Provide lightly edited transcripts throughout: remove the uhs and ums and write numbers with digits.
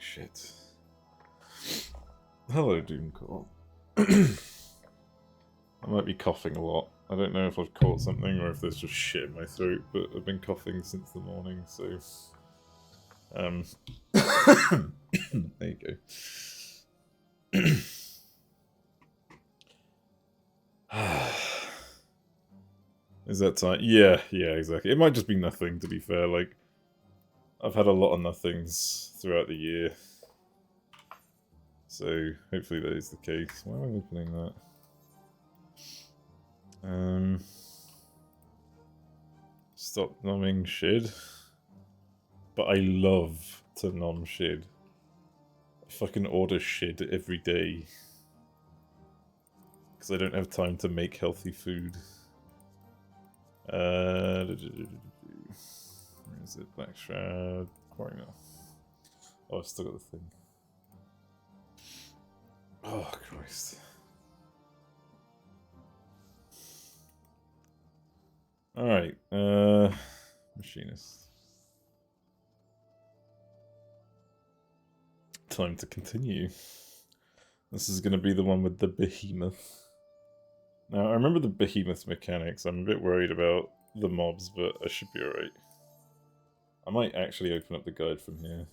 Shit. Hello, Doomcore. I might be coughing a lot. I don't know if I've caught something or if there's just shit in my throat, but I've been coughing since the morning, so... there you go. Is that time? Yeah, exactly. It might just be nothing, to be fair. Like, I've had a lot of nothings throughout the year. So, hopefully that is the case. Why am I opening that? Stop nomming shid. But I love to nom shid. I fucking order shid every day. Because I don't have time to make healthy food. Where is it? Black Shroud. Quarry Mill. Oh, I've still got the thing. Oh, Christ. Alright, Machinist. Time to continue. This is going to be the one with the behemoth. Now, I remember the behemoth mechanics. I'm a bit worried about the mobs, but I should be alright. I might actually open up the guide from here.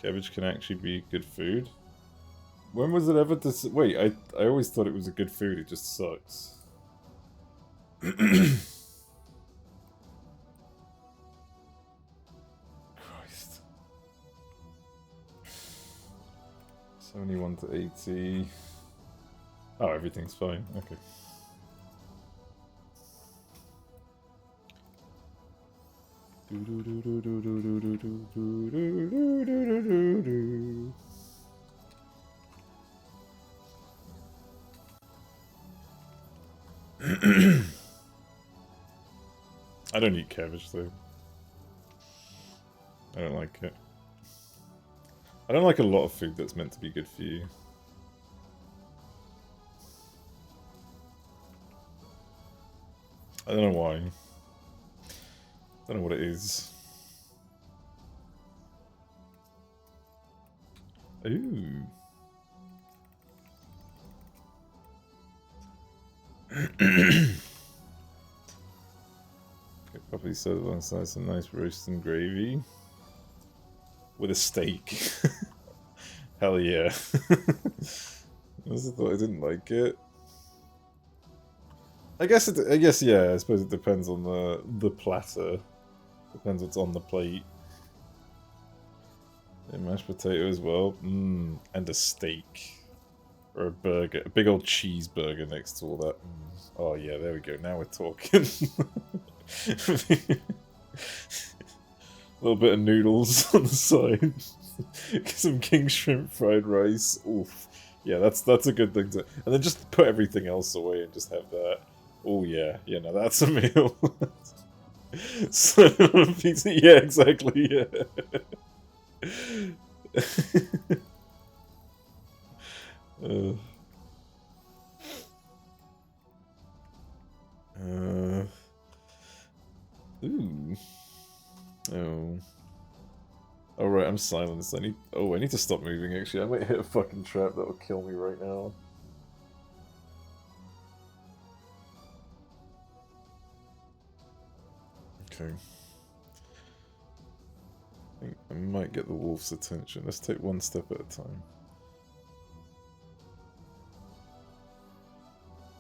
Cabbage can actually be good food. When was it ever wait, I always thought it was a good food, it just sucks. Christ. 71 to 80. Oh, everything's fine, okay. I don't eat cabbage though. I don't like it. I don't like a lot of food that's meant to be good for you. I don't know why. I don't know what it is. Ooh. Probably serve alongside some nice roast and gravy. With a steak. Hell yeah. I also thought I didn't like it. I guess yeah, I suppose it depends on the platter. Depends what's on the plate. And mashed potato as well. And a steak. Or a burger. A big old cheeseburger next to all that. Oh yeah, there we go. Now we're talking. A little bit of noodles on the side. Some king shrimp fried rice. Oof. Yeah, that's a good thing to... And then just put everything else away and just have that. Oh yeah. Yeah, no, that's a meal. So, pizza. Yeah, exactly, yeah. Ooh. Oh. Oh right, I'm silenced. I need to stop moving actually. I might hit a fucking trap that'll kill me right now. Okay. I think I might get the wolf's attention. Let's take one step at a time.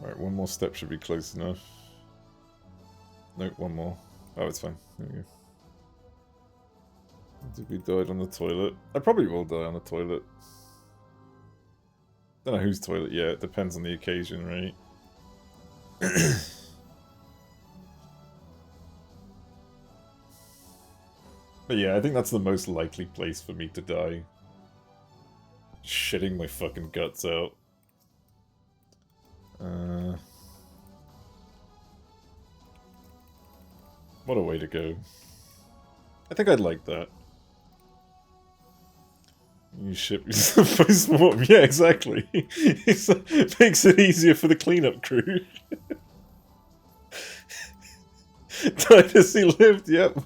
Alright, one more step should be close enough. Nope, one more. Oh, it's fine. There we go. Did we die on the toilet? I probably will die on the toilet. Don't know whose toilet yet. It depends on the occasion, right? But yeah, I think that's the most likely place for me to die. Shitting my fucking guts out. What a way to go. I think I'd like that. You ship yourself post-mortem. Yeah, exactly. It makes it easier for the cleanup crew. Died as he lived, yep.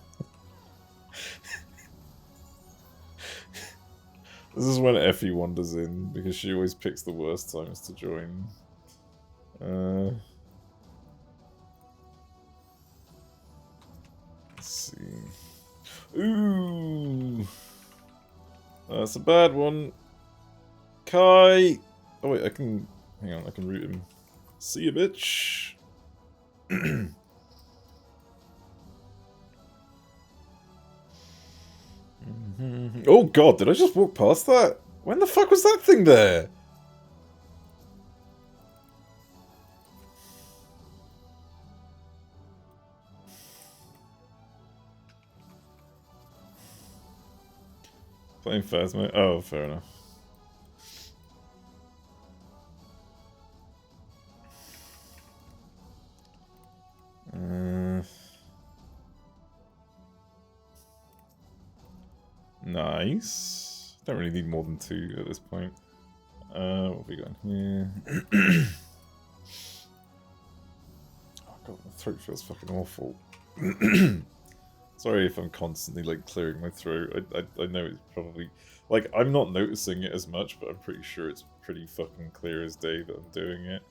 This is when Effie wanders in, because she always picks the worst times to join. Let's see. Ooh! That's a bad one. Kai! Oh wait, I can... Hang on, I can root him. See ya, bitch! Oh god, did I just walk past that? When the fuck was that thing there? Playing Phasmo? Oh, fair enough. Nice. Don't really need more than 2 at this point. What have we got here? Oh god, my throat feels fucking awful. Sorry if I'm constantly like clearing my throat. I know it's probably like I'm not noticing it as much, but I'm pretty sure it's pretty fucking clear as day that I'm doing it.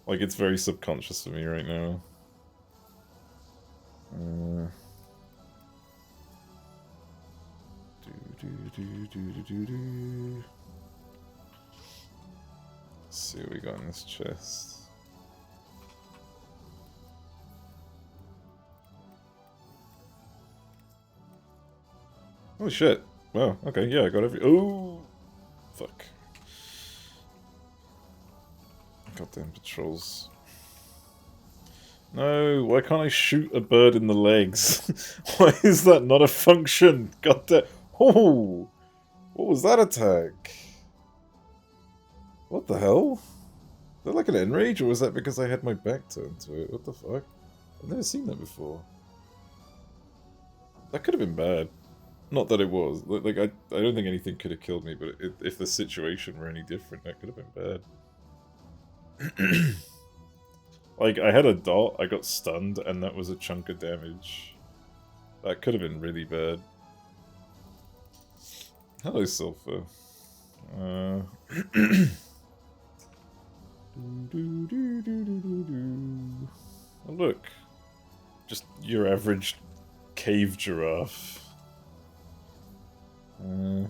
Like it's very subconscious for me right now. Let's see what we got in this chest. Oh shit. Wow, okay, yeah, I got every... Oh! Fuck. Goddamn patrols. No, why can't I shoot a bird in the legs? Why is that not a function? Goddamn... Oh! What was that attack? What the hell? Is that like an enrage, or was that because I had my back turned to it? What the fuck? I've never seen that before. That could have been bad. Not that it was. Like I don't think anything could have killed me, but if the situation were any different, that could have been bad. Like, I had a dot, I got stunned, and that was a chunk of damage. That could have been really bad. Hello, Sulfur. Oh, look. Just your average cave giraffe. Okay.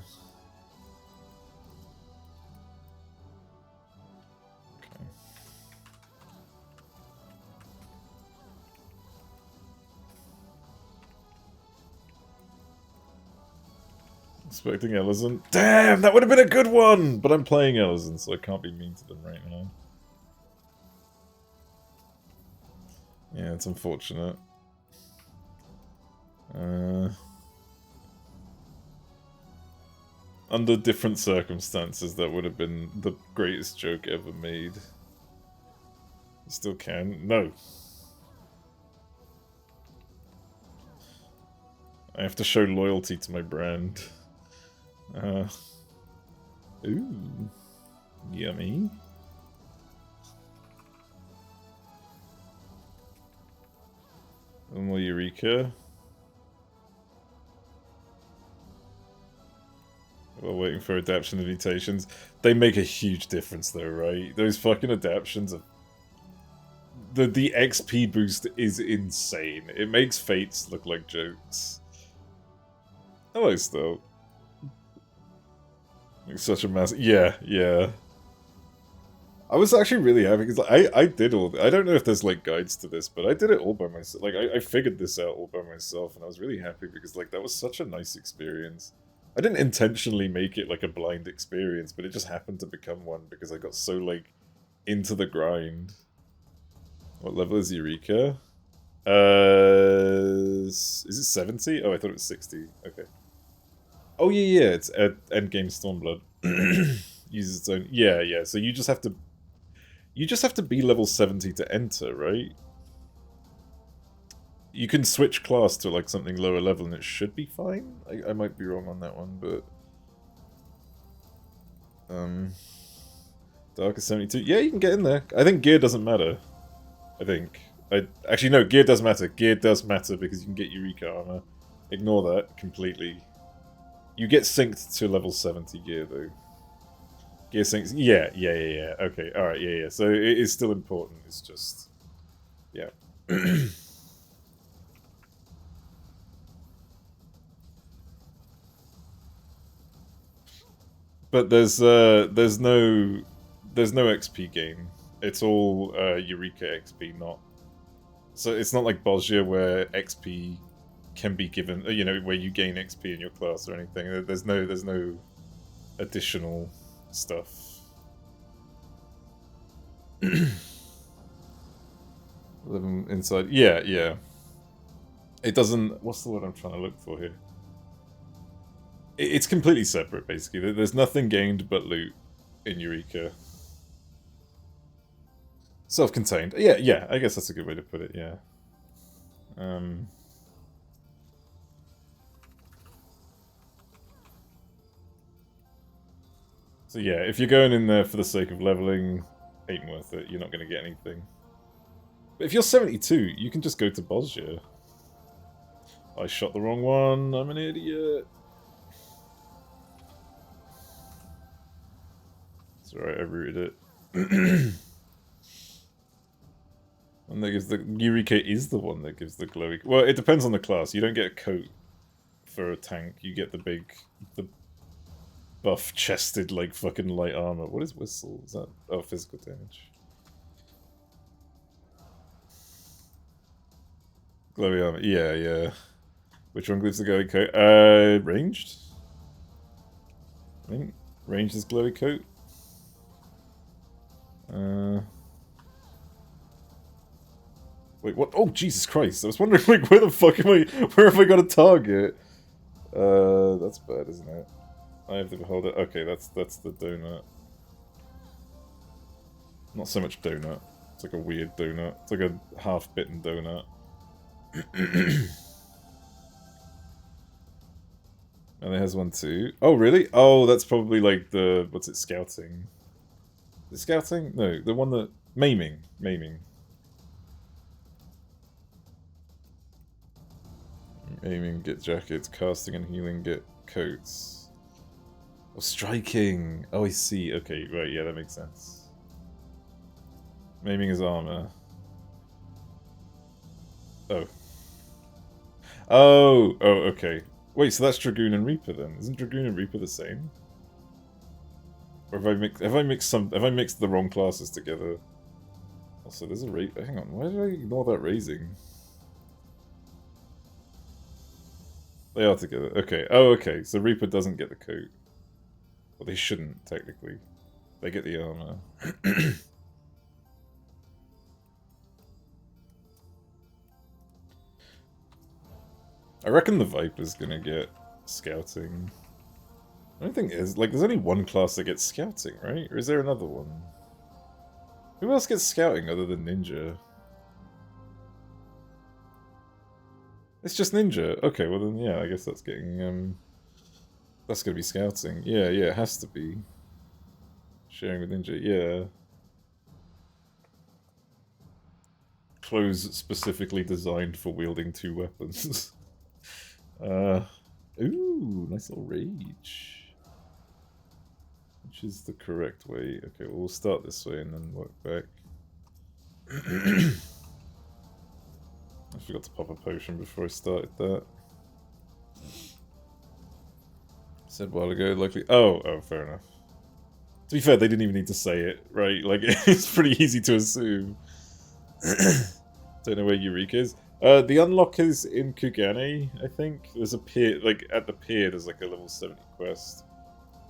Expecting Ellison. Damn, that would have been a good one! But I'm playing Ellison, so I can't be mean to them right now. Yeah, it's unfortunate. Under different circumstances, that would have been the greatest joke ever made. You still can? No. I have to show loyalty to my brand. Ooh. Yummy. One more Eureka. While waiting for adaption invitations. They make a huge difference though, right? Those fucking adaptions of... The XP boost is insane. It makes fates look like jokes. Hello, still. Like such a massive... Yeah, yeah. I was actually really happy because I did all... I don't know if there's like guides to this, but I did it all by myself. Like I figured this out all by myself, and I was really happy because like that was such a nice experience. I didn't intentionally make it like a blind experience, but it just happened to become one because I got so like into the grind. What level is Eureka? Is it 70? Oh, I thought it was 60. Okay. Oh yeah, yeah, it's at endgame Stormblood. Uses its own... Yeah, yeah, so you just have to... You just have to be level 70 to enter, right? You can switch class to like something lower level and it should be fine? I might be wrong on that one, but... Dark is 72. Yeah, you can get in there. I think gear doesn't matter. I think. Actually, no, gear does matter. Gear does matter because you can get Eureka armor. Ignore that completely. You get synced to level 70 gear, though. Gear syncs... Yeah. Okay, alright, yeah. So it is still important, it's just... Yeah. But there's no XP gain. It's all Eureka XP, not... So it's not like Bosnia where XP can be given, you know, where you gain XP in your class or anything. There's no additional stuff. Living inside, yeah. It doesn't. What's the word I'm trying to look for here? It's completely separate, basically. There's nothing gained but loot in Eureka. Self-contained. Yeah. I guess that's a good way to put it. Yeah. So yeah, if you're going in there for the sake of leveling, ain't worth it. You're not going to get anything. But if you're 72, you can just go to Bosnia. I shot the wrong one. I'm an idiot. It's alright, I rooted it. And that gives the Eureka is the one that gives the glowy. Well, it depends on the class. You don't get a coat for a tank. You get the buff-chested, like, fucking light armor. What is whistle? Is that... Oh, physical damage. Glowy armor. Yeah. Which one gives the glowy coat? Ranged? I think ranged is glowy coat. Wait, what? Oh, Jesus Christ! I was wondering, like, where the fuck am I? Where have I got a target? That's bad, isn't it? I have to hold it. Okay, that's the donut. Not so much donut. It's like a weird donut. It's like a half-bitten donut. And it has one too. Oh, really? Oh, that's probably like the... What's it? Scouting. Is it scouting? No, the one that... Maiming. Aiming, get jackets. Casting and healing, get coats. Oh, striking! Oh, I see. Okay, right, yeah, that makes sense. Maiming is armor. Oh, okay. Wait, so that's Dragoon and Reaper then? Isn't Dragoon and Reaper the same? Or have I mixed the wrong classes together? Also, there's a hang on, why did I ignore that raising? They are together. Okay. Oh, okay. So Reaper doesn't get the coat. Well, they shouldn't, technically. They get the armor. I reckon the Viper's gonna get scouting. I don't think there's only one class that gets scouting, right? Or is there another one? Who else gets scouting other than Ninja? It's just Ninja. Okay, well then, yeah, I guess that's getting, that's gonna be scouting. Yeah, it has to be. Sharing with Ninja, yeah. Clothes specifically designed for wielding 2 weapons. Ooh, nice little rage. Which is the correct way. Okay, well, we'll start this way and then work back. I forgot to pop a potion before I started that. Said a while ago, likely... Oh, fair enough. To be fair, they didn't even need to say it, right? Like, it's pretty easy to assume. Don't know where Eureka is. The unlock is in Kugane, I think. There's a pier, like, at the pier, there's like a level 70 quest.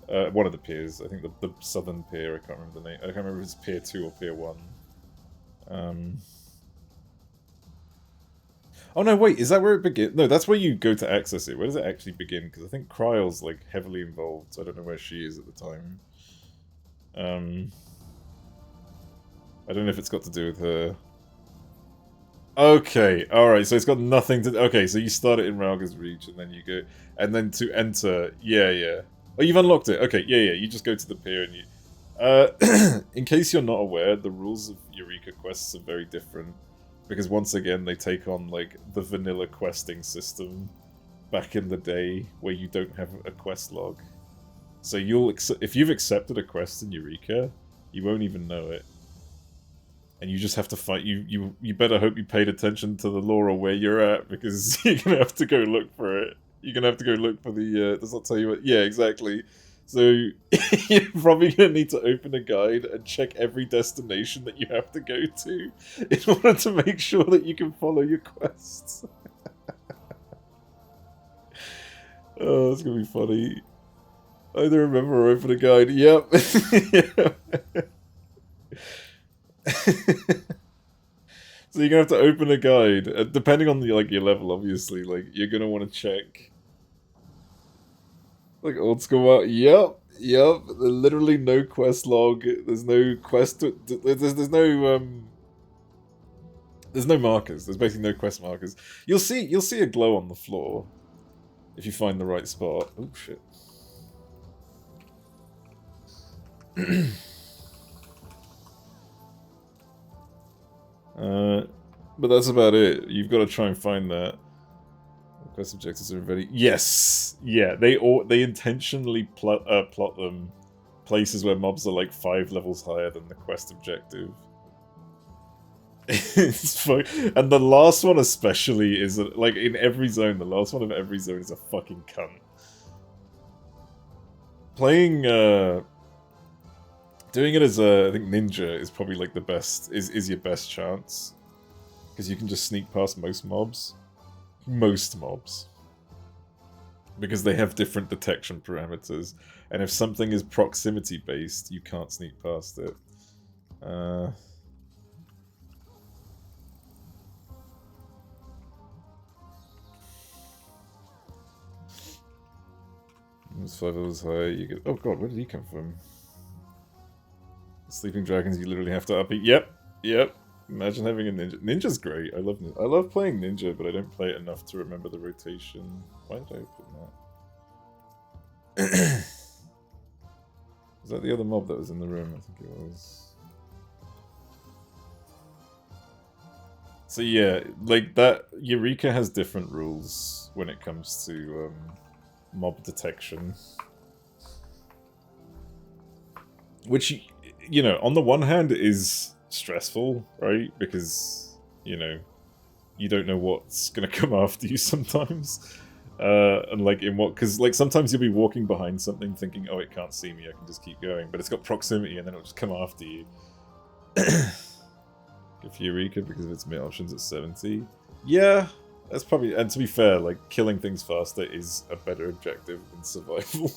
One of the piers, I think the southern pier, I can't remember the name. I can't remember if it's pier 2 or pier 1. Oh no, wait, is that where it begins? No, that's where you go to access it. Where does it actually begin? Because I think Kryle's, like, heavily involved, so I don't know where she is at the time. I don't know if it's got to do with her. Okay, alright, so it's got nothing to... Okay, so you start it in Rauga's Reach, and then you go... And then to enter... Yeah. Oh, you've unlocked it. Okay, yeah, you just go to the pier and you... in case you're not aware, the rules of Eureka quests are very different. Because once again, they take on, like, the vanilla questing system back in the day where you don't have a quest log. So if you've accepted a quest in Eureka, you won't even know it. And you just have to fight. You better hope you paid attention to the lore or where you're at, because you're gonna have to go look for it. You're gonna have to go look for the. Does not tell you what. Yeah, exactly. So you're probably gonna need to open a guide and check every destination that you have to go to in order to make sure that you can follow your quests. Oh, it's gonna be funny. Either remember or open a guide. Yep. Yep. So you're gonna have to open a guide, depending on your level. Obviously, like you're gonna want to check, like old school. Yep. There's literally no quest log. There's no quest. There's no markers. There's basically no quest markers. You'll see a glow on the floor if you find the right spot. Oh shit. But that's about it. You've got to try and find that. Quest objectives are ready. Yes! Yeah, they intentionally plot them places where mobs are like 5 levels higher than the quest objective. It's fun. And the last one especially is, like, in every zone, the last one of every zone is a fucking cunt. Playing, doing it as I think ninja is probably like the best, is your best chance. Because you can just sneak past most mobs. Most mobs. Because they have different detection parameters. And if something is proximity based, you can't sneak past it. It's 5 levels high, you get. Oh god, where did he come from? Sleeping dragons, you literally have to up it. Yep. Imagine having a ninja. Ninja's great. I love playing ninja, but I don't play it enough to remember the rotation. Why did I open that? Was that the other mob that was in the room? I think it was. So yeah, like that. Eureka has different rules when it comes to mob detection, which, you know, on the one hand is stressful, right? Because, you know, you don't know what's gonna come after you sometimes. And like in what, because like sometimes you'll be walking behind something thinking, oh, it can't see me, I can just keep going, but it's got proximity and then it'll just come after you. Good for Eureka because of its mid options at 70. Yeah, that's probably, and to be fair, like killing things faster is a better objective than survival.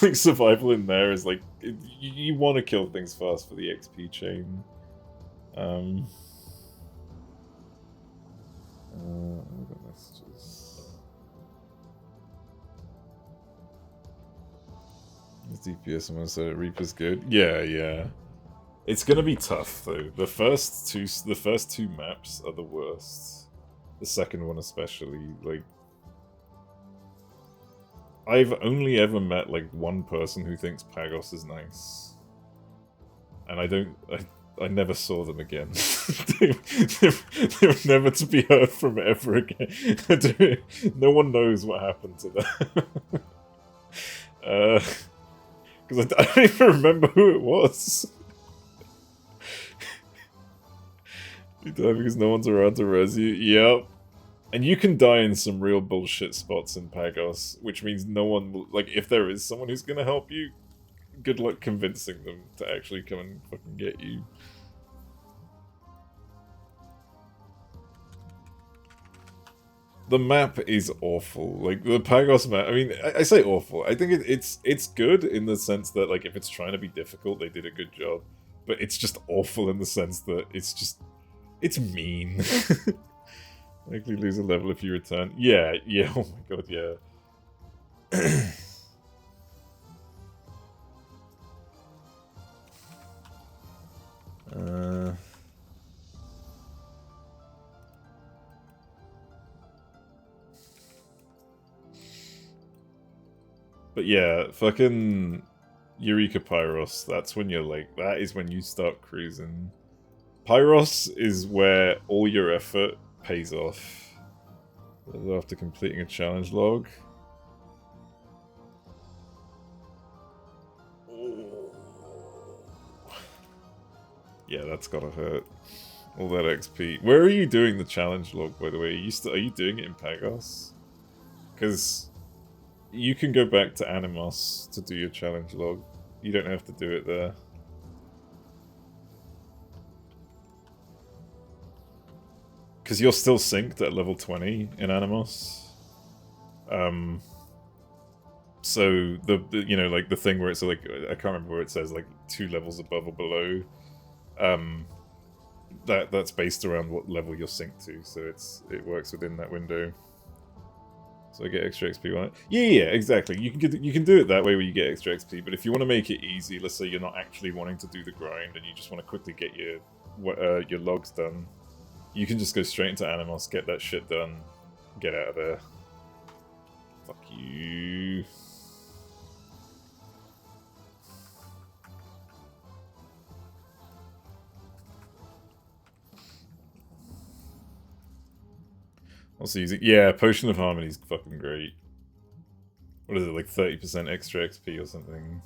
Like survival in there is like, you want to kill things fast for the XP chain. I've got messages. This DPS, I'm gonna say Reaper's good. Yeah. It's gonna be tough though. The first two maps are the worst. The second one especially. Like, I've only ever met like one person who thinks Pagos is nice, and I never saw them again. they were never to be heard from ever again. No one knows what happened to them. Because I don't even remember who it was. You die because no one's around to res you. Yep. And you can die in some real bullshit spots in Pagos, which means no one will, like, if there is someone who's gonna help you, good luck convincing them to actually come and fucking get you. The map is awful. Like, the Pagos map, I mean, I say awful. I think it's good in the sense that, like, if it's trying to be difficult, they did a good job. But it's just awful in the sense that it's mean. Likely lose a level if you return. Yeah, oh my god, yeah. But yeah, fucking Eureka Pyros, that's when you're like, that is when you start cruising. Pyros is where all your effort pays off. After completing a challenge log. Yeah, that's gotta hurt. All that XP. Where are you doing the challenge log, by the way? Are you doing it in Pagos? Because you can go back to Animos to do your challenge log. You don't have to do it there. Because you're still synced at level 20 in Animos. So you know, like the thing where it's like, I can't remember where it says like 2 levels above or below. That's based around what level you're synced to, so it works within that window. So I get extra XP on it. Yeah, exactly. You can do it that way where you get extra XP. But if you want to make it easy, let's say you're not actually wanting to do the grind and you just want to quickly get your logs done, you can just go straight into Animos, get that shit done, get out of there. Fuck you. Also using, yeah, Potion of Harmony is fucking great. What is it, like 30% extra XP or something?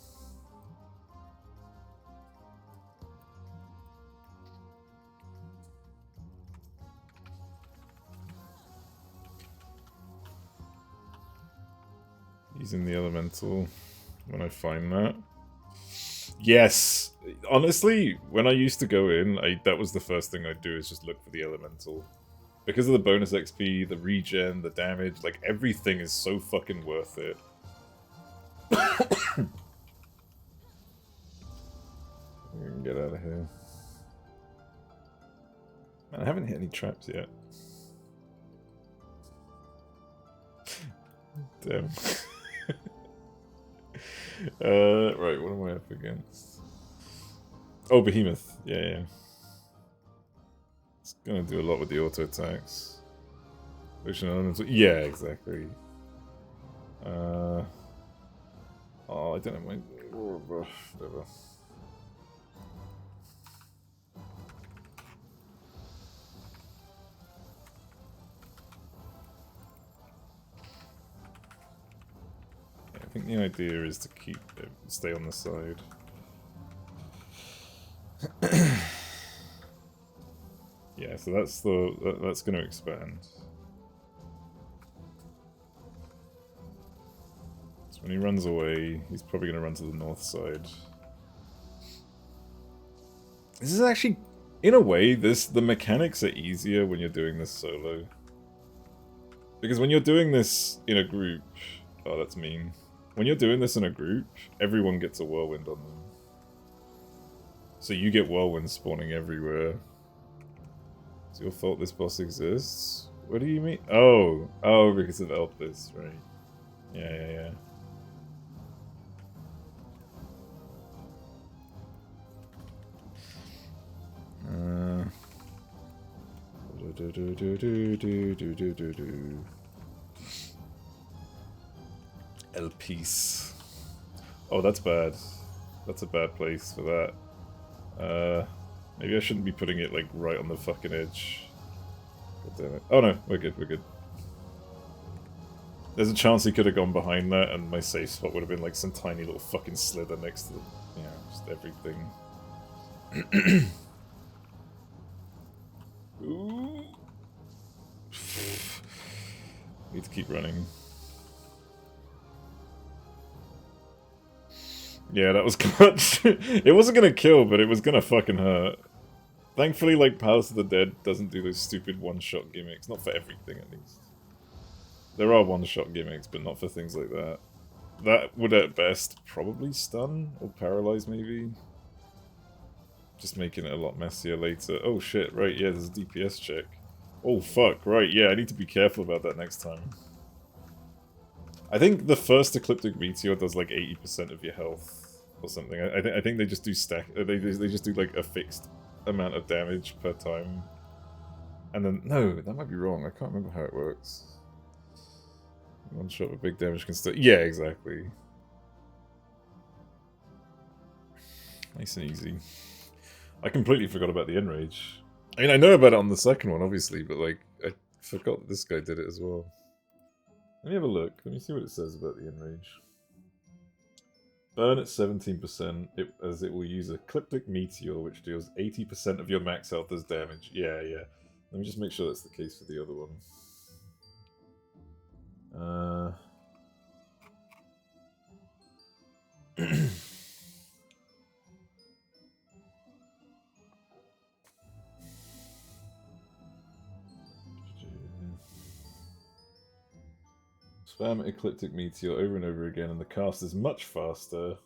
Using the elemental when I find that. Yes! Honestly, when I used to go in, that was the first thing I'd do, is just look for the elemental. Because of the bonus XP, the regen, the damage, like everything is so fucking worth it. We can get out of here. Man, I haven't hit any traps yet. Damn. Right, what am I up against? Oh, Behemoth. Yeah. It's gonna do a lot with the auto attacks. Ocean Elemental. Yeah, exactly. Oh, I don't know. Whatever. I think the idea is to stay on the side. Yeah, so that's going to expand. So when he runs away, he's probably going to run to the north side. This is actually, in a way, the mechanics are easier when you're doing this solo. Because when you're doing this in a group, oh, that's mean. When you're doing this in a group, everyone gets a whirlwind on them. So you get whirlwinds spawning everywhere. It's your fault this boss exists? What do you mean? Oh, because of Elpis, right. Yeah. Elpis. Oh, that's bad. That's a bad place for that. Maybe I shouldn't be putting it, like, right on the fucking edge. God damn it. Oh no, we're good. There's a chance he could have gone behind that, and my safe spot would have been, like, some tiny little fucking slither next to, you know, just everything. Ooh. Need to keep running. Yeah, that was clutch. It wasn't gonna kill, but it was gonna fucking hurt. Thankfully, like, Palace of the Dead doesn't do those stupid one-shot gimmicks. Not for everything, at least. There are one-shot gimmicks, but not for things like that. That would, at best, probably stun or paralyze, maybe. Just making it a lot messier later. Oh shit, right, yeah, there's a DPS check. Oh fuck, right, yeah, I need to be careful about that next time. I think the first Ecliptic Meteor does like 80% of your health or something. I think they just do stack. They just do like a fixed amount of damage per time. And then no, that might be wrong. I can't remember how it works. One shot with big damage can still. Yeah, exactly. Nice and easy. I completely forgot about the Enrage. I mean, I know about it on the second one, obviously, but like, I forgot that this guy did it as well. Let me have a look. Let me see what it says about the Enrage. Burn at 17%, as it will use a Ecliptic Meteor, which deals 80% of your max health as damage. Yeah, yeah. Let me just make sure that's the case for the other one. Spam Ecliptic Meteor over and over again, and the cast is much faster.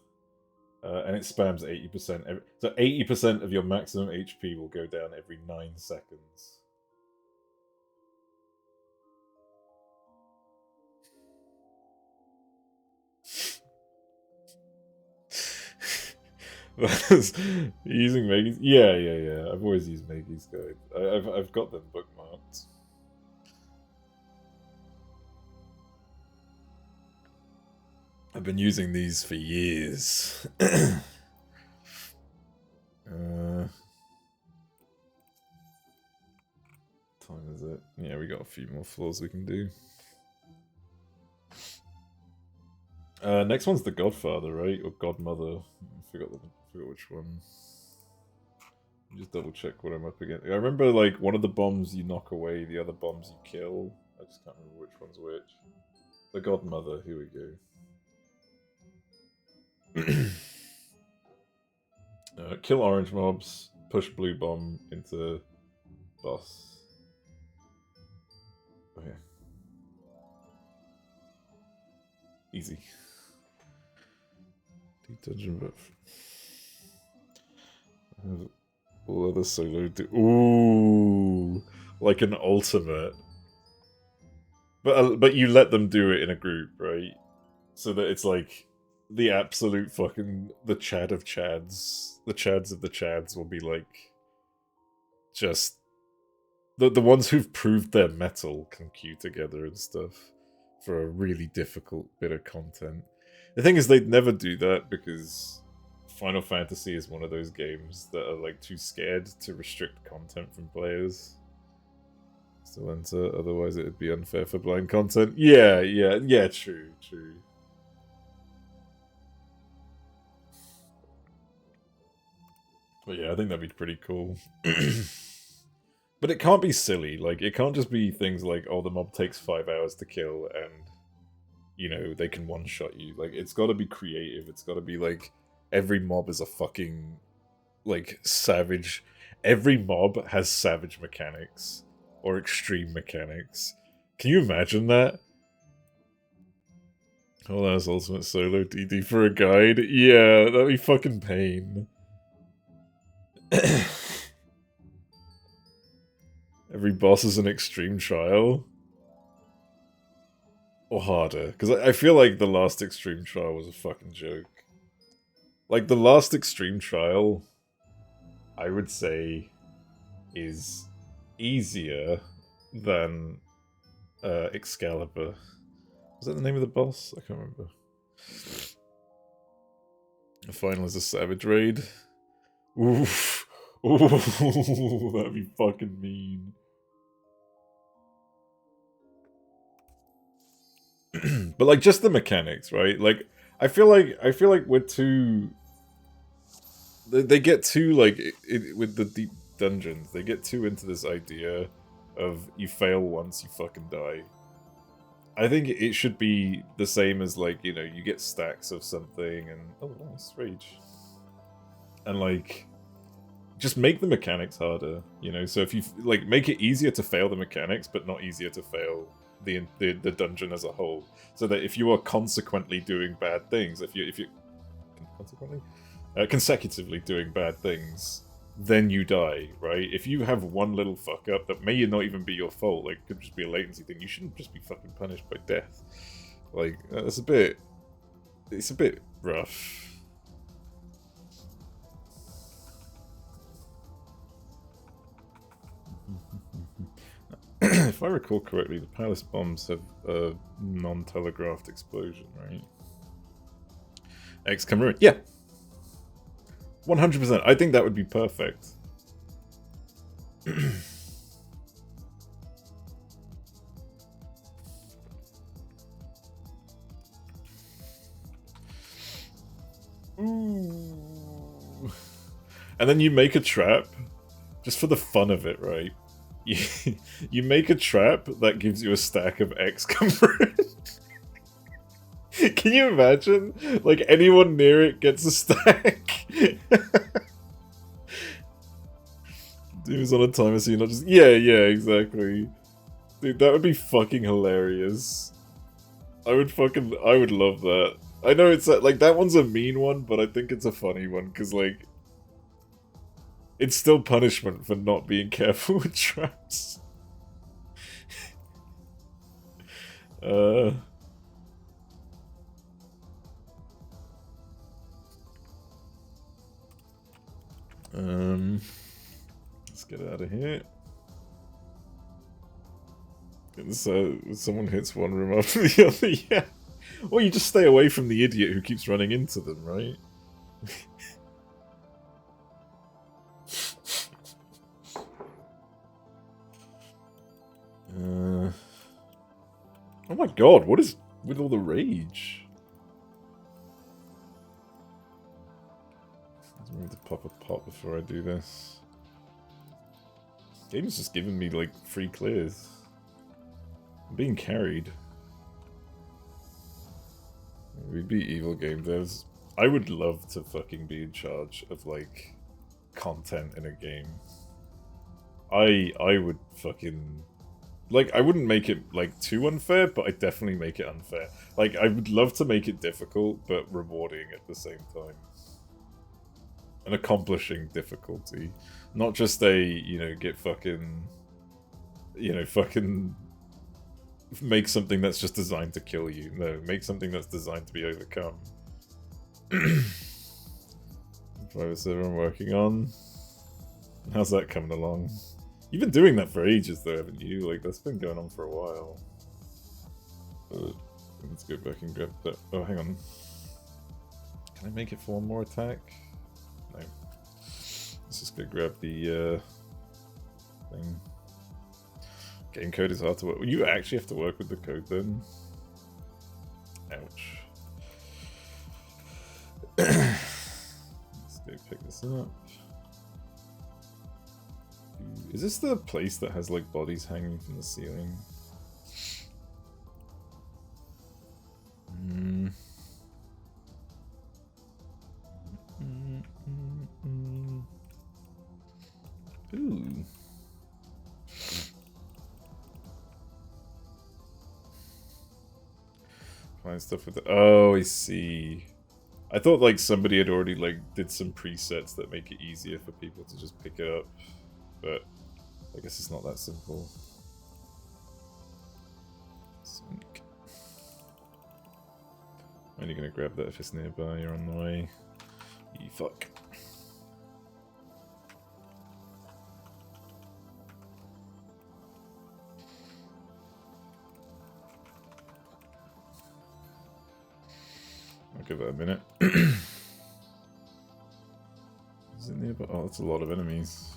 And it spams 80%. So 80% of your maximum HP will go down every 9 seconds. Using Maggie's? Yeah. I've always used Maggie's Guide. I've got them bookmarked. I've been using these for years. Time is it? Yeah, we got a few more floors we can do. Next one's the Godfather, right? Or Godmother. I forgot which one. Just double check what I'm up against. I remember like one of the bombs you knock away, the other bombs you kill. I just can't remember which one's which. The Godmother, here we go. Kill orange mobs, push blue bomb into boss. Oh yeah. Easy. Deep dungeon, but all other solo do. Ooh, like an ultimate. But you let them do it in a group, right? So that it's like the absolute fucking the Chad of Chads. The Chads of the Chads will be like just the ones who've proved their mettle can queue together and stuff for a really difficult bit of content. The thing is, they'd never do that because Final Fantasy is one of those games that are like too scared to restrict content from players. Still enter, otherwise it would be unfair for blind content. Yeah, true. But yeah, I think that'd be pretty cool. But it can't be silly. Like, it can't just be things like, oh, the mob takes 5 hours to kill and, you know, they can one-shot you. Like, it's gotta be creative. It's gotta be like, every mob is a fucking, like, savage. Every mob has savage mechanics. Or extreme mechanics. Can you imagine that? Oh, that's Ultimate Solo DD for a guide? Yeah, that'd be fucking pain. Every boss is an extreme trial? Or harder? Because I feel like the last extreme trial was a fucking joke. Like, the last extreme trial, I would say, is easier than Excalibur. Was that the name of the boss? I can't remember. The final is a Savage Raid. Oof. Ooh, that'd be fucking mean. But like just the mechanics, right? Like I feel like we're too. They get too like with the deep dungeons. They get too into this idea of you fail once, you fucking die. I think it should be the same as like, you know, you get stacks of something and oh nice rage. And like just make the mechanics harder, you know? So if you like make it easier to fail the mechanics but not easier to fail the dungeon as a whole. So that if you are consequently doing bad things, if you consecutively doing bad things, then you die, right? If you have one little fuck up that may not even be your fault, like it could just be a latency thing, you shouldn't just be fucking punished by death. Like it's a bit rough. If I recall correctly, the palace bombs have a non-telegraphed explosion, right? X come ruin. Yeah. 100%. I think that would be perfect. Ooh. And then you make a trap, just for the fun of it, right? You make a trap that gives you a stack of X comfort. Can you imagine? Like, anyone near it gets a stack. Dude's on a timer, so you're not just... Yeah, exactly. Dude, that would be fucking hilarious. I would love that. I know it's like, that one's a mean one, but I think it's a funny one, because, like, it's still punishment for not being careful with traps. Let's get out of here. So someone hits one room after the other, yeah. Or you just stay away from the idiot who keeps running into them, right? Oh my god, what is with all the rage? I need to pop a pot before I do this. Game's just giving me, like, free clears. I'm being carried. We'd be evil game devs. I would love to fucking be in charge of, like, content in a game. I would fucking... Like, I wouldn't make it, like, too unfair, but I'd definitely make it unfair. Like, I would love to make it difficult, but rewarding at the same time. An accomplishing difficulty. Not just a, you know, get fucking... You know, fucking... Make something that's just designed to kill you. No, make something that's designed to be overcome. Private server I'm working on. How's that coming along? You've been doing that for ages though, haven't you? Like, that's been going on for a while. Let's go back and grab that. Oh, hang on. Can I make it for one more attack? No. Let's just go grab the thing. Game code is hard to work. You actually have to work with the code then? Ouch. Let's go pick this up. Is this the place that has, like, bodies hanging from the ceiling? Ooh. Find stuff with the... Oh, I see. I thought, like, somebody had already, like, did some presets that make it easier for people to just pick it up. But I guess it's not that simple. Sink. I'm only gonna grab that if it's nearby. You're on the way. You fuck. I'll give it a minute. Is it nearby? Oh, that's a lot of enemies.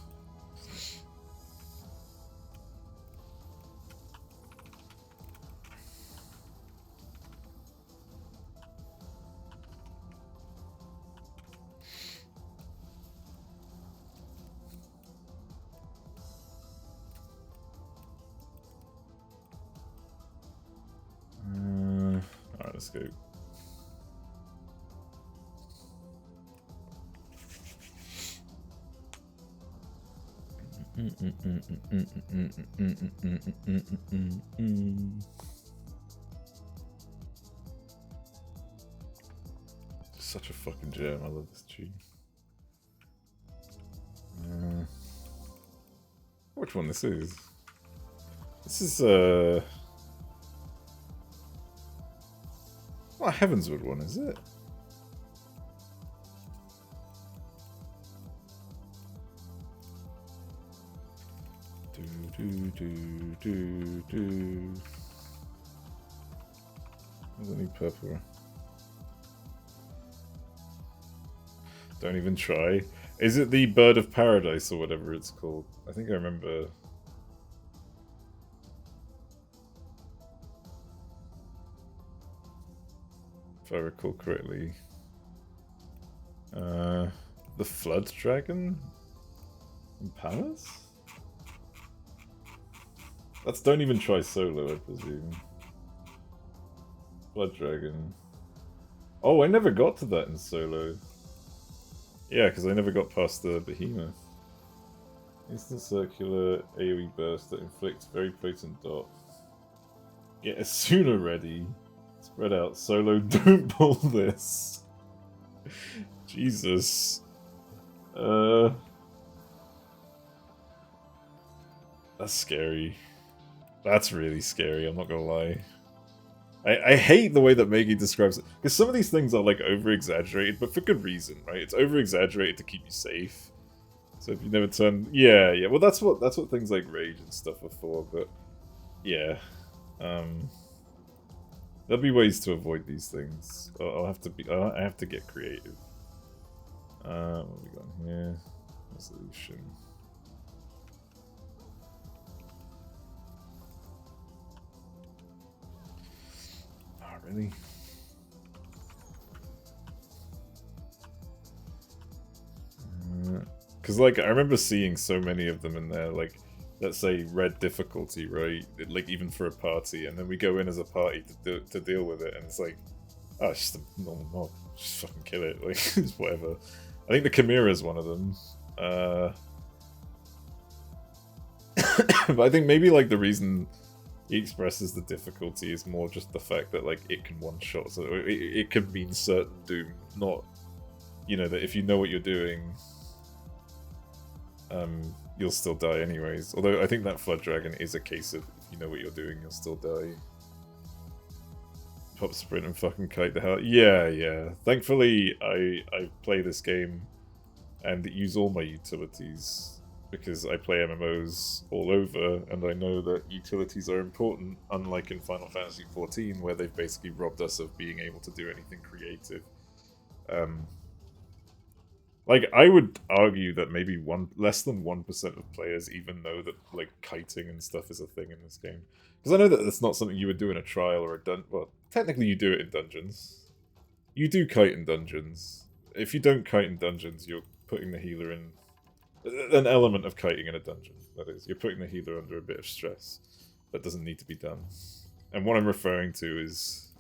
Alright, let's go. Such a fucking gem. I love this tune. Which one this is? This is not a Heavenswood one, is it? There's any purple. Don't even try. Is it the Bird of Paradise or whatever it's called? I think I remember. If I recall correctly. The Flood Dragon? In Palace? That's Don't Even Try Solo, I presume. Blood Dragon. Oh, I never got to that in Solo. Yeah, because I never got past the Behemoth. Instant circular AoE burst that inflicts very potent dot. Get Asuna ready. Spread out. Solo, don't pull this. Jesus. That's scary. That's really scary, I'm not gonna lie. I hate the way that Maggie describes it, because some of these things are like over-exaggerated, but for good reason, right? It's over-exaggerated to keep you safe. So if you never turn... Yeah, well that's what things like Rage and stuff are for, but... Yeah. There'll be ways to avoid these things. I have to get creative. What have we got here? Resolution. Really? Because, like, I remember seeing so many of them in there, like, let's say red difficulty, right? Like, even for a party, and then we go in as a party to deal with it, and it's like, oh, it's just a normal mob. Just fucking kill it, like, it's whatever. I think the Chimera is one of them. But I think maybe, like, the reason he expresses the difficulty is more just the fact that, like, it can one-shot, so it can mean certain doom, not, you know, that if you know what you're doing, you'll still die anyways. Although I think that Flood Dragon is a case of, if you know what you're doing, you'll still die. Pop sprint and fucking kite the hell. Yeah. Thankfully, I play this game and use all my utilities, because I play MMOs all over, and I know that utilities are important, unlike in Final Fantasy XIV, where they've basically robbed us of being able to do anything creative. Like, I would argue that maybe less than 1% of players even know that, like, kiting and stuff is a thing in this game. Because I know that that's not something you would do in a trial or a well, technically you do it in dungeons. You do kite in dungeons. If you don't kite in dungeons, you're putting the healer in... An element of kiting in a dungeon, that is. You're putting the healer under a bit of stress. That doesn't need to be done. And what I'm referring to is...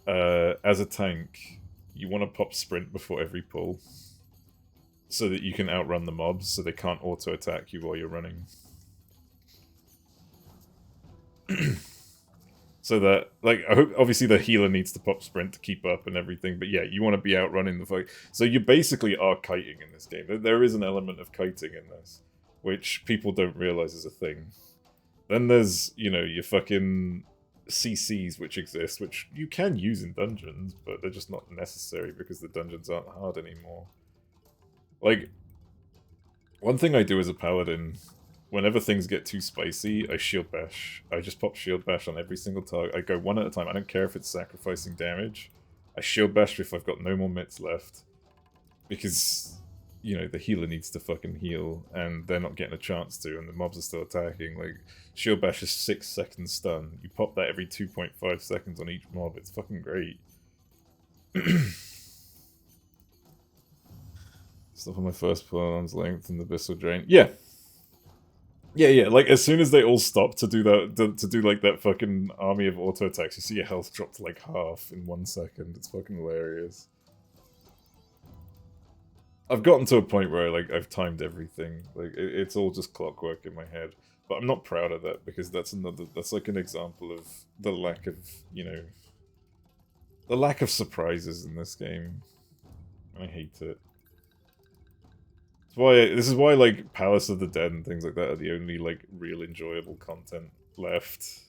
as a tank, you want to pop sprint before every pull, so that you can outrun the mobs, so they can't auto-attack you while you're running. So that, like, I hope, obviously the healer needs to pop sprint to keep up and everything, but yeah, you want to be outrunning the fight. So you basically are kiting in this game. There is an element of kiting in this, which people don't realize is a thing. Then there's, you know, your fucking CCs which exist, which you can use in dungeons, but they're just not necessary because the dungeons aren't hard anymore. Like, one thing I do as a paladin, whenever things get too spicy, I shield bash. I just pop shield bash on every single target. I go one at a time. I don't care if it's sacrificing damage. I shield bash if I've got no more mits left. Because, you know, the healer needs to fucking heal, and they're not getting a chance to, and the mobs are still attacking. Like, shield bash is 6 seconds stun. You pop that every 2.5 seconds on each mob. It's fucking great. Stuff on my first pull arm's length and the Abyssal Drain. Yeah. Like, as soon as they all stop to do that, to do, like, that fucking army of auto-attacks, you see your health drop to, like, half in 1 second. It's fucking hilarious. I've gotten to a point where, like, I've timed everything. Like, it's all just clockwork in my head. But I'm not proud of that, because that's like an example of the lack of, you know, the lack of surprises in this game. I hate it. This is why, like, Palace of the Dead and things like that are the only, like, real enjoyable content left.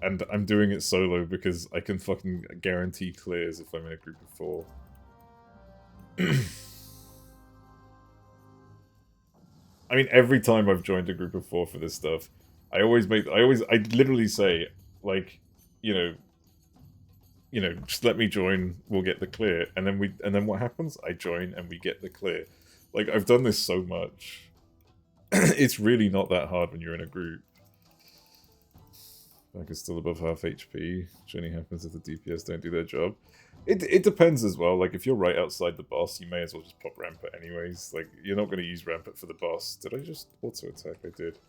And I'm doing it solo because I can fucking guarantee clears if I'm in a group of 4. I mean, every time I've joined a group of 4 for this stuff, I literally say, like, you you know, just let me join, we'll get the clear. And then what happens? I join and we get the clear. Like, I've done this so much. It's really not that hard when you're in a group. Like, it's still above half HP, which only happens if the DPS don't do their job. It depends as well. Like, if you're right outside the boss, you may as well just pop Rampart anyways. Like, you're not going to use Rampart for the boss. Did I just auto-attack? I did.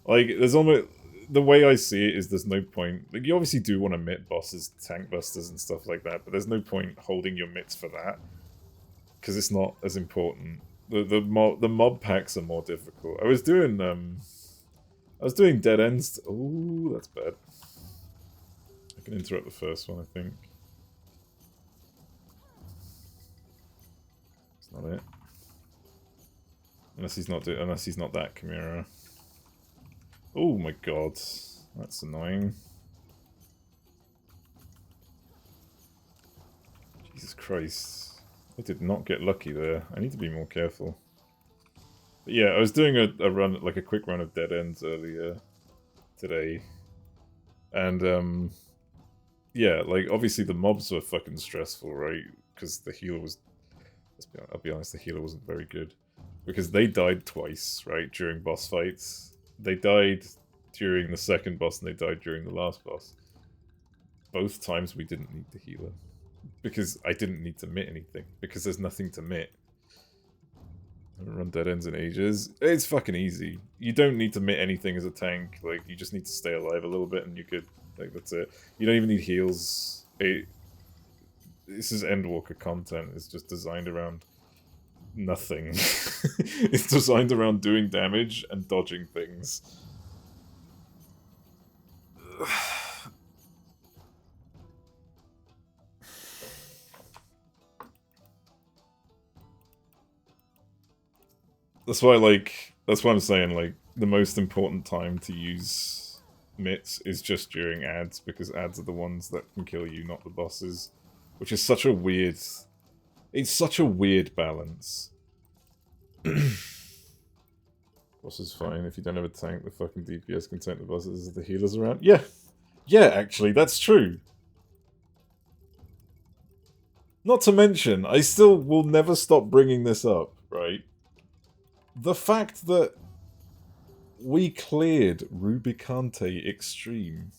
Like, there's almost... The way I see it is there's no point... Like, you obviously do want to mitt bosses, tank busters and stuff like that, but there's no point holding your mitts for that. Because it's not as important. The mob packs are more difficult. I was doing dead ends... Ooh, that's bad. I can interrupt the first one, I think. It's not it. Unless he's not that Chimera. Oh my god. That's annoying. Jesus Christ. I did not get lucky there. I need to be more careful. But yeah, I was doing a run, like a quick run of dead ends earlier today. And yeah, like, obviously the mobs were fucking stressful, right? Because the healer was... I'll be honest, the healer wasn't very good. Because they died twice, right, during boss fights. They died during the second boss and they died during the last boss. Both times we didn't need the healer. Because I didn't need to mitt anything. Because there's nothing to mitt. I haven't run dead ends in ages. It's fucking easy. You don't need to mitt anything as a tank. Like, you just need to stay alive a little bit and you could... Like, that's it. You don't even need heals. This is Endwalker content. It's just designed around nothing. It's designed around doing damage and dodging things. That's why I'm saying, like, the most important time to use mitts is just during ads, because ads are the ones that can kill you, not the bosses. Which is such a weird... It's such a weird balance. Boss is fine. If you don't have a tank, the fucking DPS can tank the bosses if the healer's around. Yeah! Yeah, actually, that's true. Not to mention, I still will never stop bringing this up, right? The fact that we cleared Rubicante Extreme.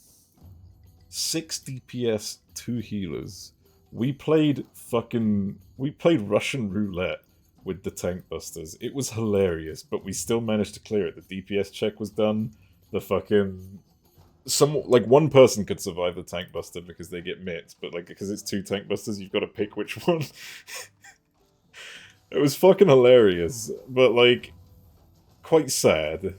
6 DPS, 2 healers. We played Russian roulette with the tank busters. It was hilarious, but we still managed to clear it. The DPS check was done. The fucking... one person could survive the tank buster because they get mitt, but like, because it's 2 tank busters, you've got to pick which one. It was fucking hilarious, but like, quite sad.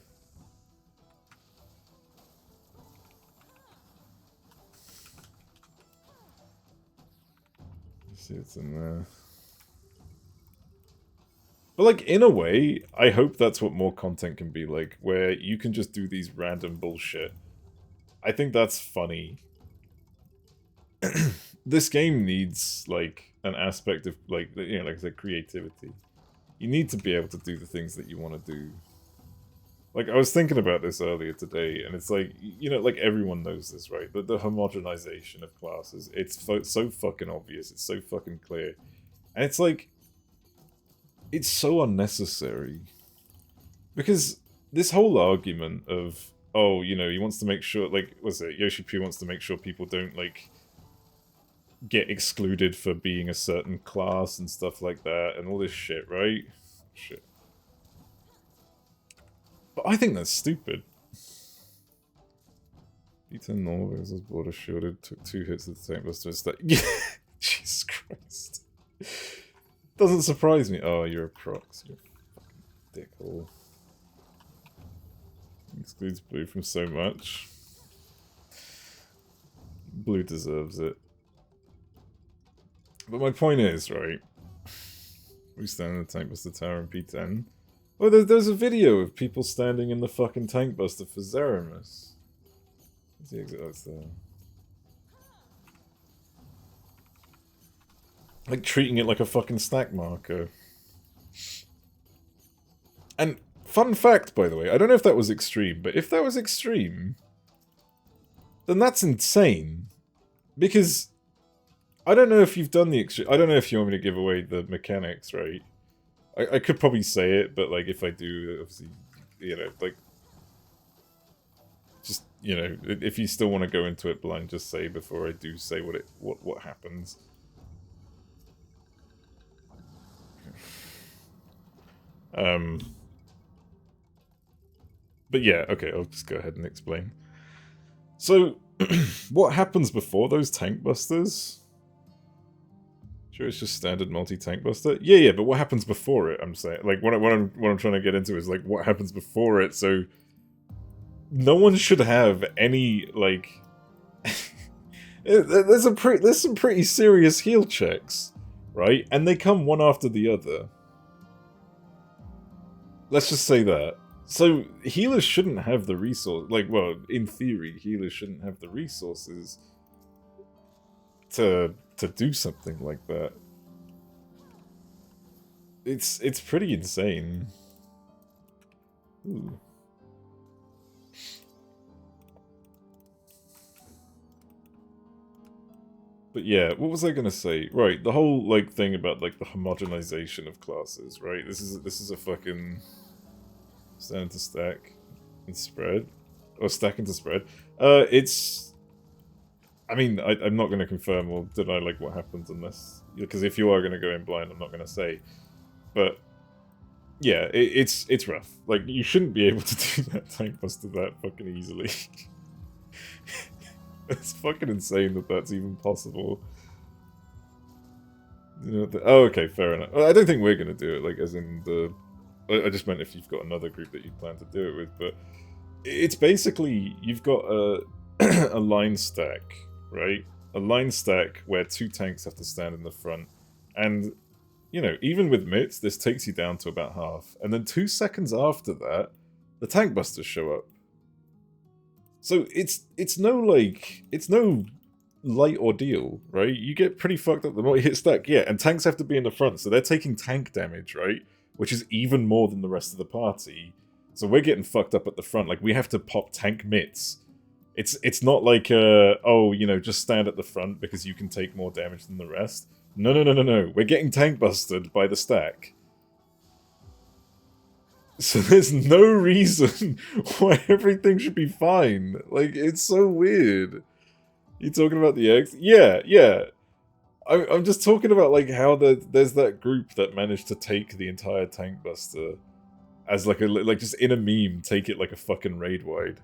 See what's in there. But like, in a way, I hope that's what more content can be like, where you can just do these random bullshit. I think that's funny. This game needs, like, an aspect of, like, you know, like I said, creativity. You need to be able to do the things that you want to do. Like, I was thinking about this earlier today, and it's like, you know, like, everyone knows this, right? The homogenization of classes. It's so fucking obvious. It's so fucking clear. And it's like... It's so unnecessary. Because this whole argument of, oh, you know, he wants to make sure, like, what's it? Yoshi P wants to make sure people don't, like, get excluded for being a certain class and stuff like that, and all this shit, right? Shit. But I think that's stupid. P10 normal versus border shielded, took 2 hits at the tank buster. Jesus Christ. Doesn't surprise me. Oh, you're a prox. You're a fucking dickhole. Excludes blue from so much. Blue deserves it. But my point is, right? We stand in the tank buster tower in P10. Oh, there's a video of people standing in the fucking tank buster for Zeramus. What's the exit? That's there. Like, treating it like a fucking stack marker. And, fun fact, by the way, I don't know if that was extreme, but if that was extreme, then that's insane. Because I don't know if you've done the I don't know if you want me to give away the mechanics, right? I could probably say it, but like if I do, obviously, you know, like just, you know, if you still want to go into it blind, just say before I do say what happens. But yeah, okay, I'll just go ahead and explain. So, what happens before those tank busters? Sure, it's just standard multi-tank buster. Yeah, but what happens before it? I'm saying, like, what I'm trying to get into is like what happens before it. So, no one should have any like. there's some pretty serious heal checks, right? And they come one after the other. Let's just say that. So healers shouldn't have the resource. Like, well, in theory, healers shouldn't have the resources to do something like that. It's pretty insane. Ooh. But yeah, what was I gonna say? Right, the whole like thing about like the homogenization of classes, right? This is a fucking stand to stack and spread, or stack into spread. It's. I mean, I'm not going to confirm or deny like what happens unless, because if you are going to go in blind, I'm not going to say. But yeah, it's rough. Like you shouldn't be able to do that tank buster that fucking easily. It's fucking insane that that's even possible. You know, oh, okay, fair enough. I don't think we're going to do it. Like as in the. I just meant if you've got another group that you plan to do it with, but it's basically you've got a a line stack, right? A line stack where 2 tanks have to stand in the front, and you know, even with mitts, this takes you down to about half, and then 2 seconds after that, the tank busters show up. So it's no light ordeal, right? You get pretty fucked up the more you hit stack, yeah, and tanks have to be in the front, so they're taking tank damage, right? Which is even more than the rest of the party. So we're getting fucked up at the front. Like, we have to pop tank mitts. It's not like, oh, you know, just stand at the front because you can take more damage than the rest. No. We're getting tank busted by the stack. So there's no reason why everything should be fine. Like, it's so weird. You talking about the X? Yeah. I'm just talking about like how there's that group that managed to take the entire tank buster as like just in a meme, take it like a fucking raid wide.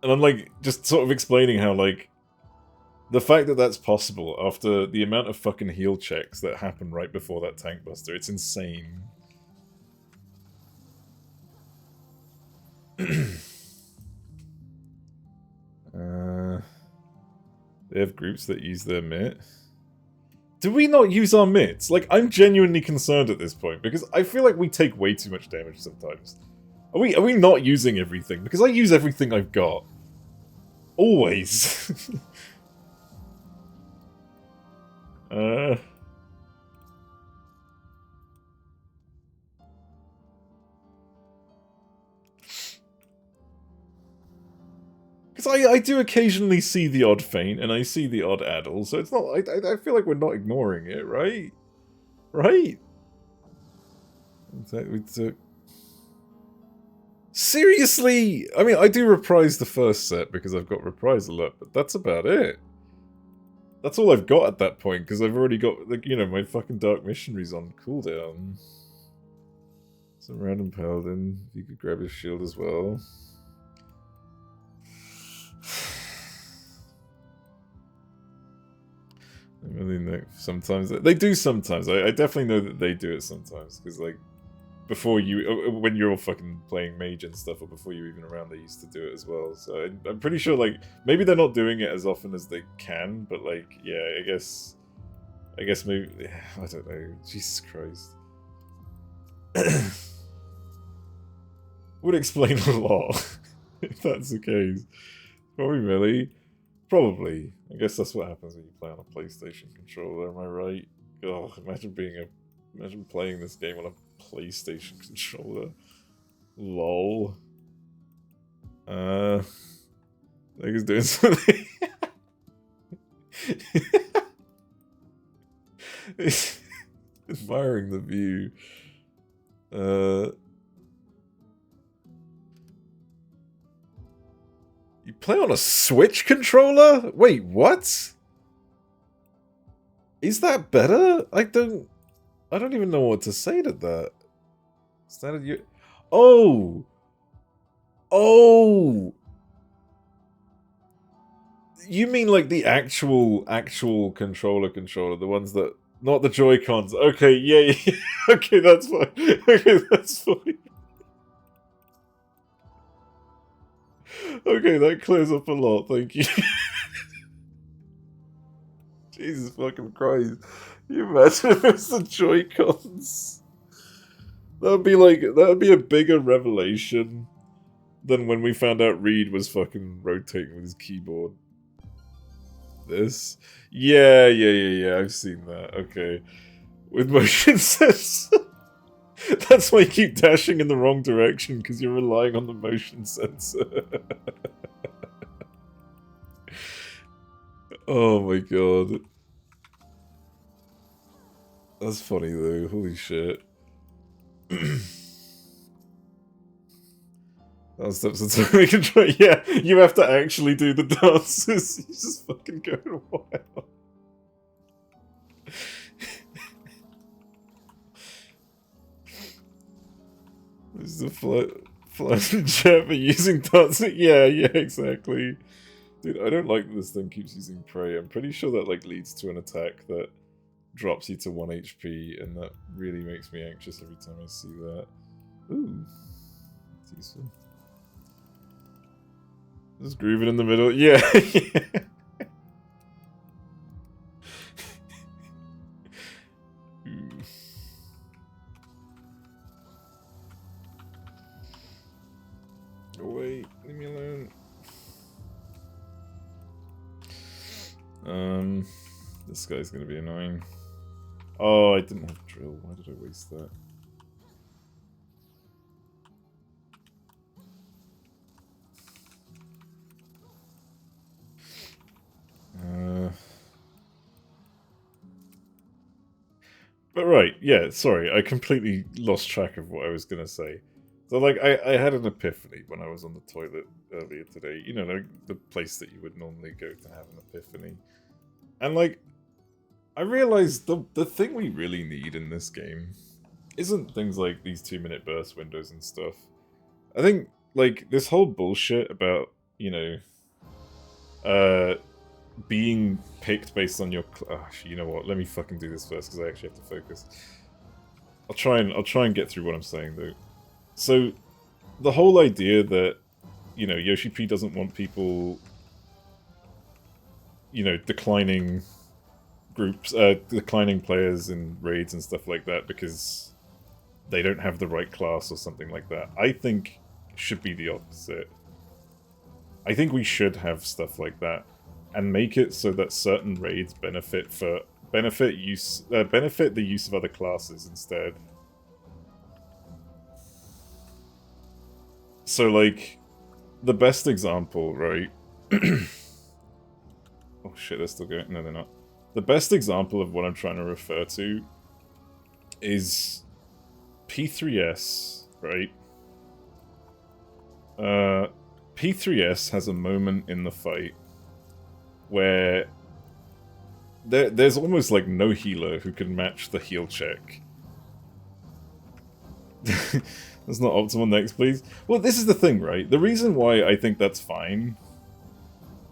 And I'm like just sort of explaining how like the fact that that's possible after the amount of fucking heal checks that happen right before that tank buster, it's insane. They have groups that use their mitt. Do we not use our mitts? Like, I'm genuinely concerned at this point, because I feel like we take way too much damage sometimes. Are we not using everything? Because I use everything I've got. Always. Because I do occasionally see the odd feint, and I see the odd addle, so it's not... I feel like we're not ignoring it, right? Right? We took... Seriously! I mean, I do reprise the first set because I've got reprise alert, but that's about it. That's all I've got at that point, because I've already got, like, you know, my fucking Dark Missionaries on cooldown. Some random paladin. You could grab his shield as well. I mean, sometimes they do. Sometimes I definitely know that they do it sometimes because, like, before you, when you're all fucking playing mage and stuff, or before you're even around, they used to do it as well. So I'm pretty sure, like, maybe they're not doing it as often as they can, but like, yeah, I guess maybe I don't know. Jesus Christ, would explain a lot if that's the case. Probably really. Probably. I guess that's what happens when you play on a PlayStation controller, am I right? Oh, imagine playing this game on a PlayStation controller. LOL. I think he's doing something. He's admiring the view. You play on a Switch controller? Wait, what? Is that better? I don't even know what to say to that. Standard you. Oh! Oh! You mean like the actual controller, the ones that, not the Joy-Cons. Okay, yeah. Okay, that's fine. Okay, that's fine. Okay, that clears up a lot, thank you. Jesus fucking Christ. Can you imagine if it was the Joy-Cons? That would be a bigger revelation than when we found out Reed was fucking rotating with his keyboard. This? Yeah, I've seen that. Okay. With motion sensor. That's why you keep dashing in the wrong direction, because you're relying on the motion sensor. Oh my god. That's funny though, holy shit. Dance steps until we can try. Yeah, you have to actually do the dances. You just fucking going wild. This is a flying jet for using dancing. Yeah, exactly. Dude, I don't like that this thing keeps using prey. I'm pretty sure that like leads to an attack that drops you to 1 HP, and that really makes me anxious every time I see that. Ooh, that's useful. Just groove it in the middle. Yeah. Go away. Leave me alone. This guy's gonna be annoying. Oh, I didn't have drill. Why did I waste that? But right, yeah, sorry, I completely lost track of what I was gonna say. So, like, I had an epiphany when I was on the toilet earlier today. You know, like, the place that you would normally go to have an epiphany. And, like, I realized the thing we really need in this game isn't things like these 2-minute burst windows and stuff. I think, like, this whole bullshit about, you know, being picked based on your you know what, let me fucking do this first because I actually have to focus. I'll try and get through what I'm saying though. So the whole idea that, you know, Yoshi P doesn't want people, you know, declining groups, declining players in raids and stuff like that because they don't have the right class or something like that, I think should be the opposite. I think we should have stuff like that and make it so that certain raids benefit the use of other classes instead. So, like, the best example, right? Oh shit, they're still going. No, they're not. The best example of what I'm trying to refer to is P9S, right? P9S has a moment in the fight where there's almost like no healer who can match the heal check. That's not optimal. Next, please. Well, this is the thing, right? The reason why I think that's fine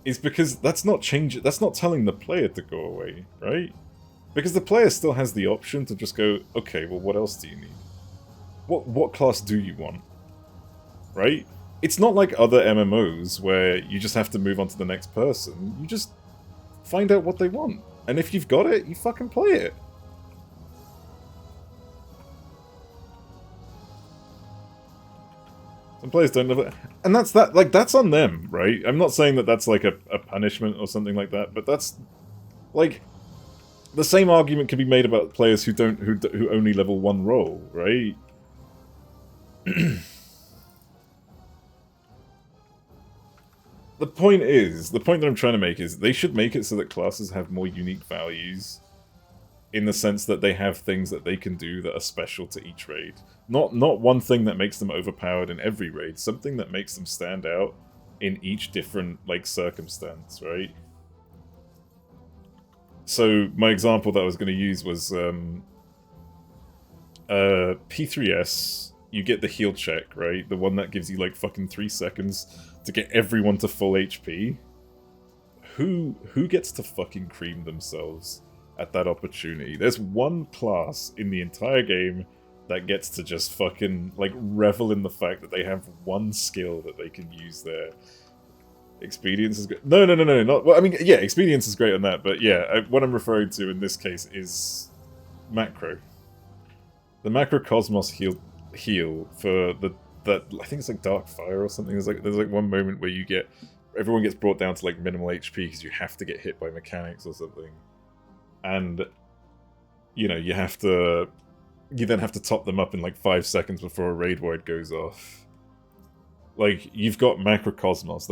is because that's not telling the player to go away, right? Because the player still has the option to just go, okay, well, what else do you need? What class do you want? Right? It's not like other MMOs where you just have to move on to the next person. You just find out what they want. And if you've got it, you fucking play it. Some players don't love it. And that's that. Like, that's on them, right? I'm not saying that that's like a punishment or something like that, but that's like the same argument can be made about players who only level 1 role, right? the point that I'm trying to make is they should make it so that classes have more unique values, in the sense that they have things that they can do that are special to each raid. Not one thing that makes them overpowered in every raid, something that makes them stand out in each different, like, circumstance, right? So, my example that I was going to use was, P9S, you get the heal check, right? The one that gives you, like, fucking 3 seconds to get everyone to full HP. Who gets to fucking cream themselves at that opportunity? There's one class in the entire game that gets to just fucking, like, revel in the fact that they have one skill that they can use there. Expedience is good. No, not... Well, I mean, yeah, expedience is great on that, but yeah, what I'm referring to in this case is macro. The macrocosmos heal for that I think it's like Dark Fire or something. There's like one moment where everyone gets brought down to like minimal HP because you have to get hit by mechanics or something, and you know you then have to top them up in like 5 seconds before a raid wide goes off. Like, you've got macrocosmos.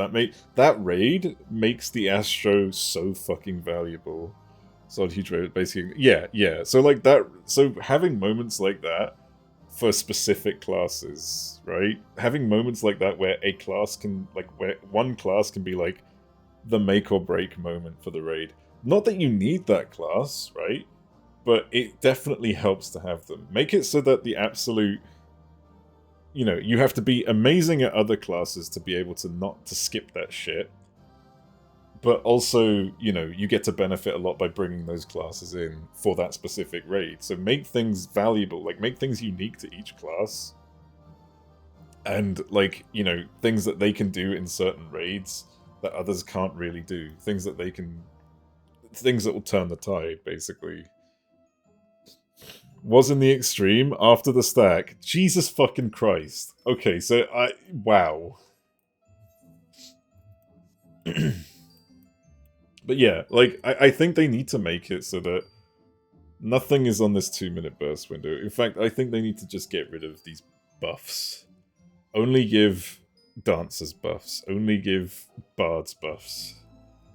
That raid makes the Astro so fucking valuable. So huge raid, basically. Yeah. So like that. So having moments like that for specific classes, right? Having moments like that where a class can, like, where one class can be like the make or break moment for the raid. Not that you need that class, right? But it definitely helps to have them. Make it so that the absolute, you know, you have to be amazing at other classes to be able to not to skip that shit. But also, you know, you get to benefit a lot by bringing those classes in for that specific raid. So make things valuable, like make things unique to each class. And, like, you know, things that they can do in certain raids that others can't really do. Things that will turn the tide, basically. Was in the extreme after the stack. Jesus fucking Christ. Okay, so wow. But yeah, like, I think they need to make it so that nothing is on this 2-minute burst window. In fact, I think they need to just get rid of these buffs. Only give dancers buffs. Only give bards buffs.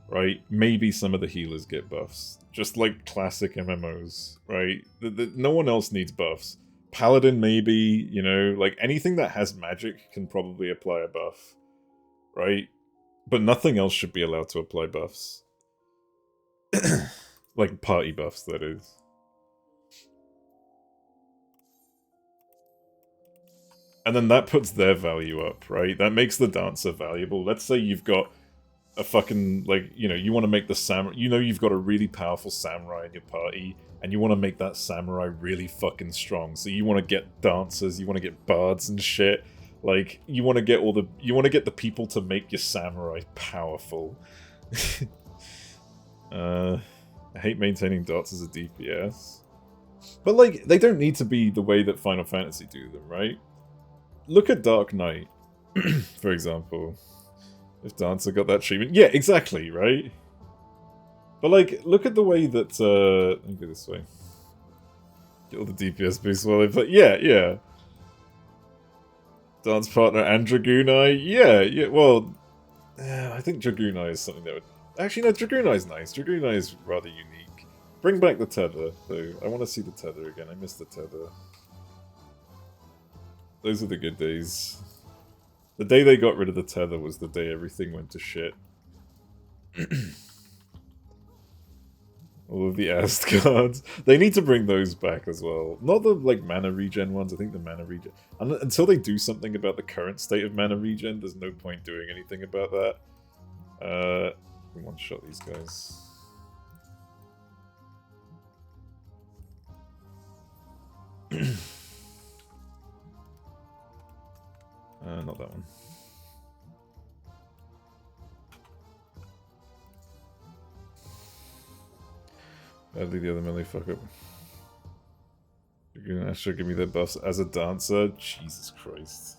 Right? Maybe some of the healers get buffs. Just like classic MMOs, right? No one else needs buffs. Paladin, maybe, you know, like anything that has magic can probably apply a buff. Right? But nothing else should be allowed to apply buffs. Like party buffs, that is. And then that puts their value up, right? That makes the dancer valuable. Let's say you've got a fucking, like, you know, you want to make the samurai, you know, you've got a really powerful samurai in your party, and you want to make that samurai really fucking strong. So you want to get dancers, you want to get bards and shit. Like, you want to get the people to make your samurai powerful. I hate maintaining dots as a DPS. But, like, they don't need to be the way that Final Fantasy do them, right? Look at Dark Knight, for example. If Dancer got that treatment. Yeah, exactly, right? But, like, look at the way that, let me go this way. Get all the DPS boosts while they play. Yeah. Dance partner and Dragooneye. Yeah, well, I think Dragooneye is something that would... Actually, no, Dragooneye's nice. Dragooneye is rather unique. Bring back the tether, though. I want to see the tether again. I miss the tether. Those are the good days. The day they got rid of the tether was the day everything went to shit. All of the Ast cards. They need to bring those back as well. Not the, like, mana regen ones. I think the mana regen... Until they do something about the current state of mana regen, there's no point doing anything about that. We one-shot these guys. Not that one. Badly the other melee fuck up. You're gonna actually give me their buffs as a dancer? Jesus Christ.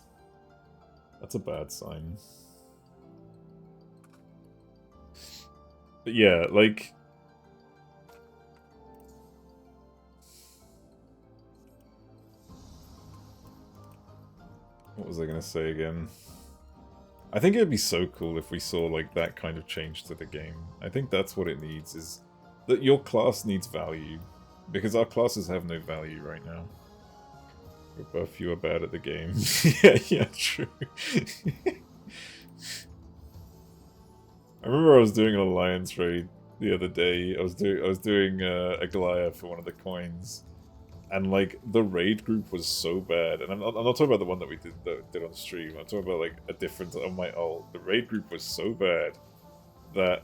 That's a bad sign. But yeah, like... What was I gonna say again? I think it'd be so cool if we saw like that kind of change to the game. I think that's what it needs, is that your class needs value. Because our classes have no value right now. We're both you are bad at the game. yeah, true. I remember I was doing an alliance raid the other day. I was doing a Goliath for one of the coins, and like the raid group was so bad. And I'm not talking about the one that we did on stream. I'm talking about like a different on my ult. The raid group was so bad that,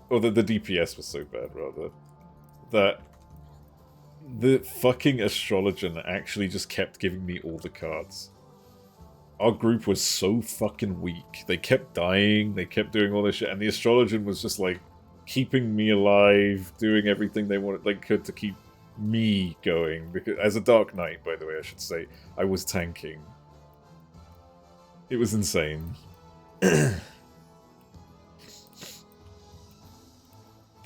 or the DPS was so bad rather, that the fucking astrologer actually just kept giving me all the cards. Our group was so fucking weak. They kept dying, they kept doing all this shit, and the astrologer was just like keeping me alive, doing everything they wanted, like could to keep me going. Because as a Dark Knight, by the way, I should say, I was tanking. It was insane. Am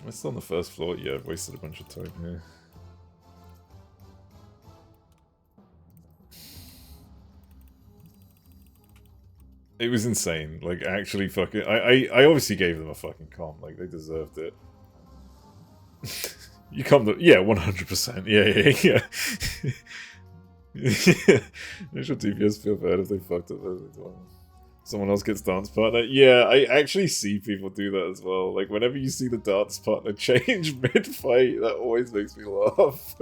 I still on the first floor? Yeah, I've wasted a bunch of time here. It was insane. Like, actually fucking... I obviously gave them a fucking comp. Like, they deserved it. You come to... Yeah, 100%. Yeah. Make sure DPS feel bad if they fucked up as well. Someone else gets dance partner. Yeah, I actually see people do that as well. Like, whenever you see the dance partner change mid-fight, that always makes me laugh.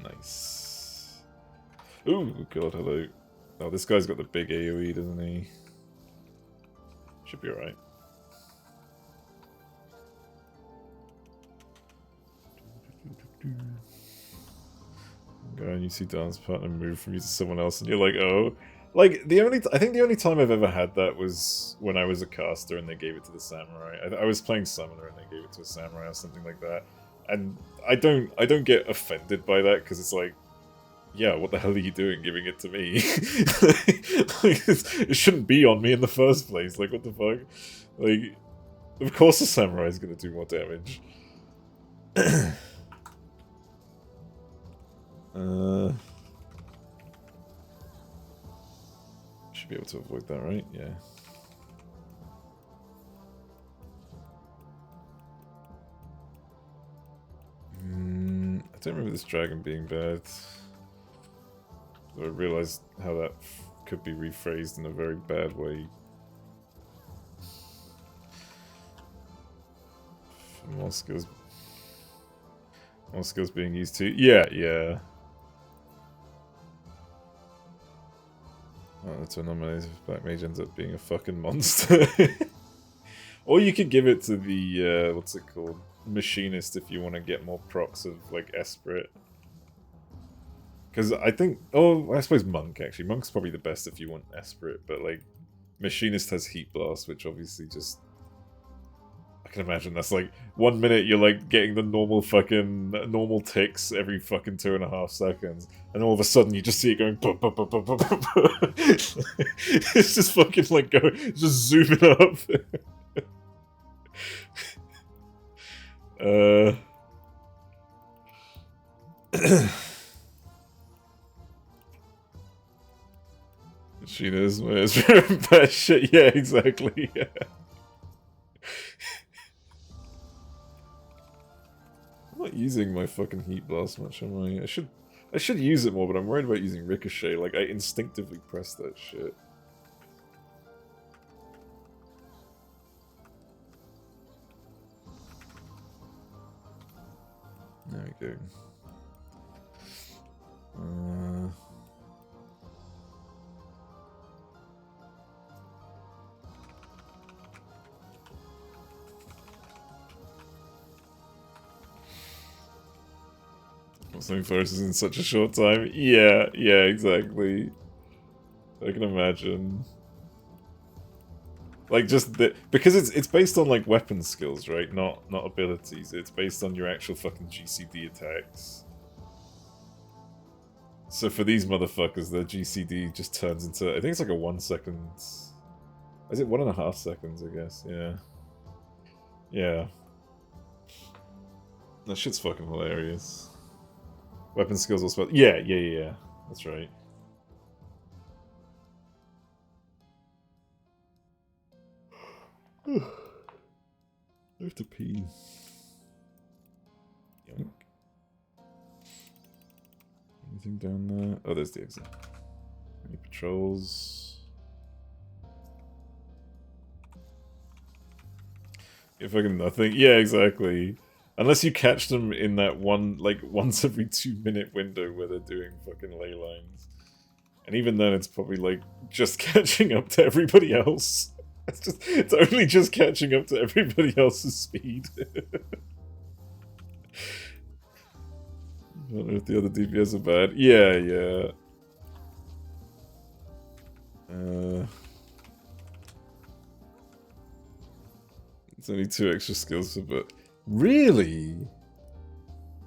Nice. Ooh, god, hello. Oh, this guy's got the big AoE, doesn't he? Should be alright. Go and you see dance partner move from you to someone else, and you're like, oh. Like, I think the only time I've ever had that was when I was a caster and they gave it to the samurai. I was playing summoner and they gave it to a samurai or something like that. And I don't get offended by that, because it's like, yeah, what the hell are you doing giving it to me? Like, it shouldn't be on me in the first place. Like, what the fuck? Like, of course the samurai is going to do more damage. Should be able to avoid that, right? Yeah. I don't remember this dragon being bad. I realized how that could be rephrased in a very bad way. More skills being used too. Yeah. Oh, that's what nominated Black Mage ends up being a fucking monster. Or you could give it to the, what's it called? Machinist, if you want to get more procs of, like, Esprit. Because I think... Oh, I suppose Monk, actually. Monk's probably the best if you want Esprit, but, like, Machinist has Heat Blast, which obviously just... I can imagine that's like, 1 minute you're like getting the normal ticks every fucking 2.5 seconds, and all of a sudden you just see it going it's just fucking like just zooming up. She knows my bad shit. Yeah, exactly. Yeah. I'm not using my fucking Heat Blast much, am I? I should use it more, but I'm worried about using Ricochet. Like, I instinctively press that shit. There we go. Something flourishes in such a short time. Yeah, exactly. I can imagine. Like, just because it's based on like weapon skills, right? Not abilities. It's based on your actual fucking GCD attacks. So for these motherfuckers, their GCD just turns into, I think it's like a 1 second. Is it 1.5 seconds? I guess. Yeah. Yeah. That shit's fucking hilarious. Weapon skills or spell. Yeah. That's right. I have to pee. Yoink. Anything down there? Oh, there's the exit. Any patrols? Yeah, fucking nothing. Yeah, exactly. Unless you catch them in that one, like, once every 2-minute window where they're doing fucking ley lines. And even then, it's probably, like, just catching up to everybody else. It's only just catching up to everybody else's speed. I don't know if the other DPS are bad. Yeah. It's only 2 extra skills, but really?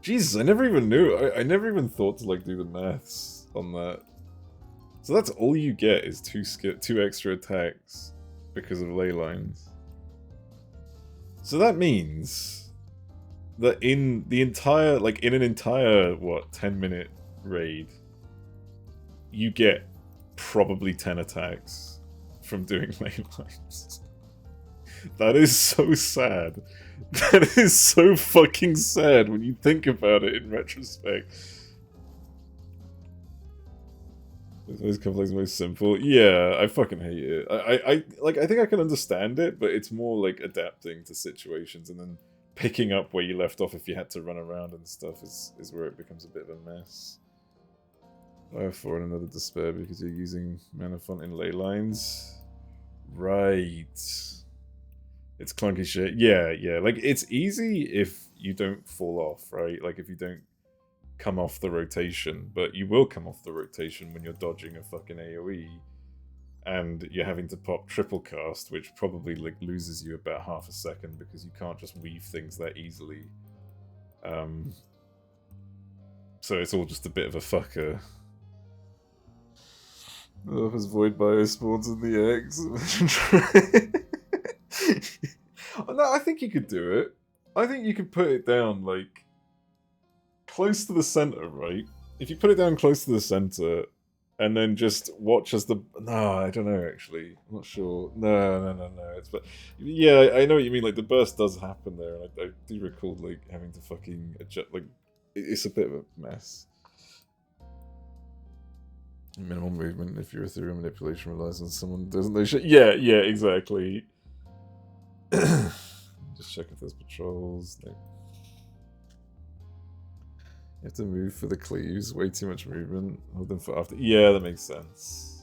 Jesus, I never even knew. I never even thought to like do the maths on that. So that's all you get is 2 extra attacks because of ley lines. So that means that in the entire, like in an entire, what, 10-minute raid, you get probably 10 attacks from doing ley lines. That is so sad. That is so fucking sad when you think about it in retrospect. It's most complex, most simple. Yeah, I fucking hate it. I think I can understand it, but it's more like adapting to situations and then picking up where you left off if you had to run around and stuff is where it becomes a bit of a mess. I have 4 and another despair because you're using mana font in ley lines. Right. It's clunky shit. Yeah. Like, it's easy if you don't fall off, right? Like, if you don't come off the rotation. But you will come off the rotation when you're dodging a fucking AoE. And you're having to pop triple cast, which probably, like, loses you about half a second because you can't just weave things that easily. So it's all just a bit of a fucker. Oh, his void bio spawns in the eggs. No, I think you could do it. I think you could put it down, like, close to the center, right? If you put it down close to the center, and then just watch as the... No, I don't know, actually. I'm not sure. No. It's... But, yeah, I know what you mean. Like, the burst does happen there, and I do recall, like, having to fucking adjust... Like, it's a bit of a mess. Minimal movement if your ethereal manipulation relies on someone who doesn't know shit. Yeah, exactly. Just check if there's patrols. No. You have to move for the cleaves. Way too much movement. Hold them for after. Yeah, that makes sense.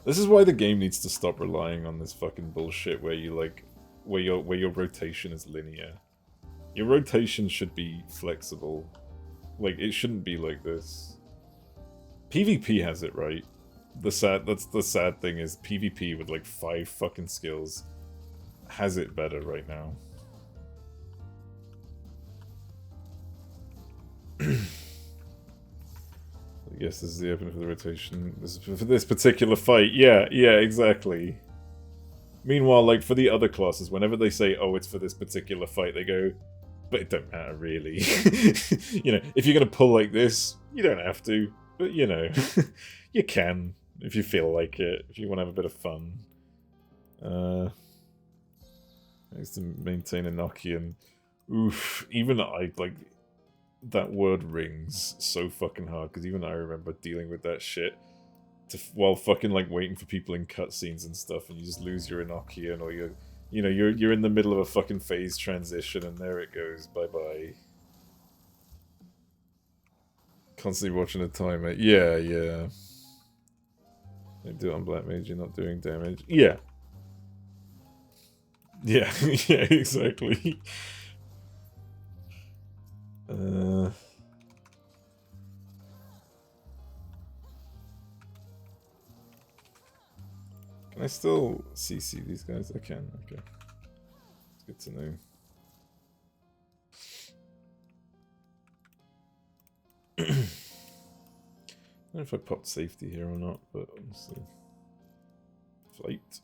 This is why the game needs to stop relying on this fucking bullshit where you like, where your rotation is linear. Your rotation should be flexible. Like, it shouldn't be like this. PvP has it right. That's the sad thing is PvP with like 5 fucking skills has it better right now. I guess this is the opening for the rotation. This is for this particular fight. Yeah, exactly. Meanwhile, like for the other classes, whenever they say, "Oh, it's for this particular fight," they go, "But it don't matter really." You know, if you're gonna pull like this, you don't have to, but you know, you can if you feel like it. If you want to have a bit of fun. I used to maintain Enochian. Oof, even I like. That word rings so fucking hard because even I remember dealing with that shit while fucking like waiting for people in cutscenes and stuff, and you just lose your Enochian or you're in the middle of a fucking phase transition and there it goes, bye bye. Constantly watching the timer. Yeah. You do it on Black Mage, you're not doing damage. Yeah, exactly. Can I still CC these guys? I can, okay. It's good to know. I don't know if I popped safety here or not, but honestly. Flight.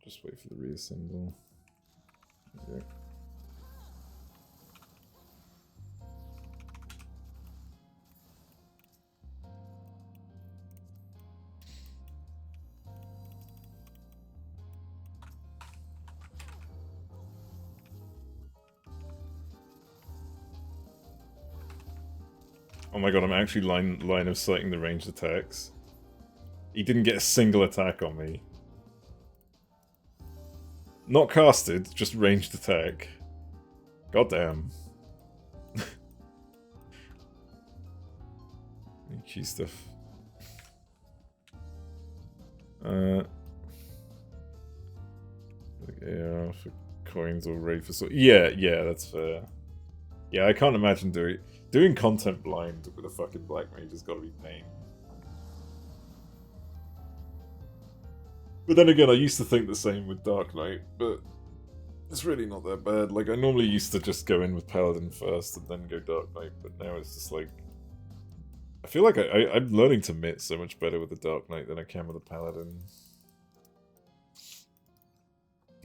Just wait for the reassemble. Okay. Oh my god, I'm actually line of sighting the ranged attacks. He didn't get a single attack on me. Not casted, just ranged attack. Goddamn. Key stuff. Yeah, for coins or raid for yeah, that's fair. Yeah, I can't imagine doing content blind with a fucking black mage has got to be pain. But then again, I used to think the same with Dark Knight, but it's really not that bad. Like, I normally used to just go in with Paladin first and then go Dark Knight, but now it's just like... I feel like I'm learning to mitt so much better with the Dark Knight than I can with the Paladin.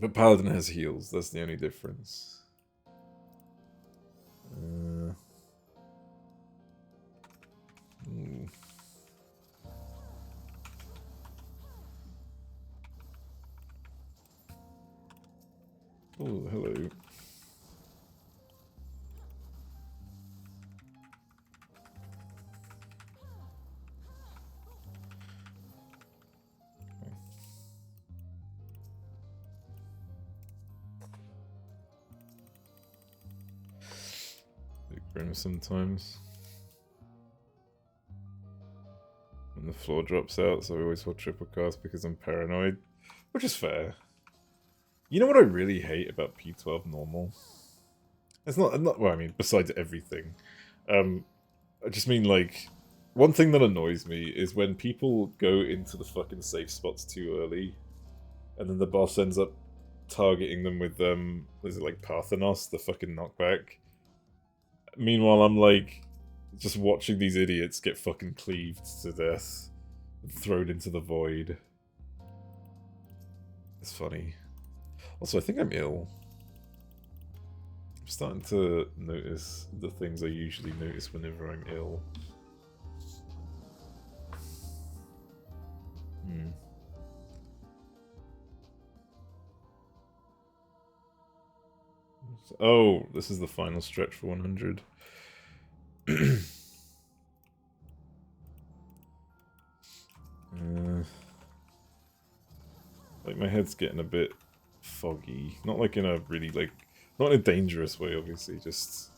But Paladin has heals, that's the only difference. Oh, hello. Big grim sometimes. When the floor drops out, so I always hold triple cast because I'm paranoid. Which is fair. You know what I really hate about P12 normal? It's not well, I mean, besides everything. I just mean, like, one thing that annoys me is when people go into the fucking safe spots too early, and then the boss ends up targeting them with, is it like Parthenos, the fucking knockback? Meanwhile, I'm like, just watching these idiots get fucking cleaved to death and thrown into the void. It's funny. Also, I think I'm ill. I'm starting to notice the things I usually notice whenever I'm ill. Oh, this is the final stretch for 100. Like, my head's getting a bit foggy. Not like in a really, like, not in a dangerous way, obviously, just...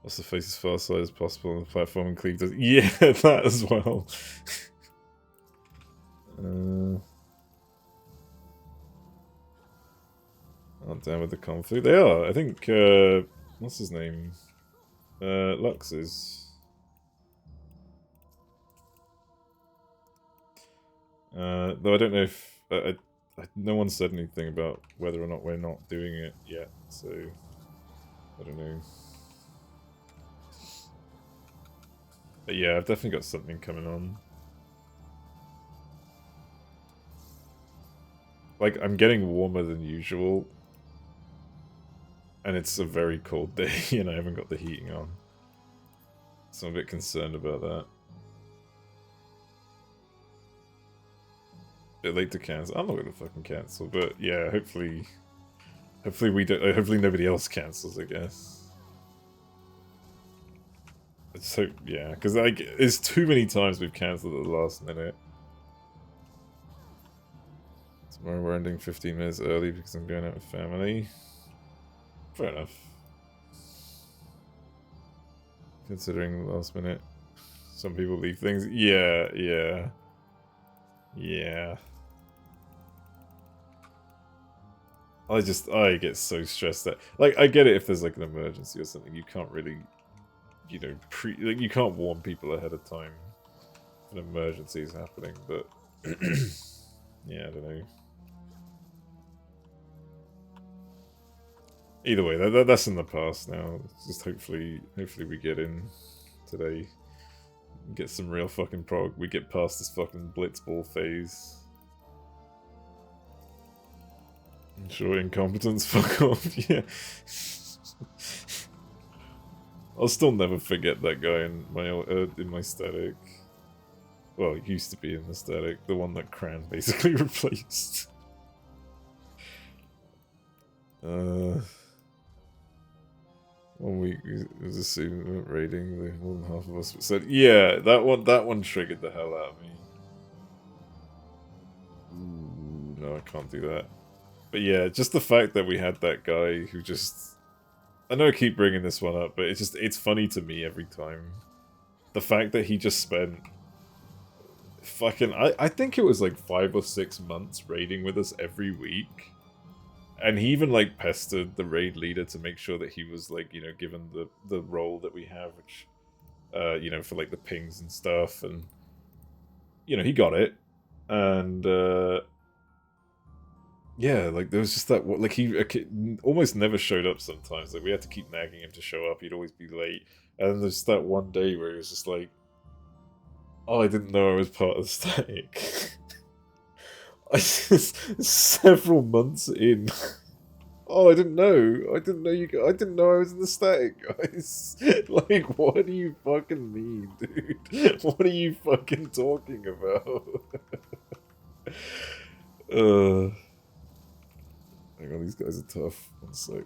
What's the face as far side as possible on the platform and cleave does... Yeah, that as well. Aren't down with the conflict. They are. I think, what's his name? Lux is. Though I don't know if... no one said anything about whether or not we're not doing it yet, so... I don't know. But yeah, I've definitely got something coming on. Like, I'm getting warmer than usual. And it's a very cold day, and I haven't got the heating on. So I'm a bit concerned about that. Bit late to cancel. I'm not gonna fucking cancel, but yeah, hopefully we don't. Hopefully nobody else cancels, I guess. I just hope, yeah, because like it's too many times we've cancelled at the last minute. Tomorrow we're ending 15 minutes early because I'm going out with family. Fair enough. Considering the last minute, some people leave things. Yeah. I get so stressed that, like, I get it if there's like an emergency or something, you can't really, you know, like, you can't warn people ahead of time if an emergency is happening, but yeah, I don't know. Either way, that's in the past now. Just hopefully we get in today. Get some real fucking prog. We get past this fucking blitzball phase. Sure, incompetence, fuck off, yeah. I'll still never forget that guy in my static. Well, it used to be in the static, the one that Cran basically replaced. One week it was a student rating, more than half of us said, yeah, that one triggered the hell out of me. Ooh, no, I can't do that. But yeah, just the fact that we had that guy who just... I know I keep bringing this one up, but it's funny to me every time. The fact that he just spent fucking... I think it was like 5 or 6 months raiding with us every week. And he even, like, pestered the raid leader to make sure that he was, like, you know, given the role that we have, which, you know, for, like, the pings and stuff, and, you know, he got it. And, yeah, like, there was just that, like, he almost never showed up sometimes. Like, we had to keep nagging him to show up. He'd always be late. And then there's that one day where he was just like, oh, I didn't know I was part of the static. Several months in. Oh, I didn't know. I didn't know I was in the static, guys. Like, what do you fucking mean, dude? What are you fucking talking about? Hang on, these guys are tough. One sec.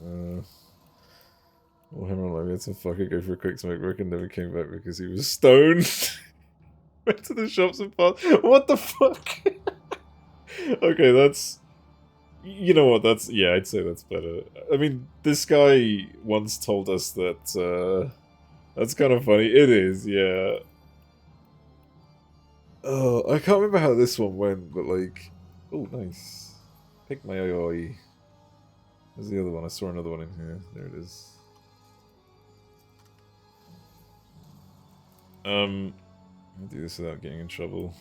Well, him and I had to fucking go for a quick smoke break and never came back because he was stoned. Went to the shops and passed. What the fuck? Okay, that's... You know what, that's... Yeah, I'd say that's better. I mean, this guy once told us that, that's kind of funny. It is, yeah. Oh, I can't remember how this one went, but like... Oh, nice. Pick my eye. There's the other one. I saw another one in here. There it is. I'll do this without getting in trouble.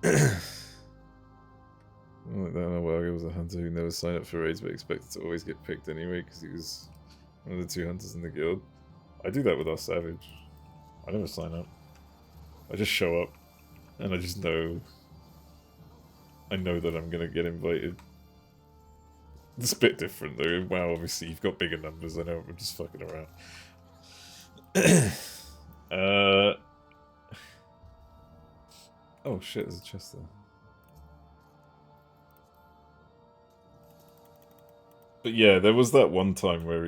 Yeah. Like that, well, I was a hunter who never signed up for raids but expected to always get picked anyway because he was one of the 2 hunters in the guild. I do that with our savage. I never sign up. I just show up and I just know... I know that I'm gonna get invited. It's a bit different though. Wow, obviously you've got bigger numbers. I know I'm just fucking around. Oh shit, there's a chest there. But yeah, there was that one time where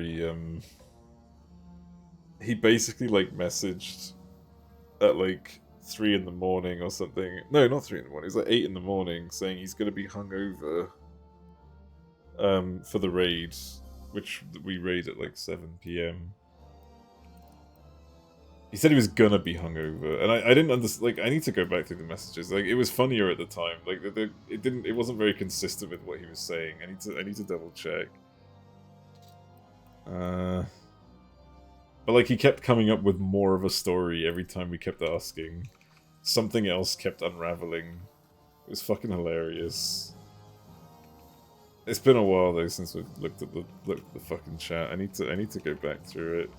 he basically like messaged at like 3 in the morning or something. No, not 3 in the morning. It was like 8 in the morning, saying he's gonna be hungover for the raid, which we raid at like 7 PM. He said he was gonna be hungover, and I didn't understand. Like, I need to go back through the messages. Like, it was funnier at the time. Like, it wasn't very consistent with what he was saying. I need to double check. But like, he kept coming up with more of a story every time we kept asking. Something else kept unraveling. It was fucking hilarious. It's been a while though since we've looked at the fucking chat. I need to go back through it.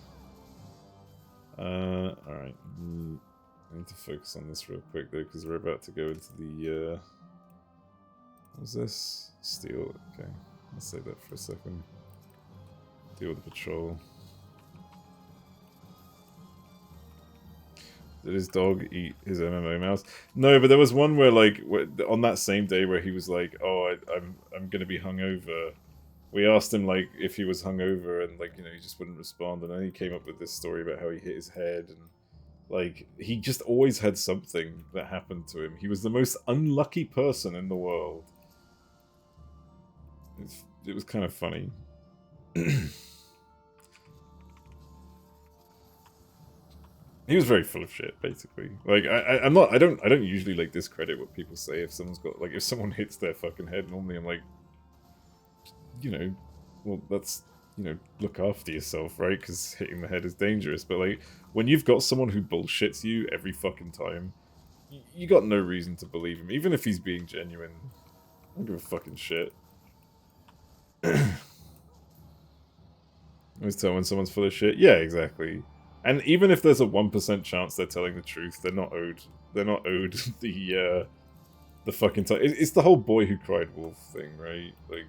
Alright. I need to focus on this real quick though, because we're about to go into the, what was this? Steel. Okay. Let's say that for a second. Deal with the patrol. Did his dog eat his MMO mouse? No, but there was one where, like, on that same day where he was like, oh, I'm gonna be hungover. We asked him, like, if he was hungover, and, like, you know, he just wouldn't respond. And then he came up with this story about how he hit his head, and, like, he just always had something that happened to him. He was the most unlucky person in the world. It was kind of funny. He was very full of shit, basically. Like, I don't usually, like, discredit what people say if someone's got, like, if someone hits their fucking head. Normally I'm like, you know, well, that's, you know, look after yourself, right? Because hitting the head is dangerous. But, like, when you've got someone who bullshits you every fucking time, you got no reason to believe him, even if he's being genuine. I don't give a fucking shit. Always tell when someone's full of shit. Yeah, exactly. And even if there's a 1% chance they're telling the truth, they're not owed. They're not owed the fucking time. It's the whole boy who cried wolf thing, right? Like,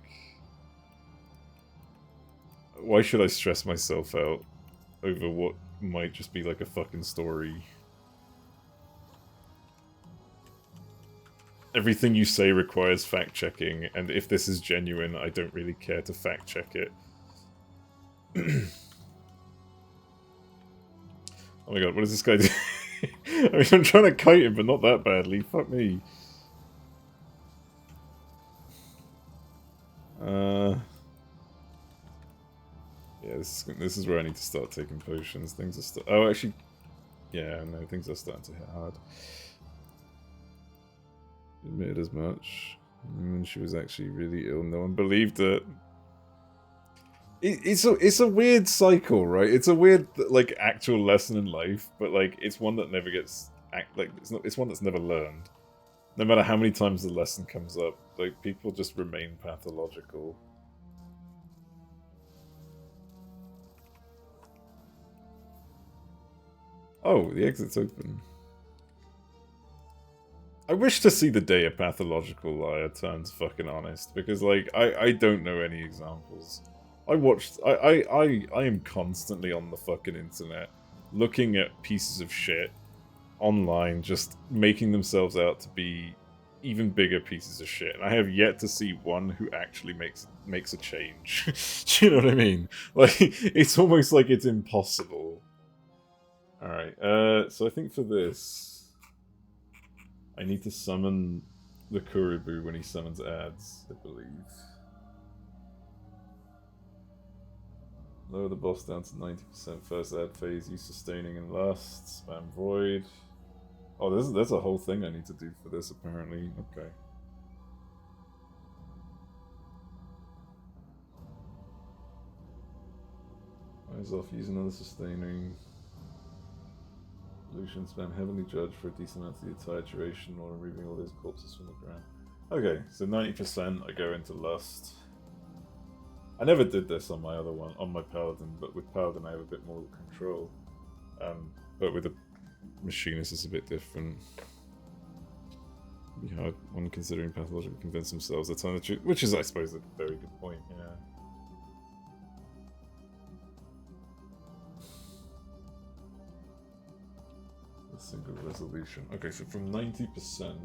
why should I stress myself out over what might just be like a fucking story? Everything you say requires fact-checking, and if this is genuine, I don't really care to fact-check it. Oh my god, what does this guy do? I mean, I'm trying to kite him, but not that badly. Fuck me. Yeah, this is where I need to start taking potions. Things are oh, actually... Yeah, no, things are starting to hit hard. Admitted as much. And she was actually really ill. No one believed it. It's a weird cycle, right? It's a weird like actual lesson in life, but like it's one that never gets it's one that's never learned. No matter how many times the lesson comes up, like people just remain pathological. Oh, the exit's open. I wish to see the day a pathological liar turns fucking honest, because like I don't know any examples. I am constantly on the fucking internet looking at pieces of shit online just making themselves out to be even bigger pieces of shit. And I have yet to see one who actually makes a change. Do you know what I mean? Like it's almost like it's impossible. Alright, so I think for this I need to summon the Kuribu when he summons ads, I believe. Lower the boss down to 90% first ad phase, use sustaining and last, spam void. Oh, there's a whole thing I need to do for this apparently. Okay. Eyes off, use another sustaining. Lucian spam Heavenly Judge for a decent amount of the entire duration while removing all those corpses from the ground. Okay, so 90% I go into Lust. I never did this on my other one, on my Paladin, but with Paladin I have a bit more control. But with the Machinist it's a bit different. It'd be hard when considering pathological convince themselves they're telling the truth, which is, I suppose, a very good point, yeah. A single resolution. Okay, so from 90%...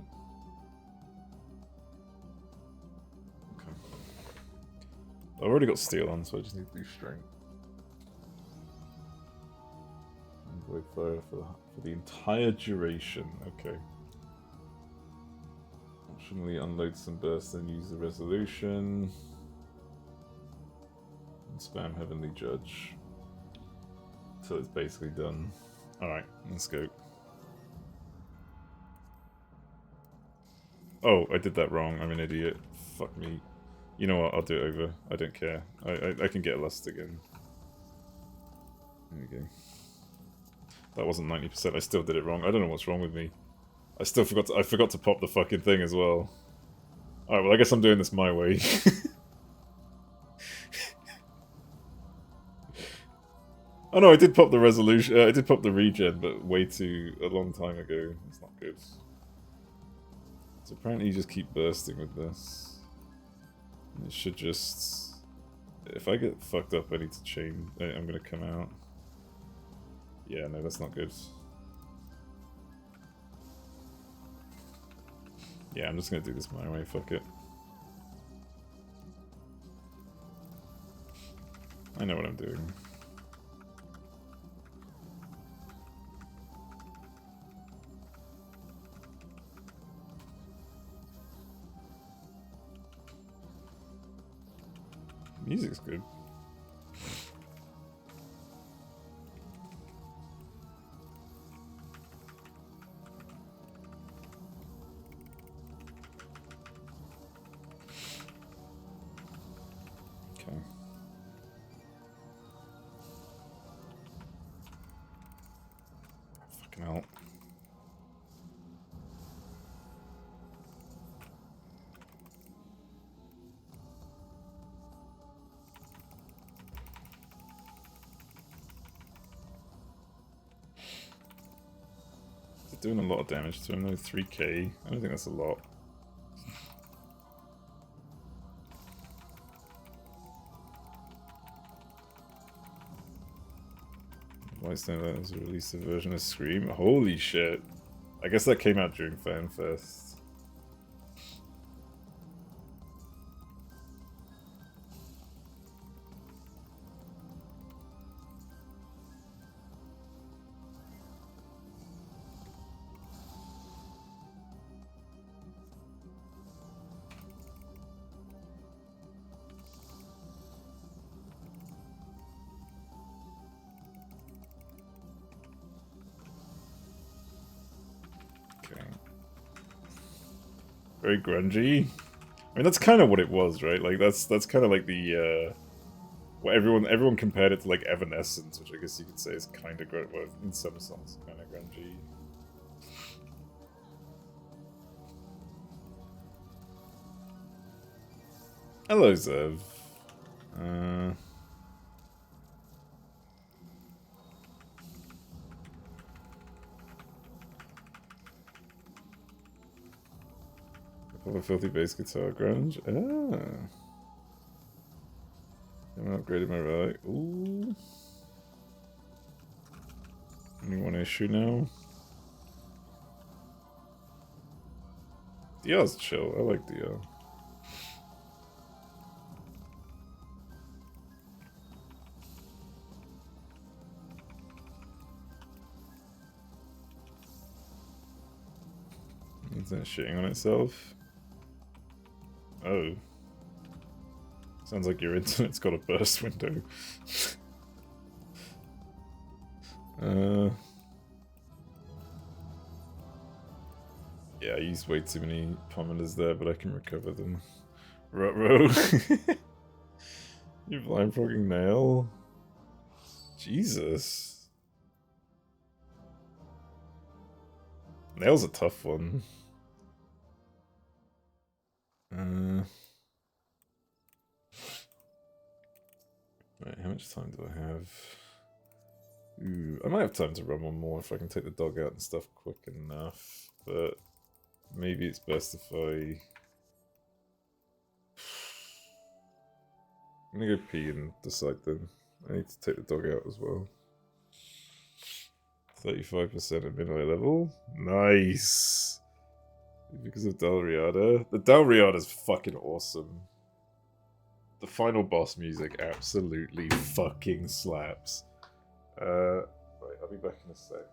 I've already got steel on, so I just need to do strength. And void fire for the entire duration. Okay. Optionally unload some bursts, then use the resolution. And spam Heavenly Judge. Until it's basically done. Alright, let's go. Oh, I did that wrong. I'm an idiot. Fuck me. You know what, I'll do it over. I don't care. I can get Lust again. There we go. That wasn't 90%, I still did it wrong. I don't know what's wrong with me. I forgot to pop the fucking thing as well. Alright, well I guess I'm doing this my way. Oh no, I did pop the resolution, I did pop the regen, but a long time ago. That's not good. So apparently you just keep bursting with this. It should just... If I get fucked up, I need to chain... I'm gonna come out. Yeah, no, that's not good. Yeah, I'm just gonna do this my way, fuck it. I know what I'm doing. Music's good. Okay. Fucking hell. doing a lot of damage to him though, 3k. I don't think that's a lot. Why stand that as a release a version of Scream? Holy shit. I guess that came out during FanFest. Very grungy. I mean, that's kind of what it was, right? Like that's kind of like the what everyone compared it to, like Evanescence, which I guess you could say is kind of grungy. Well, in some songs, kind of grungy. Hello, Zev. Of a filthy bass guitar grunge. Ah. I'm upgraded my relic. Ooh. Only one issue now. DR's chill. I like DR. Is that shitting on itself? Oh. Sounds like your internet's got a burst window. Yeah, I used way too many pommelers there, but I can recover them. Ruh-roh. You blind fucking nail. Jesus. Nail's a tough one. Wait, how much time do I have? Ooh, I might have time to run one more if I can take the dog out and stuff quick enough, but maybe it's best if I'm gonna go pee and decide then. I need to take the dog out as well. 35% at mid-high level. Nice! Because of Dalriada. The Dalriada's fucking awesome. The final boss music absolutely fucking slaps. Right, I'll be back in a sec.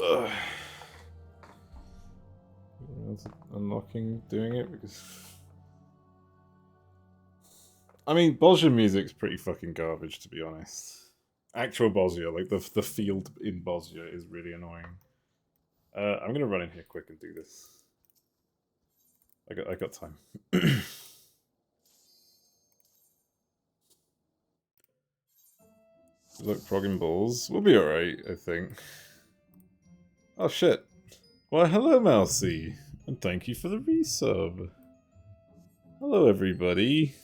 Ugh. Unlocking, doing it because... I mean, Bosnia music's pretty fucking garbage, to be honest. Actual Bosnia, like the field in Bosnia is really annoying. I'm gonna run in here quick and do this. I got time. Look, progging balls. We'll be alright, I think. Oh shit. Well, hello, Mousy. And thank you for the resub. Hello, everybody.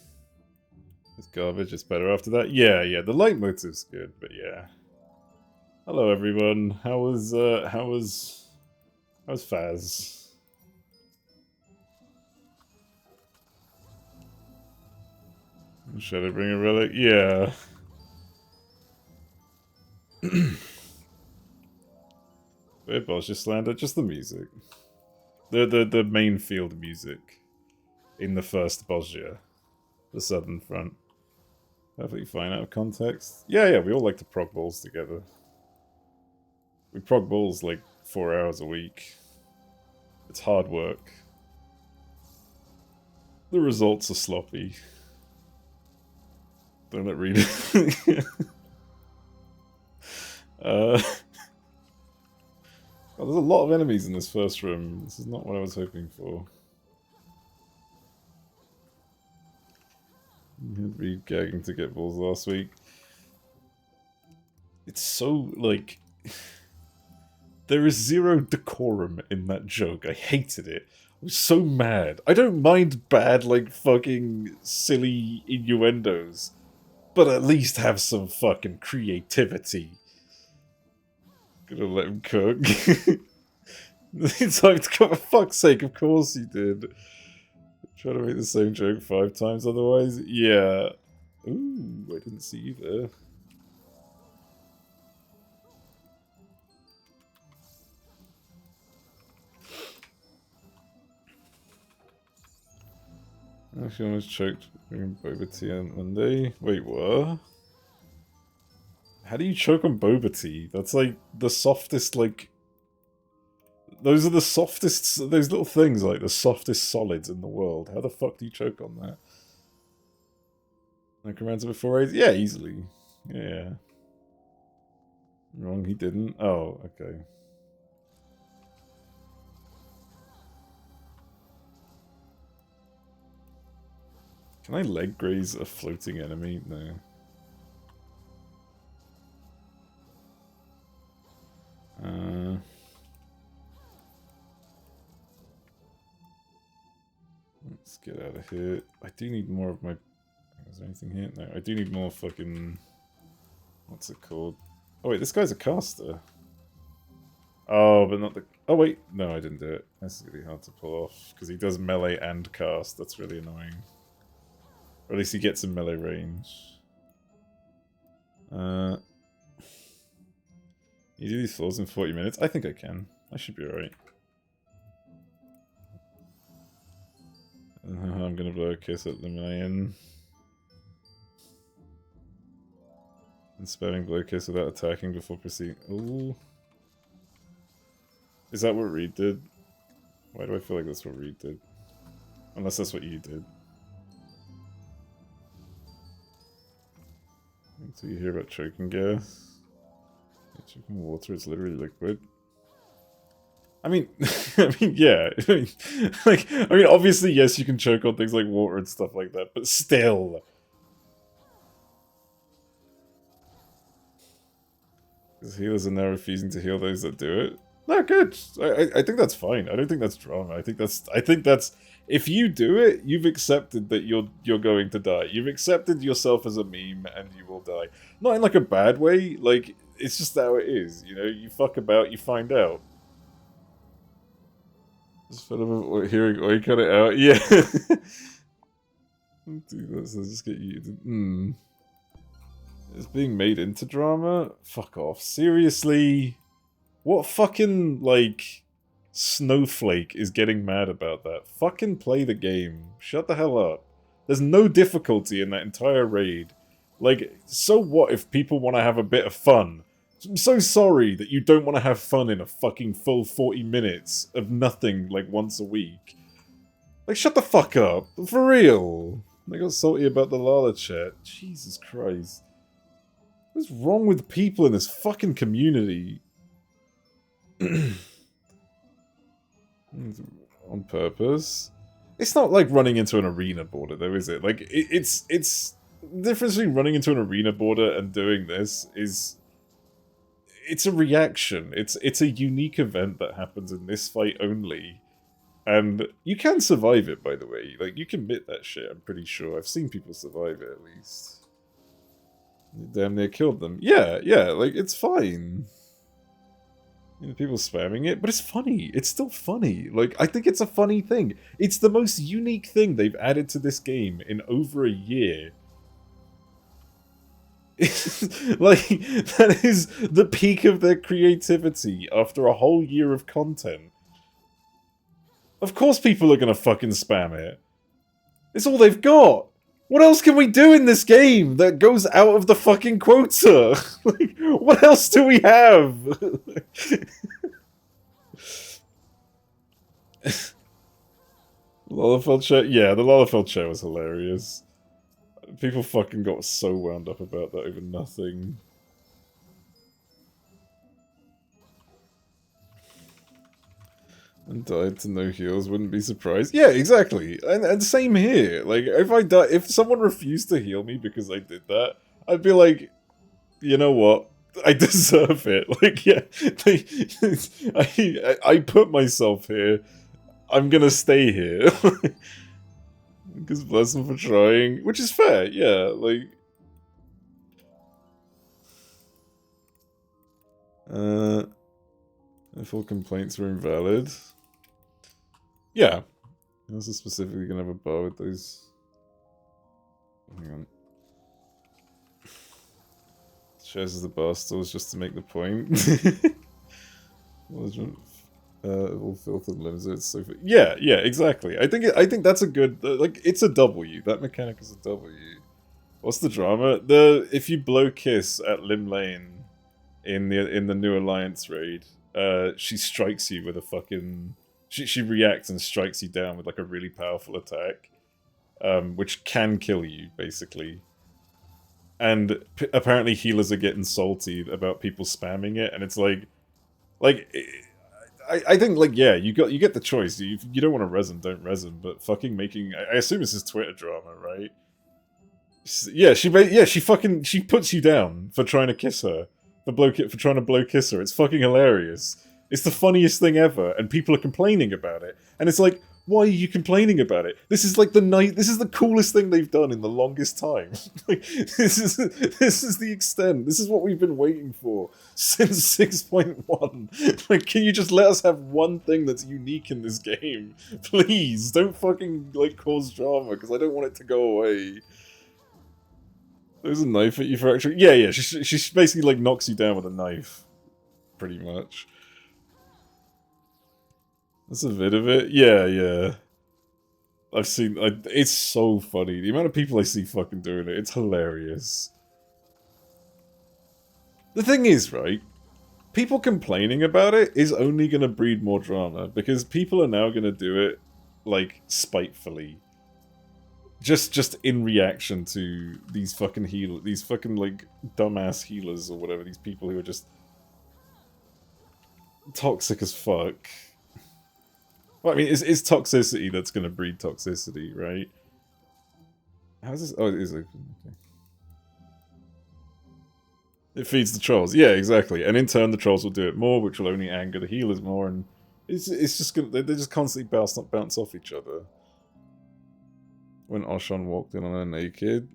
It's garbage, it's better after that. Yeah, the leitmotiv's good, but yeah. Hello, everyone. How was Faz? Should I bring a relic? Yeah. Weird boss, just slander, just the music. The main field music in the first Bosnia. The Southern Front. Perfectly fine out of context. Yeah, we all like to prog balls together. We prog balls like 4 hours a week. It's hard work. The results are sloppy. Don't let read it. Oh, there's a lot of enemies in this first room. This is not what I was hoping for. I'd be gagging to get balls last week. It's so, like... There is zero decorum in that joke. I hated it. I was so mad. I don't mind bad, like, fucking silly innuendos. But at least have some fucking creativity. Gonna let him cook. It's like, for fuck's sake, of course he did. Try to make the same joke 5 times otherwise? Yeah. Ooh, I didn't see you there. Actually, almost choked drinking boba tea on Monday. Wait, what? How do you choke on boba tea? That's like the softest, like... Those are the softest, those little things, like the softest solids in the world. How the fuck do you choke on that? Necromancer before AIDS? Yeah, easily. Yeah. Wrong, he didn't. Oh, okay. Can I leg graze a floating enemy? No. Let's get out of here. I do need more of my... Is there anything here? No, I do need more fucking... What's it called? Oh wait, this guy's a caster. Oh, but not the... Oh wait, no, I didn't do it. That's really hard to pull off, because he does melee and cast. That's really annoying. Or at least he gets in melee range. You do these floors in 40 minutes? I think I can. I should be alright. I'm gonna blow a kiss at the million. And spamming blow kiss without attacking before proceeding. Ooh. Is that what Reed did? Why do I feel like that's what Reed did? Unless that's what you did. Until you hear about choking gas. Choking water is literally liquid. I mean, yeah. I mean, obviously, yes, you can choke on things like water and stuff like that, but still. Because healers are now refusing to heal those that do it. No, good. I think that's fine. I don't think that's drama. I think that's if you do it, you've accepted that you're going to die. You've accepted yourself as a meme, and you will die. Not in like a bad way. Like it's just how it is. You know, you fuck about, you find out. Just fed up of hearing oi cut it out. Yeah. Dude, let's just get you. It's being made into drama? Fuck off. Seriously? What fucking, like, snowflake is getting mad about that? Fucking play the game. Shut the hell up. There's no difficulty in that entire raid. Like, so what if people want to have a bit of fun? I'm so sorry that you don't want to have fun in a fucking full 40 minutes of nothing, like, once a week. Like, shut the fuck up. For real. I got salty about the Lala chat. Jesus Christ. What's wrong with people in this fucking community? On purpose? It's not like running into an arena border, though, is it? Like, it's... The difference between running into an arena border and doing this is... It's a reaction. It's a unique event that happens in this fight only. And you can survive it, by the way. Like, you can admit that shit, I'm pretty sure. I've seen people survive it, at least. You damn near killed them. Yeah, like, it's fine. You know, people spamming it, but it's funny. It's still funny. Like, I think it's a funny thing. It's the most unique thing they've added to this game in over a year. Like, that is the peak of their creativity after a whole year of content. Of course people are gonna fucking spam it. It's all they've got. What else can we do in this game that goes out of the fucking quota? Like, what else do we have? Lalafell chat? Yeah, the Lalafell chat was hilarious. People fucking got so wound up about that over nothing. And died to no heals, wouldn't be surprised. Yeah, exactly. And same here. Like, if I die, if someone refused to heal me because I did that, I'd be like, you know what? I deserve it. Like, yeah, I put myself here. I'm gonna stay here. Because bless them for trying, which is fair. Yeah, like. If all complaints were invalid. Yeah. I was specifically gonna have a bar with those. Hang on. Shares as the bar stores just to make the point. All filth and limbs. It's so. Yeah, exactly. I think that's a good. Like, it's a W. That mechanic is a W. What's the drama? If you blow kiss at Lim Lane in the new Alliance raid, she strikes you with a fucking. She reacts and strikes you down with like a really powerful attack, which can kill you basically. And apparently healers are getting salty about people spamming it, and it's like. I think, like, yeah, you get the choice. You don't want to resin, don't resin, but fucking making... I assume this is Twitter drama, right? Yeah, she puts you down for trying to kiss her. For trying to blow kiss her. It's fucking hilarious. It's the funniest thing ever, and people are complaining about it. And it's like, why are you complaining about it? This is like this is the coolest thing they've done in the longest time. Like, this is the extent. This is what we've been waiting for since 6.1. Like, can you just let us have one thing that's unique in this game? Please, don't fucking, like, cause drama, because I don't want it to go away. There's a knife at you for actually... Yeah, she basically, like, knocks you down with a knife. Pretty much. That's a bit of it? Yeah. I've seen... it's so funny. The amount of people I see fucking doing it, it's hilarious. The thing is, right? People complaining about it is only gonna breed more drama, because people are now gonna do it, like, spitefully. Just in reaction to these fucking these fucking, like, dumbass healers or whatever, these people who are just... toxic as fuck. Well, I mean, it's toxicity that's going to breed toxicity, right? How's this? Oh, it is open. Okay. It feeds the trolls. Yeah, exactly. And in turn, the trolls will do it more, which will only anger the healers more, and it's just gonna... They just constantly bounce off each other. When Oshon walked in on her naked.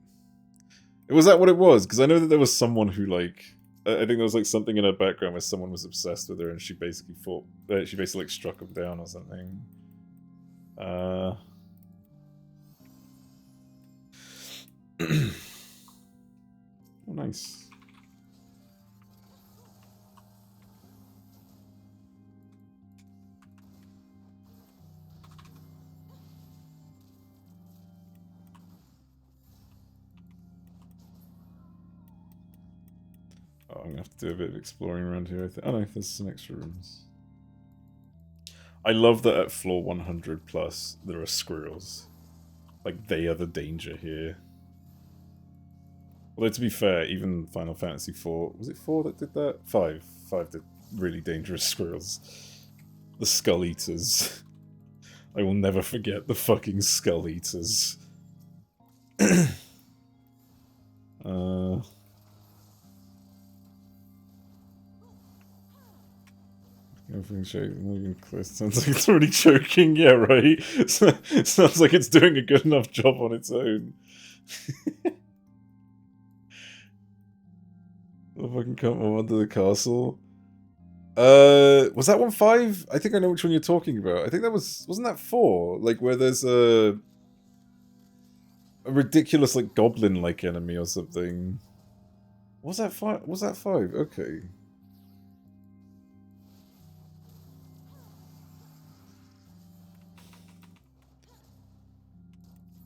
Was that what it was? Because I know that there was someone who, like... I think there was, like, something in her background where someone was obsessed with her and she basically fought... she basically, like, struck him down or something. Oh, nice. Oh, I'm gonna have to do a bit of exploring around here, I think. Oh no, there's some extra rooms. I love that at floor 100 plus, there are squirrels. Like, they are the danger here. Although, to be fair, even Final Fantasy 4... Was it 4 that did that? 5. 5 did really dangerous squirrels. The Skull Eaters. I will never forget the fucking Skull Eaters. Sounds like it's already choking, yeah, right? Sounds like it's doing a good enough job on its own. If I can come under the castle. Was that one 5? I think I know which one you're talking about. I think that wasn't that 4? Like where there's a ridiculous like goblin-like enemy or something. Was that 5? Was that 5? Okay.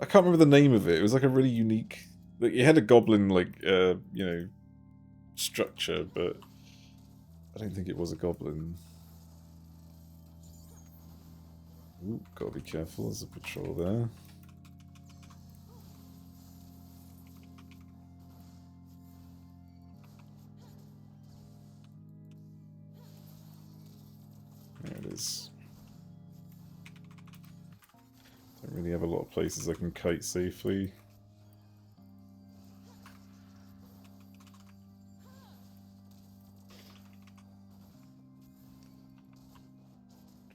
I can't remember the name of it. It was like a really unique... Like, it had a goblin, like, you know, structure, but I don't think it was a goblin. Ooh, gotta be careful. There's a patrol there. There it is. Don't really have a lot of places I can kite safely.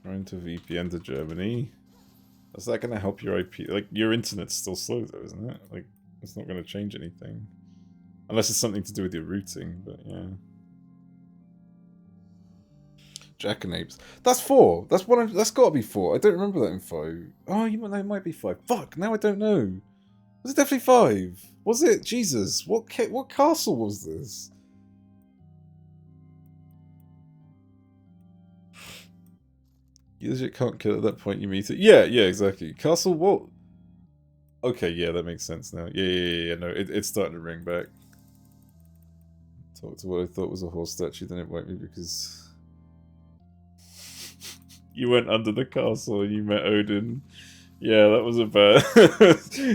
Trying to VPN to Germany. Is that going to help your IP? Like, your internet's still slow though, isn't it? Like, it's not going to change anything. Unless it's something to do with your routing, but yeah. Jackanapes. That's 4. That's one. That's got to be 4. I don't remember that in 5. Oh, it might be 5. Fuck, now I don't know. Was it definitely 5? Was it? Jesus, what castle was this? You legit can't kill at that point you meet it. Yeah, exactly. Castle what? Okay, yeah, that makes sense now. Yeah, no, it's starting to ring back. Talk to what I thought was a horse statue, then it won't be because... You went under the castle and you met Odin. Yeah, that was a bad...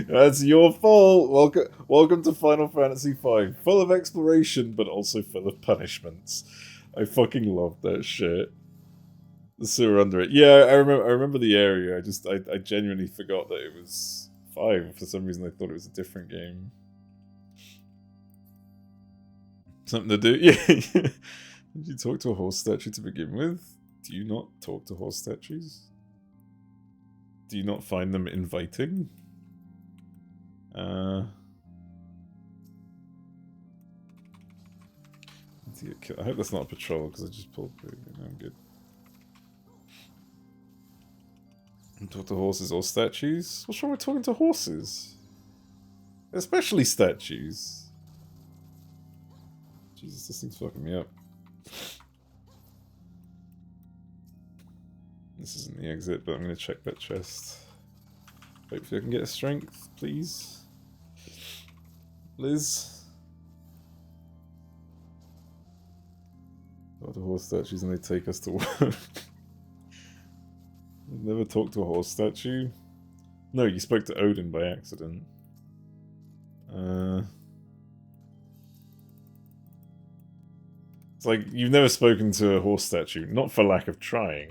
That's your fault! Welcome to Final Fantasy V. Full of exploration, but also full of punishments. I fucking love that shit. The sewer under it. Yeah, I remember the area. I genuinely forgot that it was 5. For some reason I thought it was a different game. Something to do? Yeah. Did you talk to a horse statue to begin with? Do you not talk to horse statues? Do you not find them inviting? I hope that's not a patrol, because I just pulled through. I'm good. Talk to horses or statues? What's wrong with talking to horses? Especially statues. Jesus, this thing's fucking me up. This isn't the exit, but I'm going to check that chest. Hopefully I can get a strength, please. Liz? Talk to horse statues and they take us to work. I've never talked to a horse statue. No, you spoke to Odin by accident. It's like, you've never spoken to a horse statue, not for lack of trying.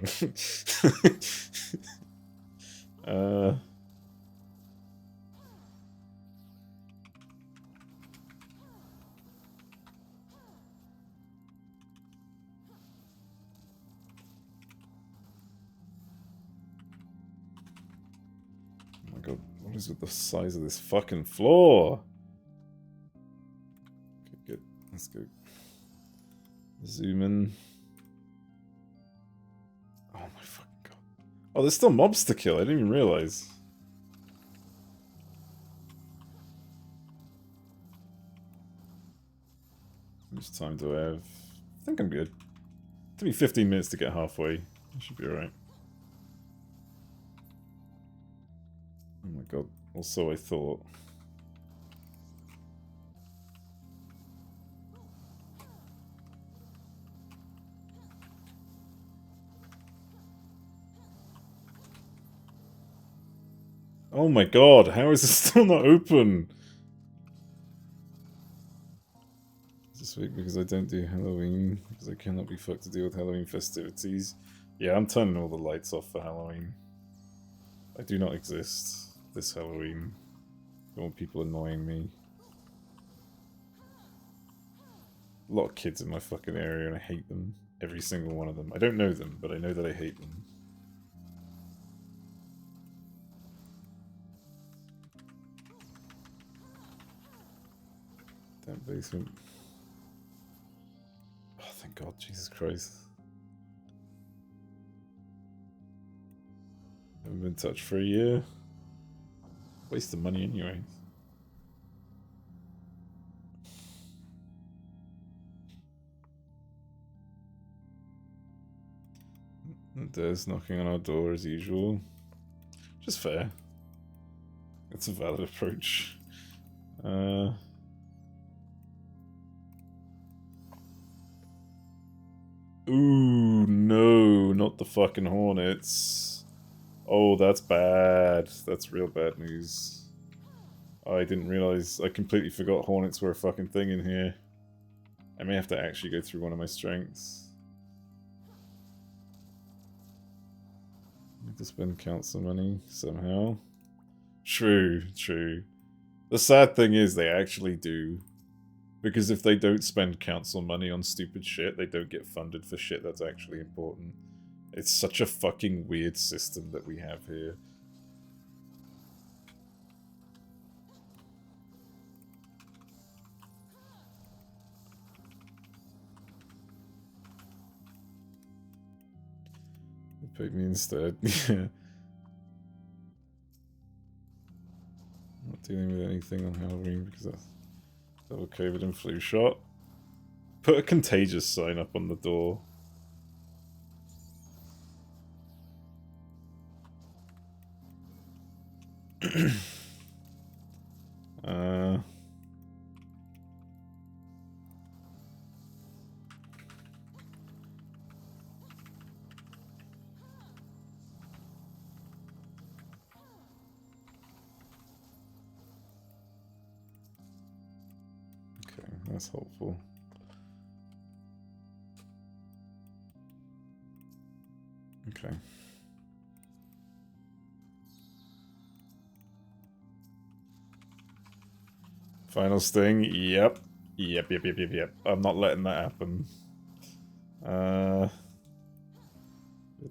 God, what is with the size of this fucking floor? Okay, good. Let's go. Zoom in. Oh my fucking god. Oh, there's still mobs to kill. I didn't even realize. How much time do I have? I think I'm good. It took me 15 minutes to get halfway. I should be alright. Oh my god. Also, I thought... Oh my god, how is this still not open? This week because I don't do Halloween, because I cannot be fucked to deal with Halloween festivities. Yeah, I'm turning all the lights off for Halloween. I do not exist this Halloween. I don't want people annoying me. A lot of kids in my fucking area and I hate them. Every single one of them. I don't know them, but I know that I hate them. Damn basement. Oh, thank God, Jesus Christ. Haven't been touched for a year. Waste of money anyway. There's knocking on our door as usual. Just fair. That's a valid approach. Ooh, no, not the fucking Hornets. Oh, that's bad. That's real bad news. I didn't realize. I completely forgot Hornets were a fucking thing in here. I may have to actually go through one of my strengths. I have to spend council money somehow. True, true. The sad thing is they actually do. Because if they don't spend council money on stupid shit, they don't get funded for shit that's actually important. It's such a fucking weird system that we have here. Pick me instead. Yeah. Not dealing with anything on Halloween because that's double COVID and flu shot. Put a contagious sign up on the door. Okay, that's helpful. Okay. Final sting. Yep. Yep. I'm not letting that happen.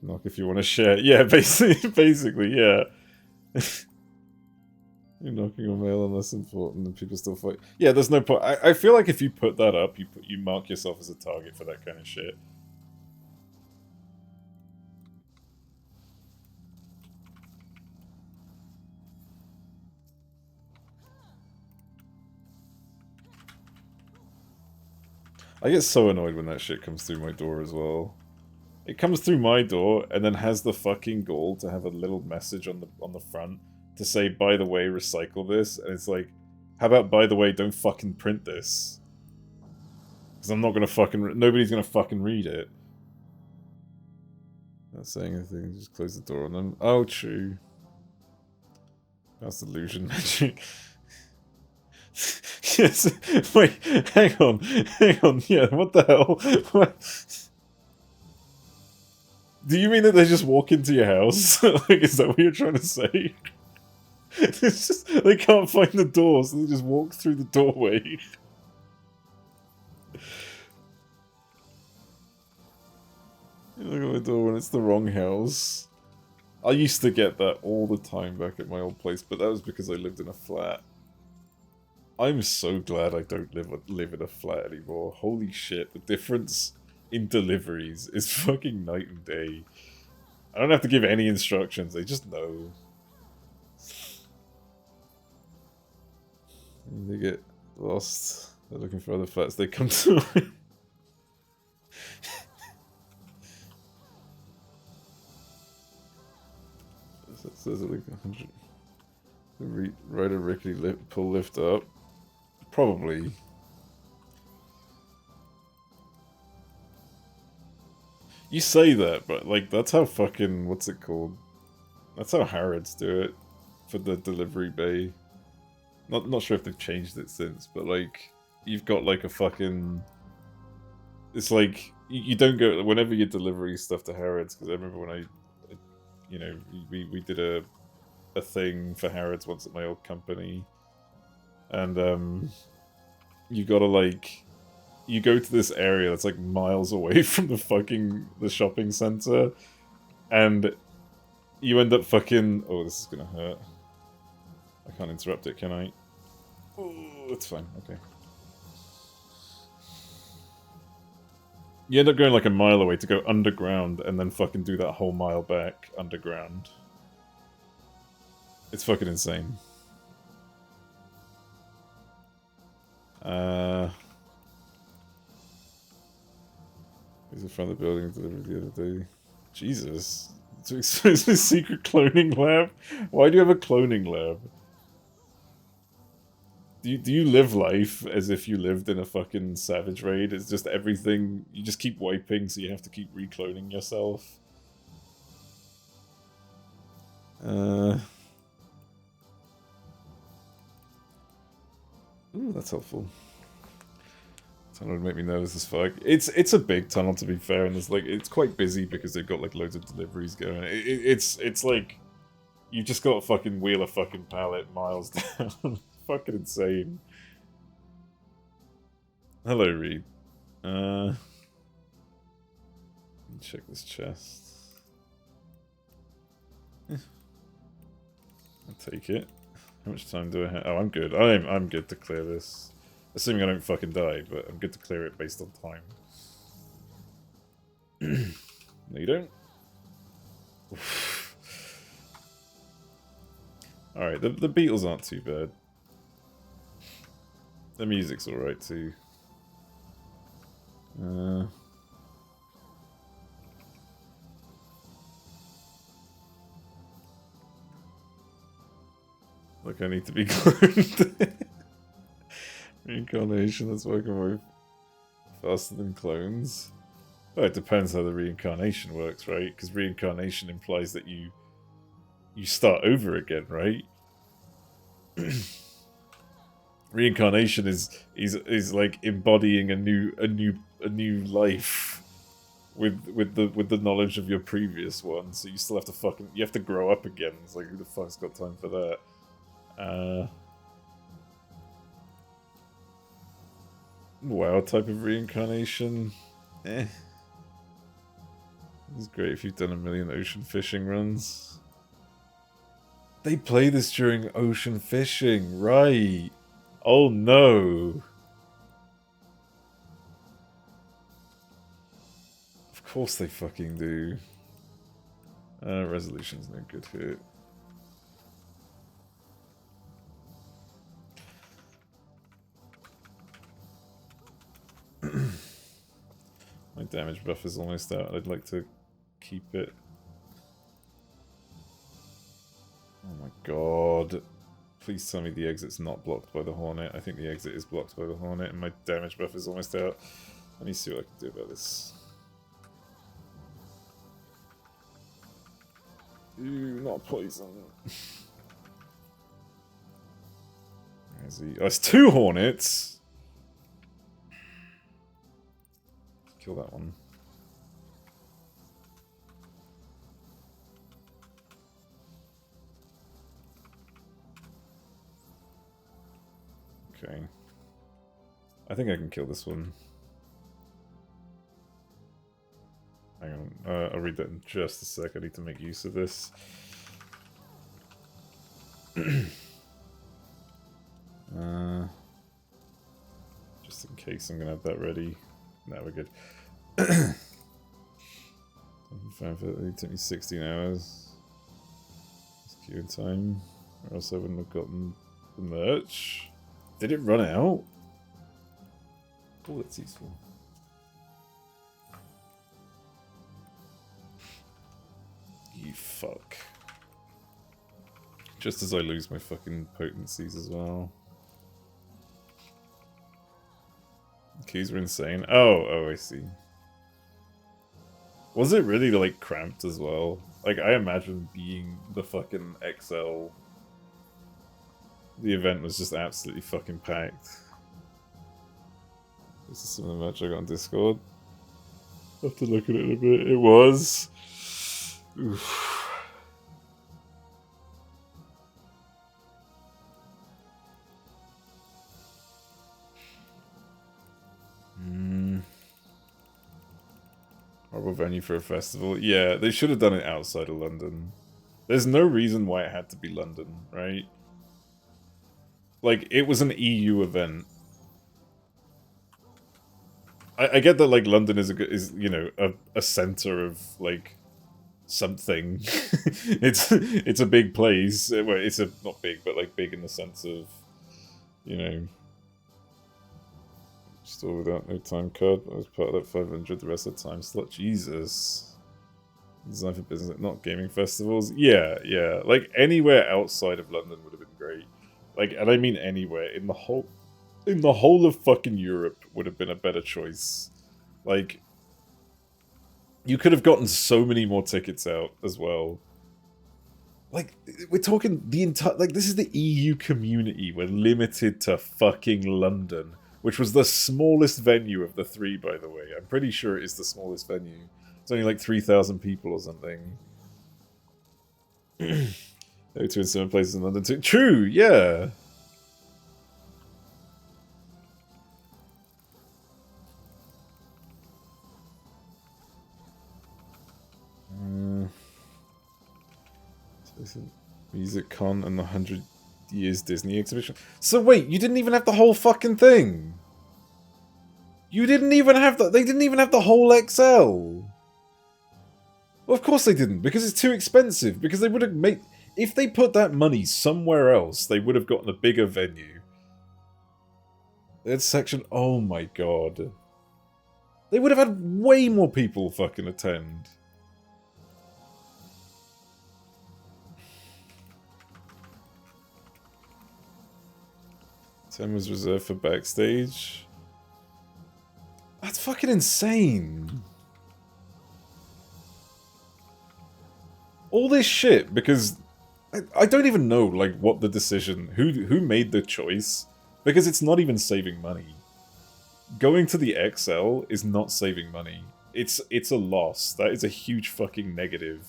Knock if you want to share. Yeah, basically, yeah. You're knocking on mail and less important and people still fight. Yeah, there's no point. I feel like if you put that up, you mark yourself as a target for that kind of shit. I get so annoyed when that shit comes through my door as well. It comes through my door and then has the fucking gall to have a little message on the front to say, by the way, recycle this. And it's like, how about, by the way, don't fucking print this? Because I'm not gonna fucking... Nobody's gonna fucking read it. Not saying anything, just close the door on them. Oh, true. That's illusion magic. Yes. Wait, hang on. Yeah, what the hell? What? Do you mean that they just walk into your house? Like, is that what you're trying to say? It's just, they can't find the door, so they just walk through the doorway. You look at my door when it's the wrong house. I used to get that all the time back at my old place, but that was because I lived in a flat. I'm so glad I don't live in a flat anymore. Holy shit, the difference in deliveries is fucking night and day. I don't have to give any instructions, they just know. And they get lost, they're looking for other flats, they come to me. It says it like 100. Ride a rickety pull lift up. Probably. You say that, but like that's how fucking what's it called? That's how Harrods do it. for the delivery bay. Not sure if they've changed it since, but like you've got like a fucking. It's like you don't go whenever you're delivering stuff to Harrods, because I remember when I you know, we did a thing for Harrods once at my old company, and you gotta like you go to this area that's like miles away from the shopping center, and you end up fucking. Oh, this is gonna hurt. I can't interrupt it, can I? Oh, it's fine. Okay. You end up going like a mile away to go underground and then fucking do that whole mile back underground. It's fucking insane. He's in front of the building delivered the other day. Jesus. To expose a secret cloning lab? Why do you have a cloning lab? Do you live life as if you lived in a fucking Savage Raid? It's just everything, you just keep wiping, so you have to keep recloning yourself. Ooh, that's helpful. Tunnel would make me nervous as fuck. It's a big tunnel, to be fair, and it's quite busy because they've got like loads of deliveries going. It's like you just got to fucking wheel a fucking pallet miles down. Fucking insane. Hello, Reed. Let me check this chest. I'll take it. How much time do I have? Oh, I'm good. I'm good to clear this. Assuming I don't fucking die, but I'm good to clear it based on time. No, you don't? Alright, the Beatles aren't too bad. The music's alright too. Look, I need to be cloned. Reincarnation, that's working way faster than clones. Well, it depends how the reincarnation works, right? Because reincarnation implies that you start over again, right? Reincarnation is like embodying a new life with the knowledge of your previous one. So you still have to you have to grow up again. It's like, who the fuck's got time for that? WoW type of reincarnation. It's great if you've done a million ocean fishing runs. They play this during ocean fishing, right? Oh no. Of course they fucking do. Resolution's no good here. My damage buff is almost out. I'd like to keep it. Oh my god. Please tell me the exit's not blocked by the Hornet. I think the exit is blocked by the Hornet and my damage buff is almost out. Let me see what I can do about this. Ooh, not poison. Where is he? Oh, it's 2 Hornets! Kill that one. Okay. I think I can kill this one. Hang on. I'll read that in just a sec. I need to make use of this. Just in case I'm gonna have that ready. No, we're good. It took me 16 hours. It's queuing time, or else I wouldn't have gotten the merch. Did it run out? Oh, that's useful. You fuck. Just as I lose my fucking potencies as well. Keys were insane. Oh, I see. Was it really, like, cramped as well? Like, I imagine being the fucking XL The event was just absolutely fucking packed. This is some of the merch I got on Discord. I'll have to look at it in a bit. It was. Oof. Horrible venue for a festival. Yeah, they should have done it outside of London. There's no reason why it had to be London, right? Like, it was an EU event. I get that, like, London is you know, a center of, like, something. it's a big place. Well, it's not big, but, like, big in the sense of, you know, still without no time card. I was part of that 500 the rest of the time slot. Jesus. Design for business, not gaming festivals. Yeah, yeah. Like, anywhere outside of London would have been great. Like, and I mean anywhere. In the whole of fucking Europe would have been a better choice. Like, you could have gotten so many more tickets out as well. Like, we're talking the entire... Like, this is the EU community. We're limited to fucking London, which was the smallest venue of the three, by the way. I'm pretty sure it is the smallest venue. It's only like 3,000 people or something. There were 2 in 7 places in London too. True, yeah. Music Con and the 100 Years Disney exhibition. So wait, you didn't even have the whole fucking thing. You didn't even have the. They didn't even have the whole XL. Well, of course they didn't, because it's too expensive. Because they would have made. If they put that money somewhere else, they would have gotten a bigger venue. That section. Oh my god. They would have had way more people fucking attend. Time was reserved for backstage. That's fucking insane. All this shit because I don't even know like what the decision who made the choice because it's not even saving money. Going to the XL is not saving money. It's a loss. That is a huge fucking negative.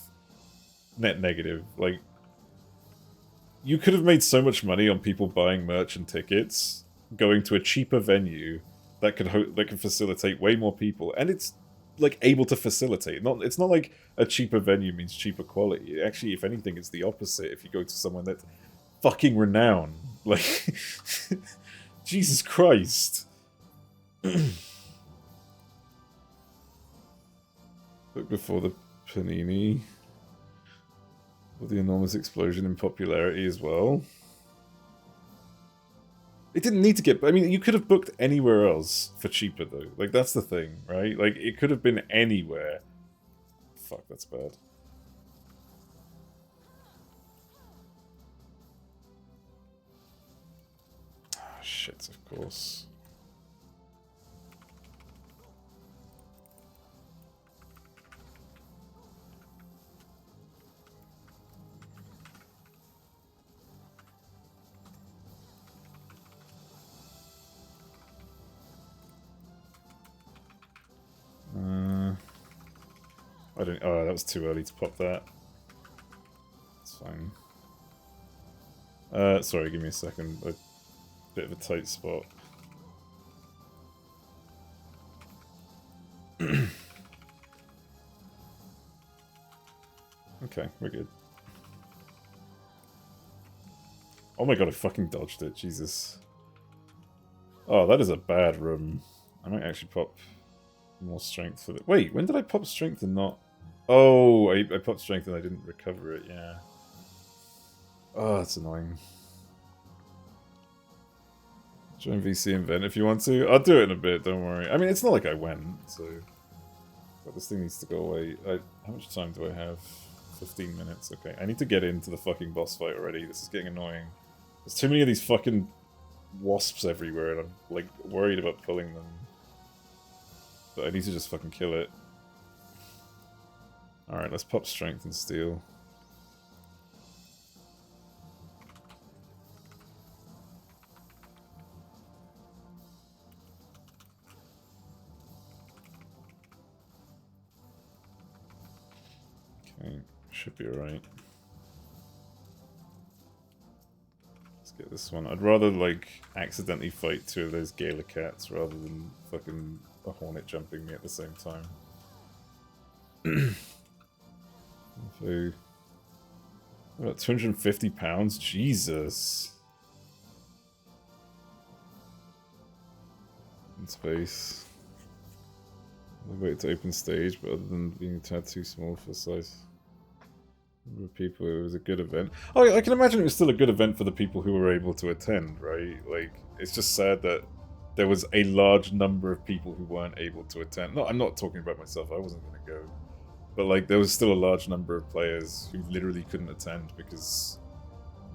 Net negative. Like, you could have made so much money on people buying merch and tickets, going to a cheaper venue that could facilitate way more people, and it's like able to facilitate. It's not like a cheaper venue means cheaper quality. Actually, if anything, it's the opposite. If you go to someone that's fucking renowned, like Jesus Christ. Look before the Panini. With the enormous explosion in popularity as well. It didn't need to get... I mean, you could have booked anywhere else for cheaper, though. Like, that's the thing, right? Like, it could have been anywhere. Fuck, that's bad. Oh, shit, of course. I don't... Oh, that was too early to pop that. It's fine. Sorry, give me a second. A bit of a tight spot. Okay, we're good. Oh my god, I fucking dodged it, Jesus. Oh, that is a bad room. I might actually pop more strength for the... Wait, when did I pop strength and not... Oh, I popped strength and I didn't recover it, yeah. Oh, that's annoying. Join VC event if you want to. I'll do it in a bit, don't worry. I mean, it's not like I went, so... But this thing needs to go away. How much time do I have? 15 minutes, okay. I need to get into the fucking boss fight already. This is getting annoying. There's too many of these fucking wasps everywhere, and I'm, like, worried about pulling them. But I need to just fucking kill it. Alright, let's pop strength and steel. Okay, should be alright. Let's get this one. I'd rather, like, accidentally fight 2 of those Gala cats rather than fucking a hornet jumping me at the same time. So, about £250? Jesus. In space. I'll wait to open stage, but other than being a tad too small for the size of people, it was a good event. Oh, I can imagine it was still a good event for the people who were able to attend, right? Like, it's just sad that there was a large number of people who weren't able to attend. No, I'm not talking about myself, I wasn't going to go. But, like, there was still a large number of players who literally couldn't attend because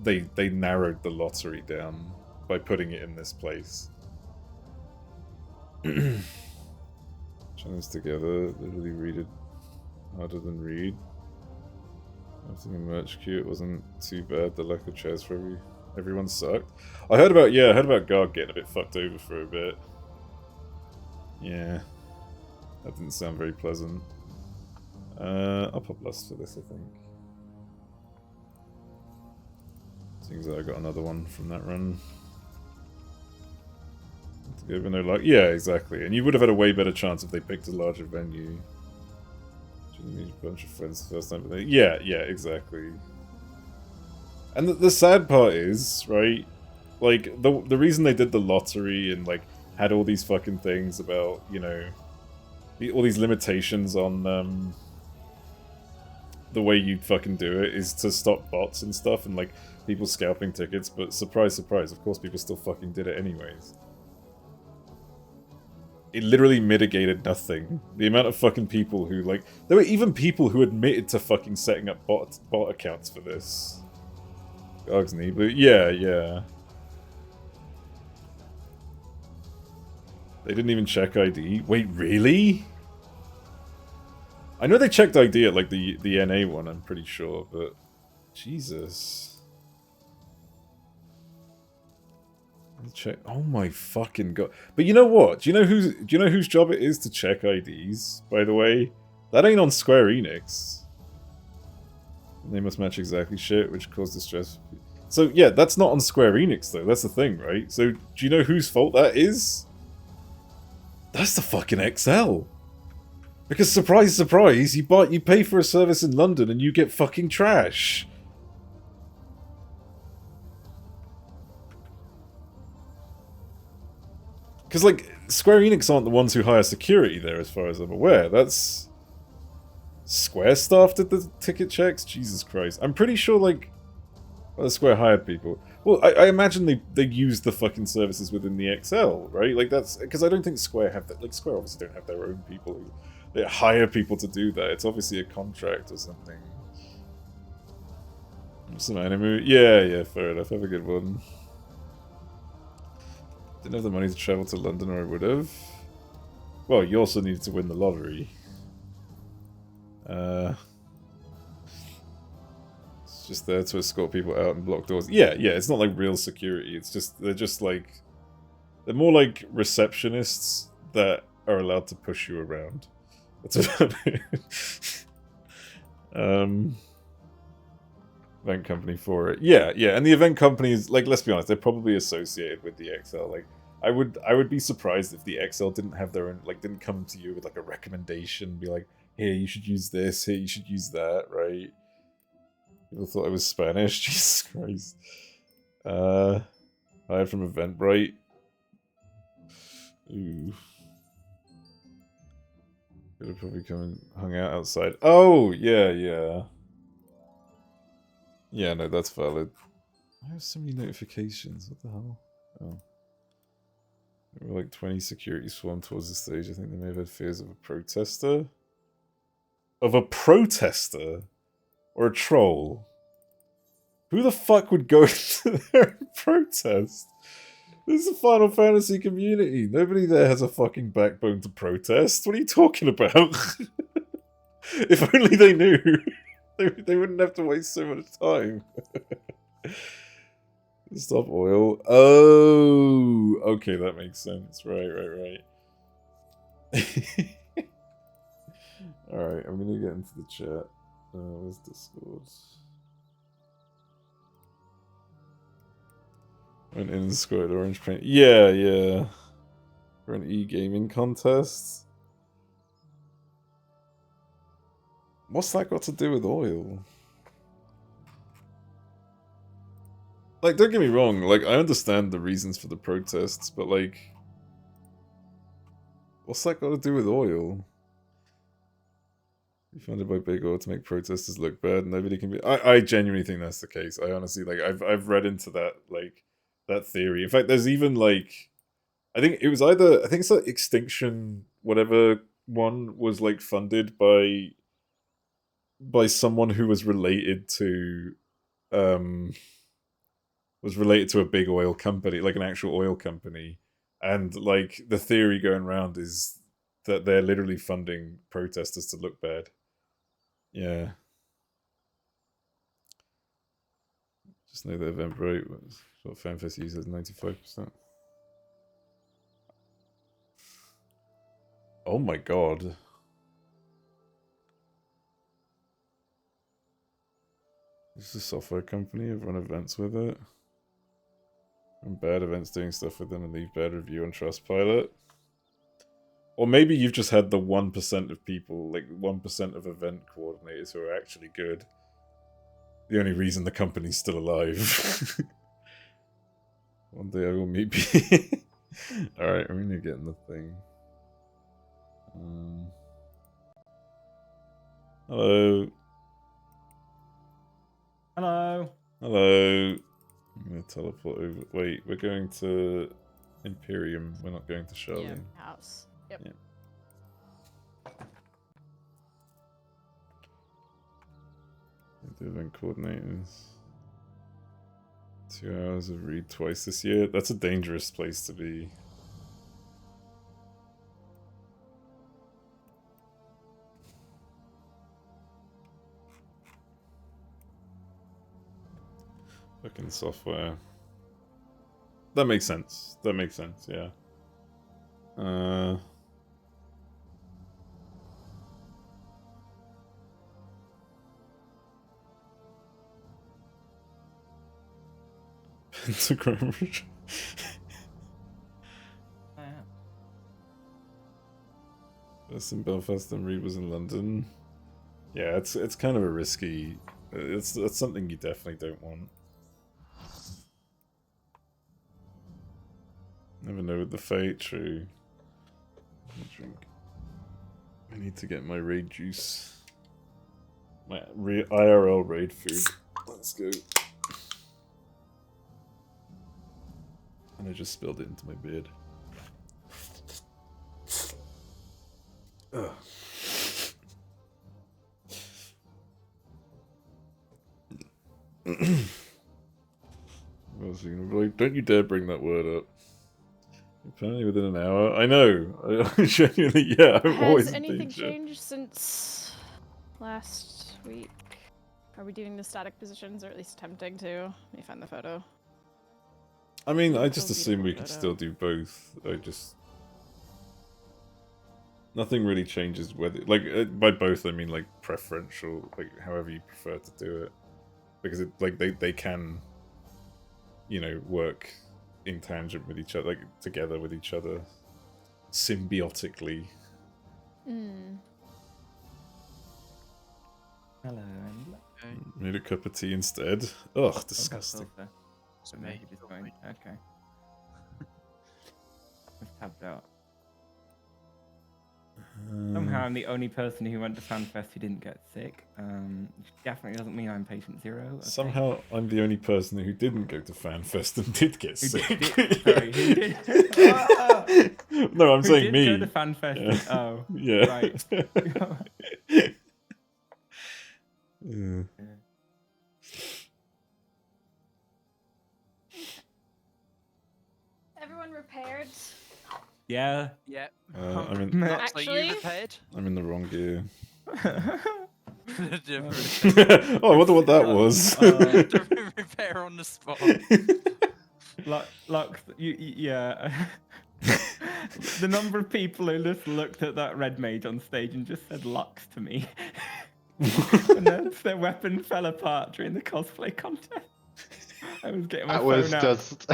they narrowed the lottery down by putting it in this place. Channels together, literally read it harder than read. After the merch queue, it wasn't too bad. The lack of chairs for everyone sucked. I heard about Garg getting a bit fucked over for a bit. Yeah, that didn't sound very pleasant. I'll pop Lust for this, I think. Seems like I got another one from that run. Even though, like, yeah, exactly. And you would have had a way better chance if they picked a larger venue. Meet a bunch of friends the first time, but yeah, exactly. And the sad part is, right? Like, the reason they did the lottery and, like, had all these fucking things about, you know, all these limitations on the way you fucking do it is to stop bots and stuff and, like, people scalping tickets. But surprise, surprise, of course people still fucking did it anyways. It literally mitigated nothing. The amount of fucking people who, like... There were even people who admitted to fucking setting up bot accounts for this. Garg's knee boot. Yeah. They didn't even check ID. Wait, really? I know they checked ID at, like, the NA one, I'm pretty sure, but... Jesus. Check. Oh my fucking god! But you know what? Do you know whose job it is to check IDs? By the way, that ain't on Square Enix. They must match exactly shit, which caused distress. So yeah, that's not on Square Enix though. That's the thing, right? So do you know whose fault that is? That's the fucking XL. Because surprise, surprise, you pay for a service in London and you get fucking trash. Because, like, Square Enix aren't the ones who hire security there, as far as I'm aware. That's... Square staff did the ticket checks? Jesus Christ. I'm pretty sure, like... Well, the Square hired people. Well, I imagine they use the fucking services within the XL, right? Like, that's... Because I don't think Square have that... Like, Square obviously don't have their own people who... They hire people to do that. It's obviously a contract or something. Some anime... Yeah, fair enough. Have a good one. Didn't have the money to travel to London, or I would have. Well, you also needed to win the lottery. It's just there to escort people out and block doors. Yeah, it's not like real security. It's just, they're just like... They're more like receptionists that are allowed to push you around. That's about it. Event company for it. Yeah, and the event companies, like, let's be honest, they're probably associated with the XL. Like, I would be surprised if the XL didn't have their own, like, didn't come to you with, like, a recommendation, be like, here, you should use this, here, you should use that, right? People thought it was Spanish, Jesus Christ. Hired from Eventbrite. Ooh. Could have probably come and hung out outside. Oh, yeah. Yeah, no, that's valid. I have so many notifications. What the hell? Oh. There were like 20 security swarmed towards the stage. I think they may have had fears of a protester. Of a protester? Or a troll? Who the fuck would go to there and protest? This is a Final Fantasy community. Nobody there has a fucking backbone to protest. What are you talking about? If only they knew. They wouldn't have to waste so much time. Stop oil. Oh, okay, that makes sense. Right. Alright, I'm gonna get into the chat. Where's Discord? Went in and scored orange paint. Yeah, yeah. For an e-gaming contest. What's that got to do with oil? Like, don't get me wrong, like, I understand the reasons for the protests, but, like... What's that got to do with oil? You funded by big oil to make protesters look bad, nobody can be... I genuinely think that's the case. I honestly, like, I've read into that, like, that theory. In fact, there's even, like... I think it was either... I think it's like Extinction, whatever one was, like, funded by someone who was related to... was related to a big oil company, like an actual oil company. And, like, the theory going around is that they're literally funding protesters to look bad. Yeah. Just know the Eventbrite was what FanFest uses 95%. Oh my god. This is a software company, I've run events with it. And bad events doing stuff with them and leave bad review on Trustpilot. Or maybe you've just had the 1% of people, like 1% of event coordinators who are actually good. The only reason the company's still alive. One day I will meet P. Alright, I'm gonna get in the thing. Hello. Hello. Hello. I'm gonna teleport over. Wait, we're going to Imperium. We're not going to Charlene. Yeah, house. Yep. Yeah. The event coordinators. 2 hours of read twice this year. That's a dangerous place to be. Fucking software. That makes sense. That makes sense, yeah. Pentagram. First in Belfast and Reed was in London. Yeah, it's kind of a risky. It's something you definitely don't want. Never know with the fate. True. Drink. I need to get my raid juice. My IRL raid food. Let's go. And I just spilled it into my beard. Ugh. What else are you gonna like? Don't you dare bring that word up. Apparently within an hour. I know. I genuinely, yeah. I'm always in danger. Has anything changed since last week? Are we doing the static positions, or at least attempting to? Let me find the photo. I mean, I just assume we could still do both. I just... Nothing really changes whether... Like, by both, I mean, like, preferential, like, however you prefer to do it. Because, they can, you know, work in tangent with each other, like, together with each other. Symbiotically. Mm. Hello. Made a cup of tea instead. Ugh, disgusting. So maybe it's going. Okay. It's tabbed out. Somehow I'm the only person who went to FanFest who didn't get sick. Which definitely doesn't mean I'm patient zero. Okay. Somehow I'm the only person who didn't go to FanFest and did get sick. Sorry, who did? No, I'm saying did me. Go to FanFest. Yeah. Oh, yeah. Right. Yeah. Everyone repaired? Yeah. Yeah. I'm in. Actually, you repaired? I'm in the wrong gear. Different. Oh, I wonder what that was. Different repair on the spot. Lux, yeah. The number of people who just looked at that red mage on stage and just said Lux to me. And then their weapon fell apart during the cosplay contest. I was getting my That phone was out. just.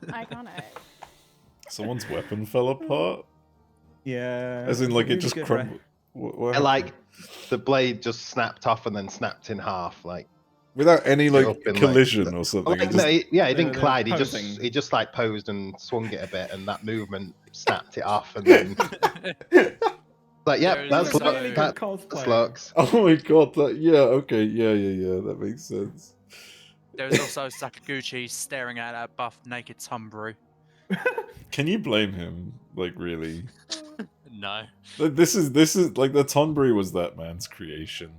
Iconic. Someone's weapon fell apart? Yeah. As in, it's a like, it really just good crumbled? What Like, the blade just snapped off and then snapped in half. Like, without any, like, up in, collision like, or something? like, It no, just... he They didn't were collide. He posing. just like posed and swung it a bit, and that movement snapped it off, and then like, yep, There's that's He's a also- really that, good that's cosplayer. looks. Oh my god, that... Yeah, okay, yeah, that makes sense. There was also Sakaguchi staring at that buff naked Tumbrew. Can you blame him? Like, really? No. This is like the Tonberry was that man's creation.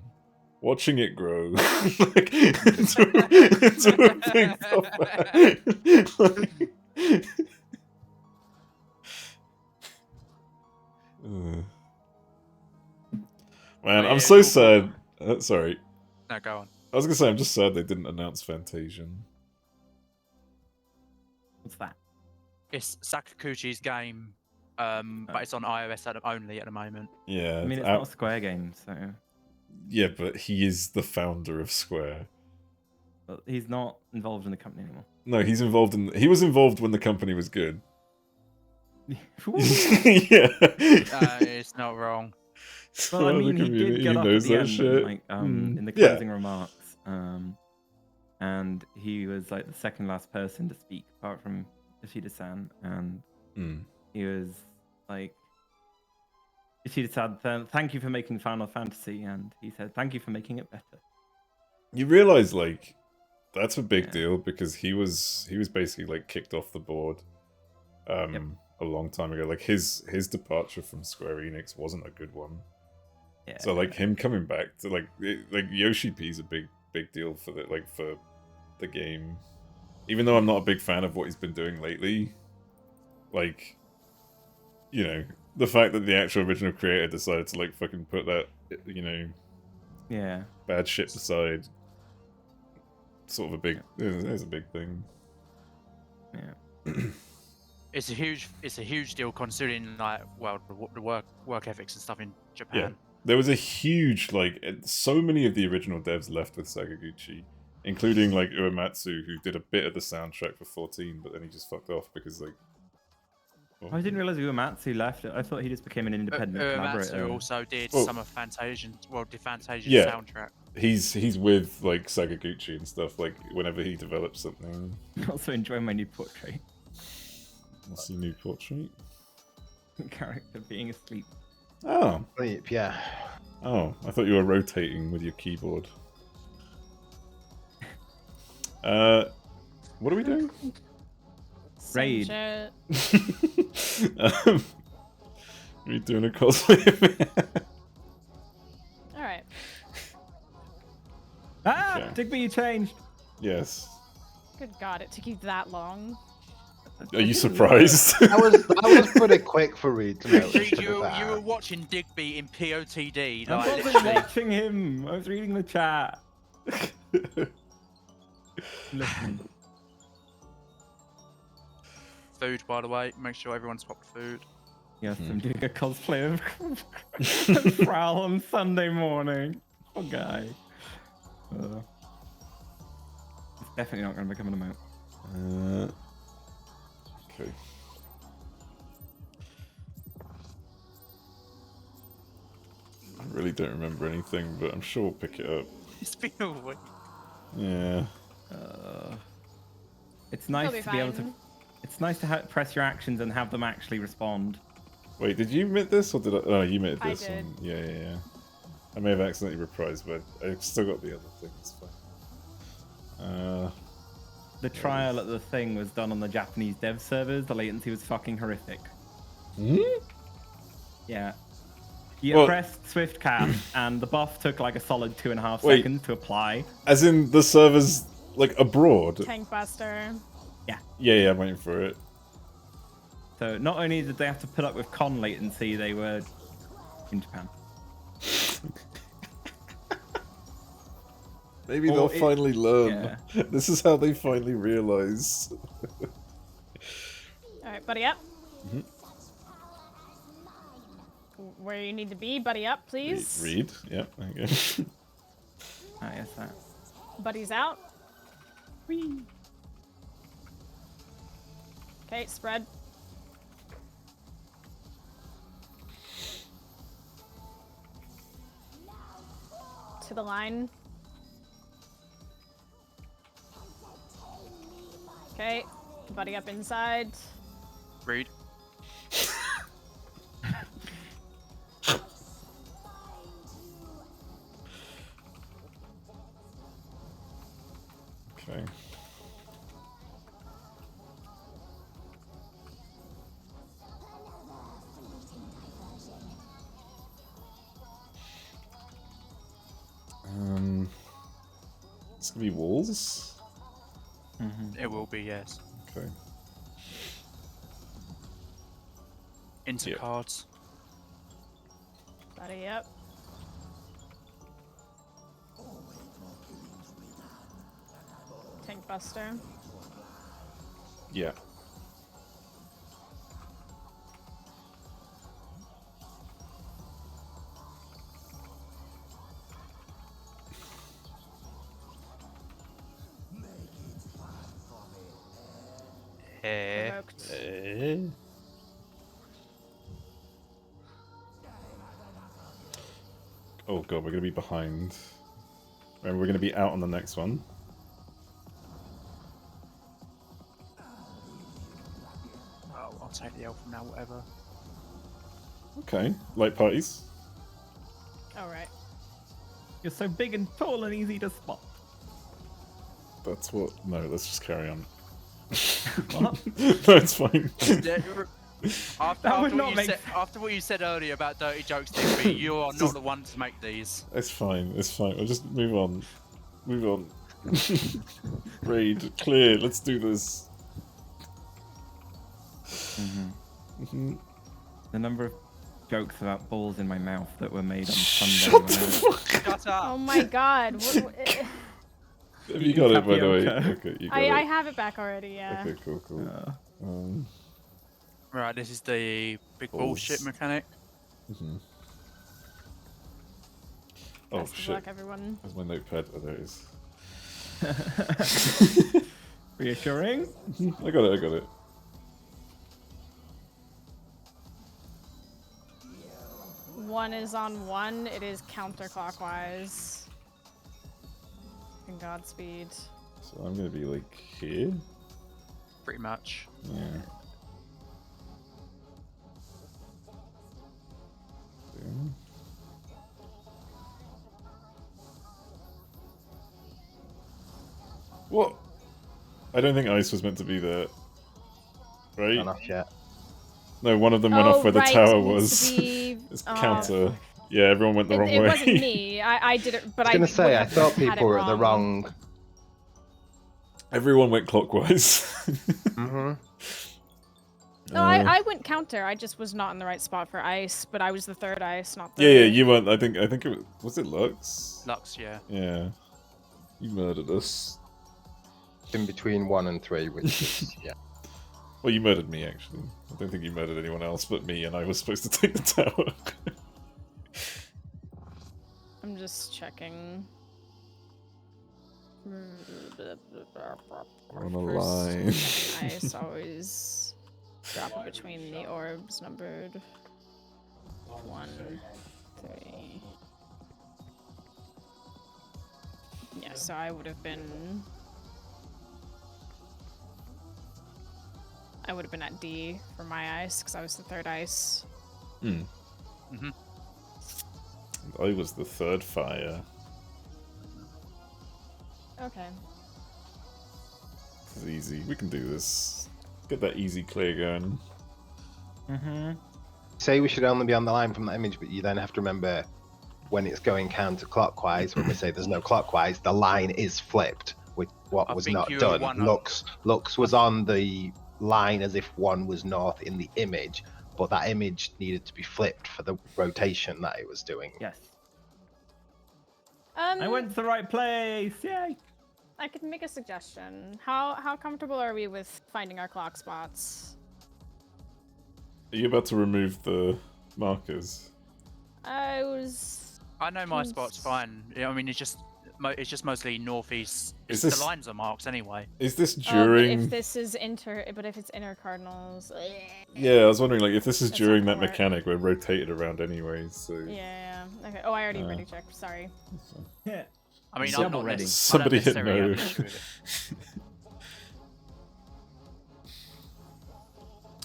Watching it grow like into a big puppet. Man, Oh, I'm yeah, so cool. sad. Sorry, No, go on. I was gonna say I'm just sad they didn't announce Fantasian. What's that? It's Sakaguchi's game, but it's on iOS only at the moment. Yeah, I mean, it's out- not a Square game, so yeah, but he is the founder of Square. but he's not involved in the company anymore. No, he's involved in. He was involved when the company was good. yeah. It's not wrong. Well, I The mean, he community did get up at knows the that end, shit. like Mm. in the Yeah. closing remarks, and he was like the second last person to speak, apart from Ishida-san, and Mm. he was like, Ishida-san, thank you for making Final Fantasy, and he said, thank you for making it better. You realize, like, that's a big Yeah. deal because he was basically like kicked off the board a long time ago. Like his departure from Square Enix wasn't a good one. Yeah. So like him coming back to like Yoshi P's a big deal for the game. Even though I'm not a big fan of what he's been doing lately, like, you know, the fact that the actual original creator decided to like fucking put that, you know, yeah. bad shit aside, sort of a big, there's a big thing. Yeah. It's a huge deal considering like the work ethics and stuff in Japan. There was a huge, like, so many of the original devs left with Sakaguchi, including, like, Uematsu, who did a bit of the soundtrack for 14, but then he just fucked off because, like... well, I didn't realize Uematsu left. I thought he just became an independent Uematsu collaborator. also did Well- some of Fantasian, did Fantasian Yeah. soundtrack. He's with, like, Sakaguchi and stuff, like, whenever he develops something. Also enjoying my new portrait. What's your new portrait? Character being asleep. Oh. Sleep, yeah. Oh, I thought you were rotating with your keyboard. What are we doing? Same Raid. shit. Are we doing a cosplay? All right. Ah! Okay. Digby, you changed! Yes. Good God, it took you that long. Are you surprised? That was pretty quick for Reed to notice. Reed, with you that. were watching Digby in POTD, I like wasn't literally. watching him. I was reading the chat. Listen. Food, by the way. Make sure everyone's popped food. Yes, I'm doing a cosplay of Prowl on Sunday morning. Oh, guy. It's definitely not going to become an amount. Okay. I really don't remember anything, but I'm sure we'll pick it up. It's been a week. Yeah. It's nice be to be able to. fine. It's nice to press your actions and have them actually respond. Wait, did you admit this or did I? Oh, you admitted I this did. one. Yeah. I may have accidentally reprised, but I still got the other thing. It's fine. The trial at the thing was done on the Japanese dev servers. The latency was fucking horrific. Hmm? Yeah. You Well- pressed Swift Cast, and the buff took like a solid 2.5 Wait. seconds to apply. As in the servers, like, abroad? Tank Buster. Yeah, I'm waiting for it. So not only did they have to put up with con latency, they were in Japan. Maybe Or they'll it- finally learn. yeah. This is how they finally realize. All right, buddy up. where you need to be. Buddy up, please. Read. Yep. There you go. Ah, yes, that. Buddy's out. Whee. Okay, spread. To the line. Okay, buddy up inside. Read. Okay. It's gonna be walls. It will be, yes. Okay. Into Yep. cards. Buddy up. Tank buster. Yeah. Provoked. Oh god, we're gonna be behind. Remember, we're gonna be out on the next one. Oh, I'll take the elf from now, whatever. Okay, light parties. Alright. You're so big and tall and easy to spot. That's what. No, let's just carry on. What? No, it's fine. Yeah, That would not make after what you said earlier about dirty jokes, Digby, you are not the one to make these. It's fine. It's fine. We'll just move on. Move on. Raid clear. Let's do this. The number of jokes about balls in my mouth that were made on Sunday. when I was- Shut up. Oh my god. Have you got it, by the way? Tapioca. Okay, you got I it. have it back already, yeah. Okay, cool, cool. Right, this is the big Balls. bullshit mechanic. Oh Best of shit. luck, everyone. Where's my notepad? Oh, there it is. Reassuring. I got it. I got it. One is on one. It is counterclockwise. And Godspeed. So I'm gonna be like here. Pretty much. Yeah. Yeah. What? I don't think ice was meant to be there. Right? Not off yet. No, one of them went off where the right, tower it needs was. to be- It's oh. counter. Yeah, everyone went the wrong It way. wasn't me. I did it, but I was gonna say, I would've thought had people it were at the wrong. Everyone went clockwise. Mm-hmm. No, I went counter. I just was not in the right spot for ice, but I was the third ice, not the. Yeah, you weren't. I think it was it Lux? Lux, yeah. Yeah. You murdered us. In between 1 and 3, which is, yeah. Well, you murdered me, actually. I don't think you murdered anyone else but me, and I was supposed to take the tower. I'm just checking. On a line. Ice always drop it between the orbs numbered 1, 3. Yeah, so I would have been. I would have been at D for my ice because I was the third ice. Hmm. Mhm. I was the third fire. Okay. This is easy. We can do this. Get that easy clear going. Say we should only be on the line from that image, but you then have to remember when it's going counterclockwise, when we say there's no clockwise, the line is flipped, which I was think not you were done. one Lux was on the line as if 1 was north in the image, but that image needed to be flipped for the rotation that it was doing. Yes. I went to the right place. Yay. I could make a suggestion. How comfortable are we with finding our clock spots? Are you about to remove the markers? I was. I know my spot's fine. I mean, it's just mostly northeast. Is The this- lines are marked anyway. Is this But during? if this is but if it's inner cardinals. Yeah, I was wondering, like, if this is That's during not that gonna work. mechanic, we're rotated around anyway, so... Yeah. Okay. Oh, I already ready checked. Sorry. Yeah. I mean, Double I'm not ready. Somebody hit necessarily have no. an issue with it.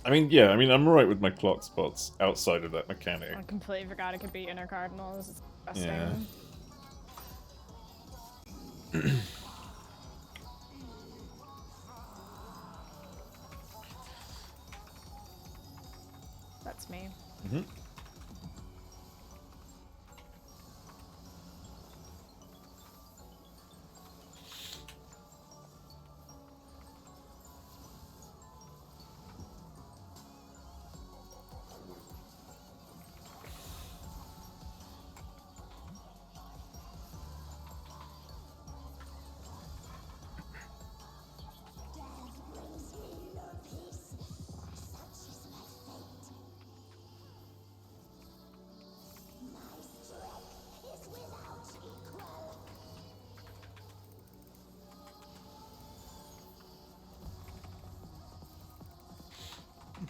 I mean, yeah, I'm alright with my clock spots outside of that mechanic. I completely forgot it could be inner cardinals. It's disgusting. Yeah. That's me. Mm-hmm.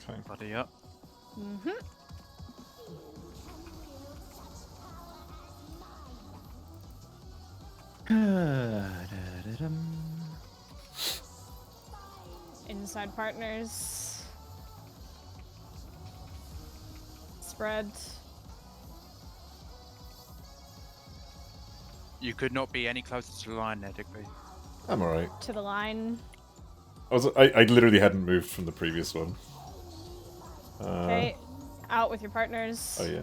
Okay. Buddy up. Mm-hmm. Inside partners. Spread. You could not be any closer to the line there, Digby. I'm alright. To the line. I literally hadn't moved from the previous one. Okay. Out with your partners. Oh, yeah.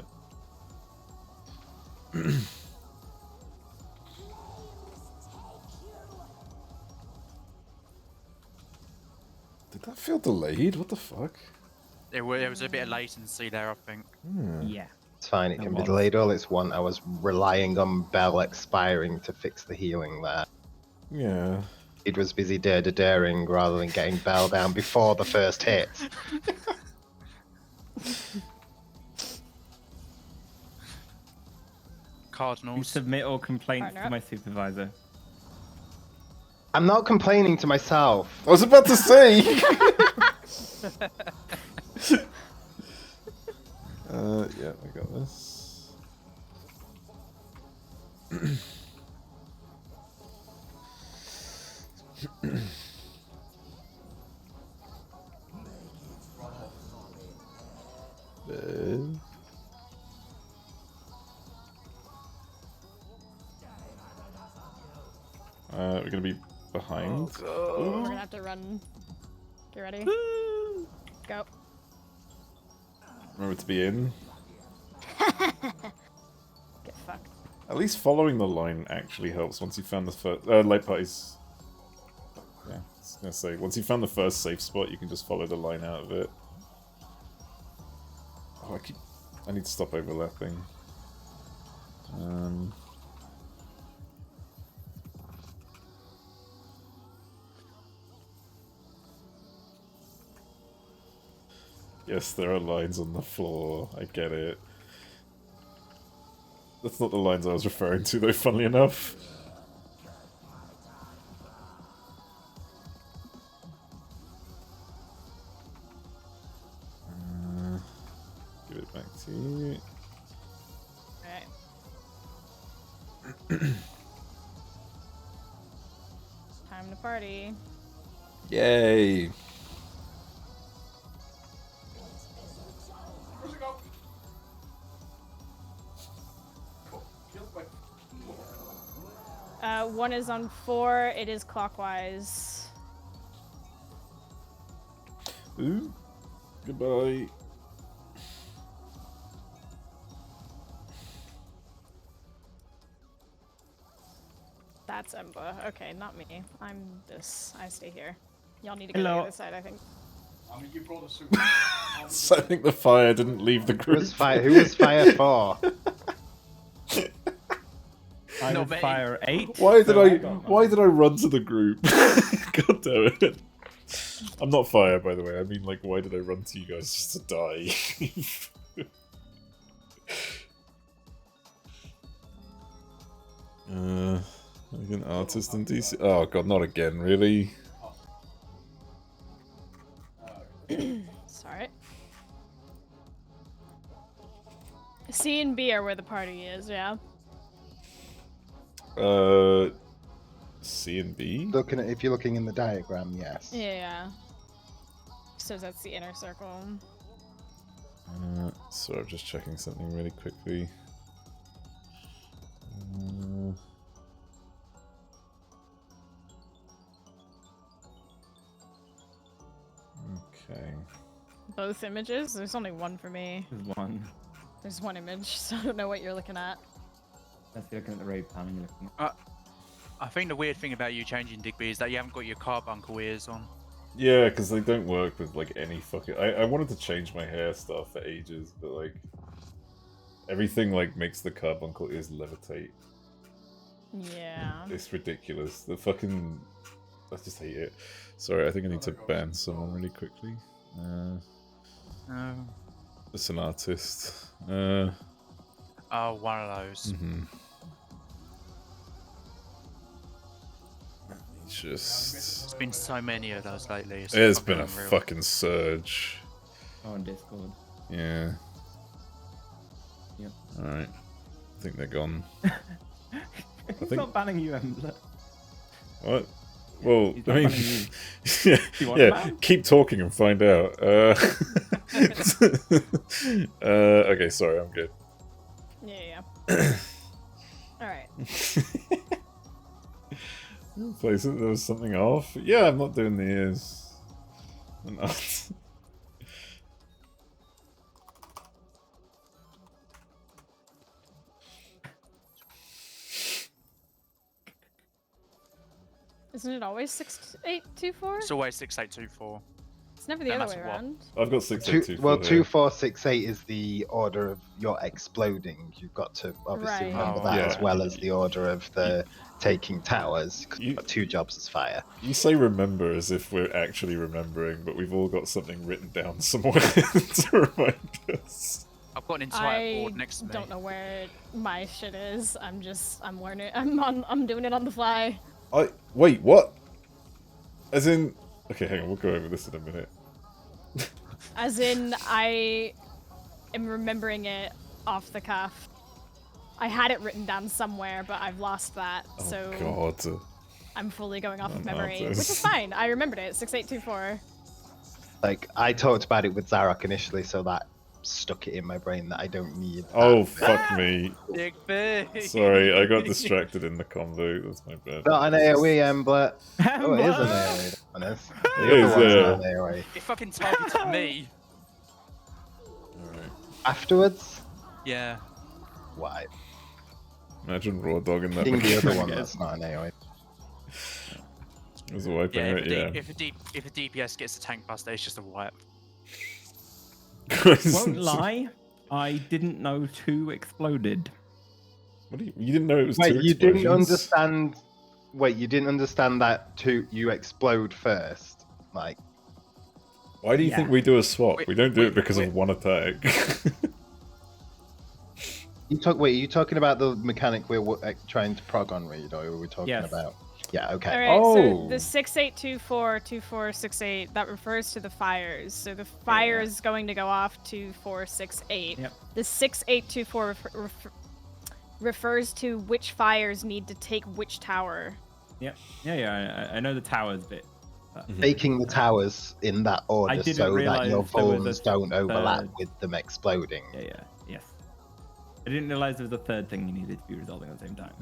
Did that feel delayed? What the fuck? There was a bit of latency there, I think. Yeah. It's fine, it It can be was. delayed all it's want. I was relying on Bell expiring to fix the healing there. Yeah. It was busy daring rather than getting Bell down before the first hit. You Cardinals. submit all complaints Partner to up. my supervisor. I'm not complaining to myself. I was about to say! Yeah, I got this. We're gonna be behind. We're gonna have to run. Get ready. Go. Remember to be in. Get fucked. At least following the line actually helps once you found the first... light parties. Yeah, I was gonna say, once you found the first safe spot, you can just follow the line out of it. Oh, I need to stop overlapping. Yes, there are lines on the floor. I get it. That's not the lines I was referring to, though, funnily enough. Give it back to you. Alright. Time to party. Yay! One is on 4. It is clockwise. Ooh. Goodbye. That's Emba. Okay, not me. I'm this. I stay here. Y'all need to go to the Hello. other side, I think. I mean, you brought a super. So I think the fire didn't leave the Who group. was fire for? I Not would many. fire 8. Why did so I? got Why mine. did I run to the group? God damn it! I'm not fire, by the way. I mean, like, why did I run to you guys just to die? Like an artist in DC. Oh god, not again, really? Sorry. C and B are where the party is, yeah? C and B? Looking at, if you're looking in the diagram, yes. Yeah. So that's the inner circle. Sorry, I'm just checking something really quickly. Okay. Both images? There's only one for me. There's one. There's one image, so I don't know what you're looking at. Let's be looking at the raid panel. You're looking at. I think the weird thing about you changing Digby is that you haven't got your carbuncle ears on. Yeah, because they don't work with like any fucking. I wanted to change my hair stuff for ages, but like everything like makes the carbuncle ears levitate. Yeah. It's ridiculous. The fucking. I just hate it. Sorry, I think I need to ban someone really quickly. It's an artist. Oh, one of those. Just. There's been so many of those lately. It's been a unreal. fucking surge. Oh, on Discord. Yeah. Yep. Alright. I think they're gone. He's think- not banning you, Embler. What? Well, He's I not mean, banning you. yeah, Do you want to yeah. ban? Keep talking and find out. Okay, sorry, I'm good. Yeah. Alright. Place it. There was something off. Yeah, I'm not doing the ears. I'm not. Isn't it always 6824? It's always 6824. It's never the no other matter way what. around. I've got 682. Well, 2468 is the order of your exploding. You've got to obviously Right. remember Oh, that yeah. as well as the order of the taking towers. 'Cause You- you've got 2 jobs as fire. You say remember as if we're actually remembering, but we've all got something written down somewhere to remind us. I've got an entire board I next to me. don't know where my shit is. I'm learning. I'm doing it on the fly. Wait, what? As in, okay, hang on, we'll go over this in a minute. As in, I am remembering it off the cuff. I had it written down somewhere, but I've lost that. Oh so god. I'm fully going off of Oh, memory, this. which is fine. I remembered it. 6824. Like, I talked about it with Zarok initially, so that stuck it in my brain that I don't need. that Oh, bit. fuck me. Digby! Sorry, I got distracted in the convo. That's my bad. Not an AoE, Embler. Oh, it is an AoE, to be honest. The It is, other one's yeah. not an AoE. It fucking targeted me. Alright. Afterwards? Yeah. Why? Imagine Raw Dog in I that think the other mechanic. one that's not an AoE. It was a wiping Yeah, rate, yeah. if a DPS gets a tank buster, it's just a wipe. Won't lie, I didn't know 2 exploded. What do you didn't know it was Wait, two you didn't explosions? understand. Wait, you didn't understand that you explode first? Like, Why do you think Yeah. we do a swap? Wait, we don't do wait, it because wait. of one attack. wait, are you talking about the mechanic we're trying to prog on, Reed, or are we talking Yes. about? Yeah, okay. All right. Oh. So the 68242468 that refers to the fires. So the fire is going to go off 2468. Yep. The 6824 refers to which fires need to take which tower. Yep. Yeah, I know the towers bit. Taking the towers in that order didn't so that realise your there was a vulns don't overlap third. with them exploding. Yes. I didn't realize there was a third thing you needed to be resolving at the same time.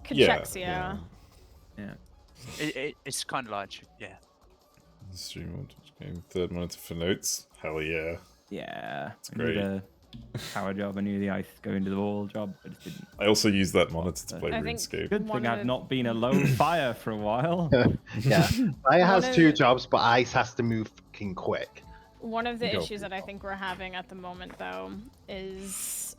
Cachexia. Yeah. It's kind of like, yeah. Stream on Twitch game. Third monitor for notes. Hell yeah. Yeah. It's I knew great. the power job, I knew the ice going to the wall job, I just didn't. I also use that monitor to play I think- RuneScape. Good One thing of I've the- not been a low fire for a while. Yeah. Fire has One of 2 the- jobs, but ice has to move fucking quick. One of the Go. issues that I think we're having at the moment, though, is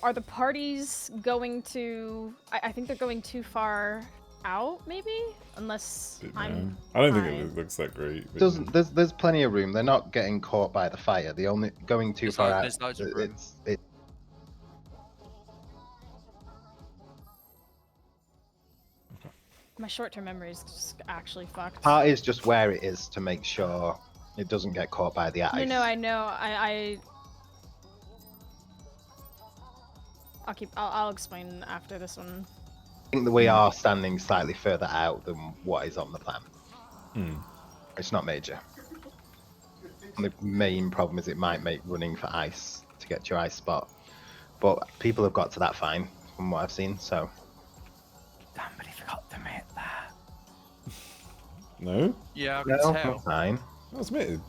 are the parties going to? I think they're going too far out, maybe, unless Yeah. I'm. I don't think fine. it looks that great. but- Doesn't there's plenty of room. They're not getting caught by the fire. The only going too There's far lo- out. there's loads of room. My short-term memory is just actually fucked. Part is just where it is to make sure it doesn't get caught by the ice. No, I know. I'll explain after this one. I think that we are standing slightly further out than what is on the plan. Hmm. It's not major. And the main problem is it might make running for ice to get to your ice spot. But people have got to that fine from what I've seen, so. Somebody forgot to make that. No? Yeah, I can No, tell. that's fine. That was admitted.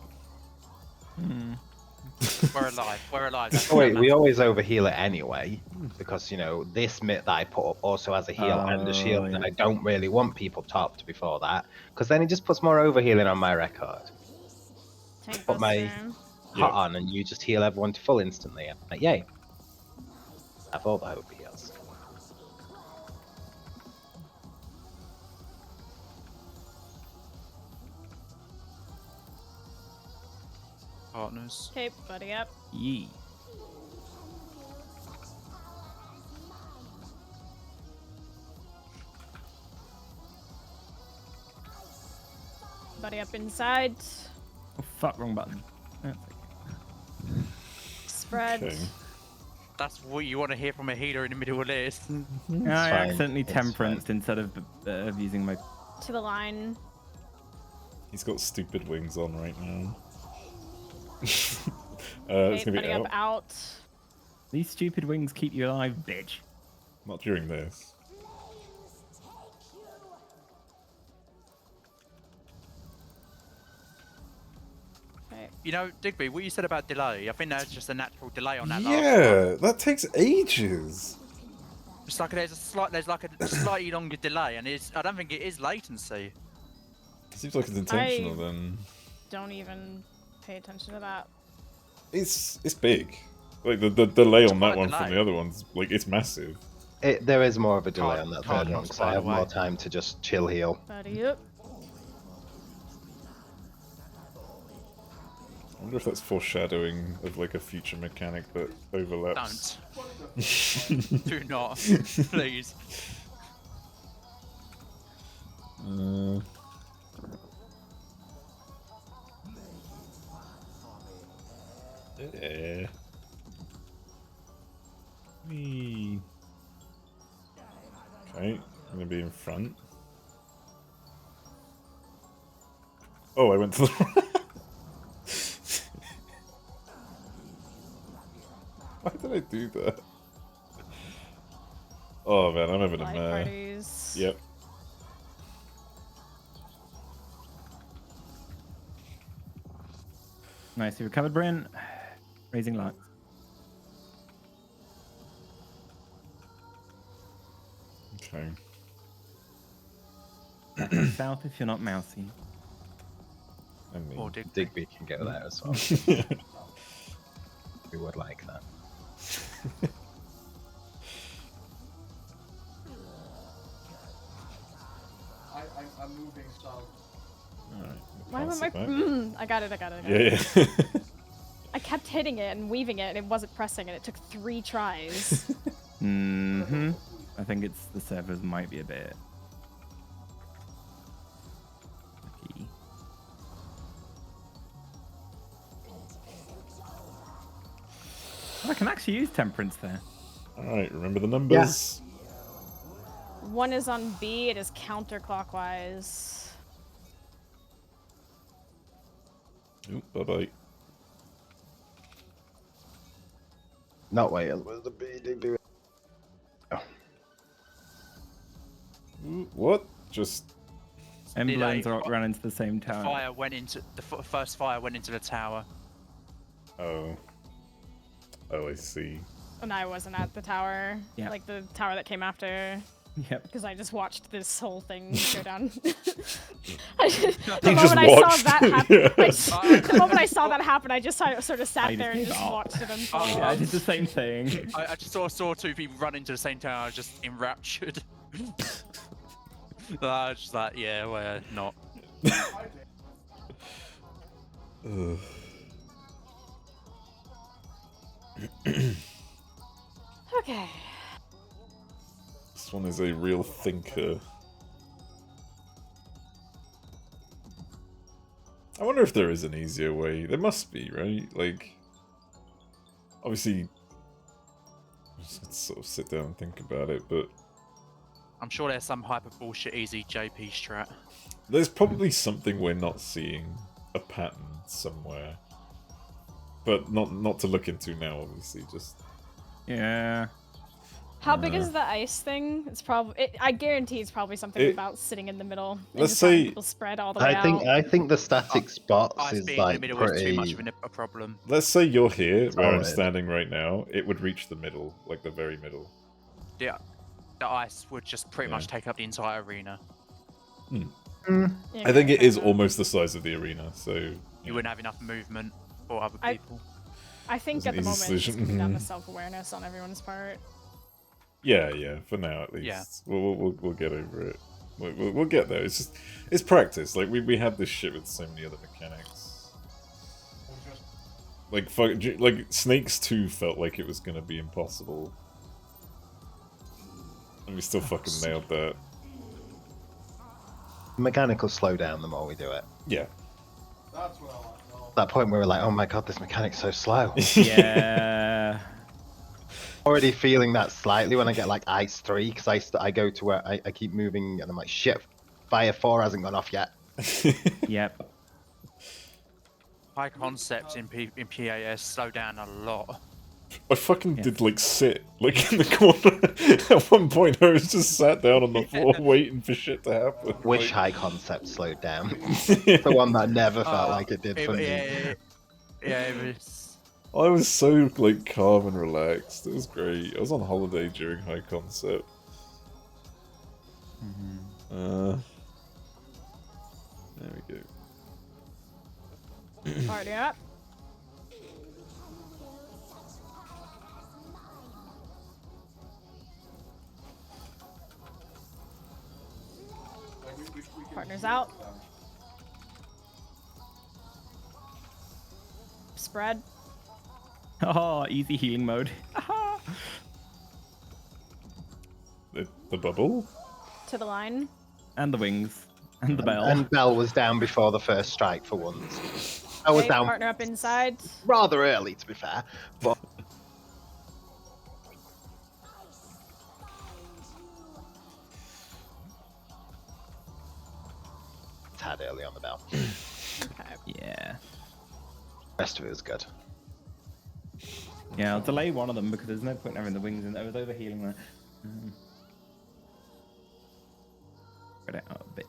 We're alive. We're alive. That's Oh, what wait, we matters. always overheal it anyway, because, you know, this mitt that I put up also has a heal and a shield, yeah. and I don't really want people topped before that, because then it just puts more overhealing on my record. Tank Put my Buster. hot on, and you just heal everyone to full instantly. I'm like, yay. Have all the hope heals. Partners. Okay, buddy up. Yee. Buddy up inside. Oh fuck, wrong button. That's okay. Spread. Okay. That's what you want to hear from a healer in the middle of this. I fine, accidentally it's temperanced instead of using my. To the line. He's got stupid wings on right now. It's Okay, gonna be buddy up out. These stupid wings keep you alive, bitch. Not during this. Okay. You know, Digby, what you said about delay, I think that's just a natural delay on that last one. Yeah, that takes ages. It's like there's like a slightly longer delay, and I don't think it is latency. It seems like it's intentional then. Don't even pay attention to that. It's big. Like the delay on quite that a one from delay. the other ones, like it's massive. There is more of a delay Can't- on that can't third not one, because I spy have away. more time to just chill heal. Buddy up. I wonder if that's foreshadowing of like a future mechanic that overlaps. Don't. Do not. Please. Yeah. Me. Okay, I'm gonna be in front. Oh, I went to the right. Why did I do that? Oh man, I'm having a Light mare. parties. Yep. Nice, you recovered, Bryn. Raising light. Okay. Back to south if you're not mousy. I mean, Or Digby. Digby can go there as well. We would like that. I'm moving south. alright. Why am pass I? it back. I got it. I got it. Yeah, yeah. I kept hitting it and weaving it, and it wasn't pressing, and it took 3 tries. Mm-hmm. I think it's the servers might be a bit. Lucky. Oh, I can actually use temperance there. Alright, remember the numbers. 1 is on B. It is counterclockwise. Oop, bye-bye. Not wait, was the B Digby? Oh. Ooh, what? Just... Emblems Delay. are run into the same The tower. fire went into first fire went into the tower. Oh. Oh, I see. And I wasn't at the tower. Yeah. Like the tower that came after. Yep. Because I just watched this whole thing go down. He the just moment I saw watched. that happen, Yeah. the moment I saw that happen, I just sort of sat I there and just just gave up. watched it unfold. Yeah, I did the same thing. I just saw 2 people run into the same tower. I was just enraptured. I was just like, yeah, well, not. Ugh. Okay. This one is a real thinker. I wonder if there is an easier way. There must be, right? Like, obviously, I just have to sort of sit down and think about it, but I'm sure there's some hyper bullshit easy JP strat. there's probably something we're not seeing, a pattern somewhere. But not to look into now, obviously, just... Yeah. How big is the ice thing? It's probably. I guarantee it's probably something about sitting in the middle. And Let's just having say- people spread all the way out. I think the static spots Ice is being in like the middle pretty. is too much of a problem. Let's say you're here, where I'm Solid. standing right now, it would reach the middle, like the very middle. Yeah, the ice would just pretty much take up the entire arena. Yeah, I think it fair is enough. almost the size of the arena, so... You wouldn't have enough movement for other I- people. I think It's an at the easy moment it's solution. coming down to self-awareness on everyone's part. Yeah, for now at least. Yeah. We'll get over it. We'll get there. It's just... It's practice. Like, we had this shit with so many other mechanics. Like, Snakes 2 felt like it was gonna be impossible. And we still fucking nailed that. Mechanical slow down the more we do it. Yeah. That's what I want to know. That point where we're like, oh my god, this mechanic's so slow. Yeah. Already feeling that slightly when I get like Ice 3, because I go to where I keep moving and I'm like, shit, Fire 4 hasn't gone off yet. Yep. High concept in PAS slow down a lot. I fucking did like sit like in the corner. At one point, I was just sat down on the floor waiting for shit to happen. Wish Like, High Concept slowed down. The one that never felt like it did for me. Yeah, it was. I was so like calm and relaxed. It was great. I was on holiday during High Concept. There we go. Party up. Like, we can Partners do out. that. Spread. Oh, easy healing mode. The bubble? To the line. And the wings. And the bell. And Bell was down before the first strike for once. I was Okay, down partner up inside. rather early, to be fair. But tad early on the bell. Okay. Yeah. Rest of it was good. Yeah, I'll delay one of them because there's no point having the wings in. I was overhealing there. Spread it out a bit.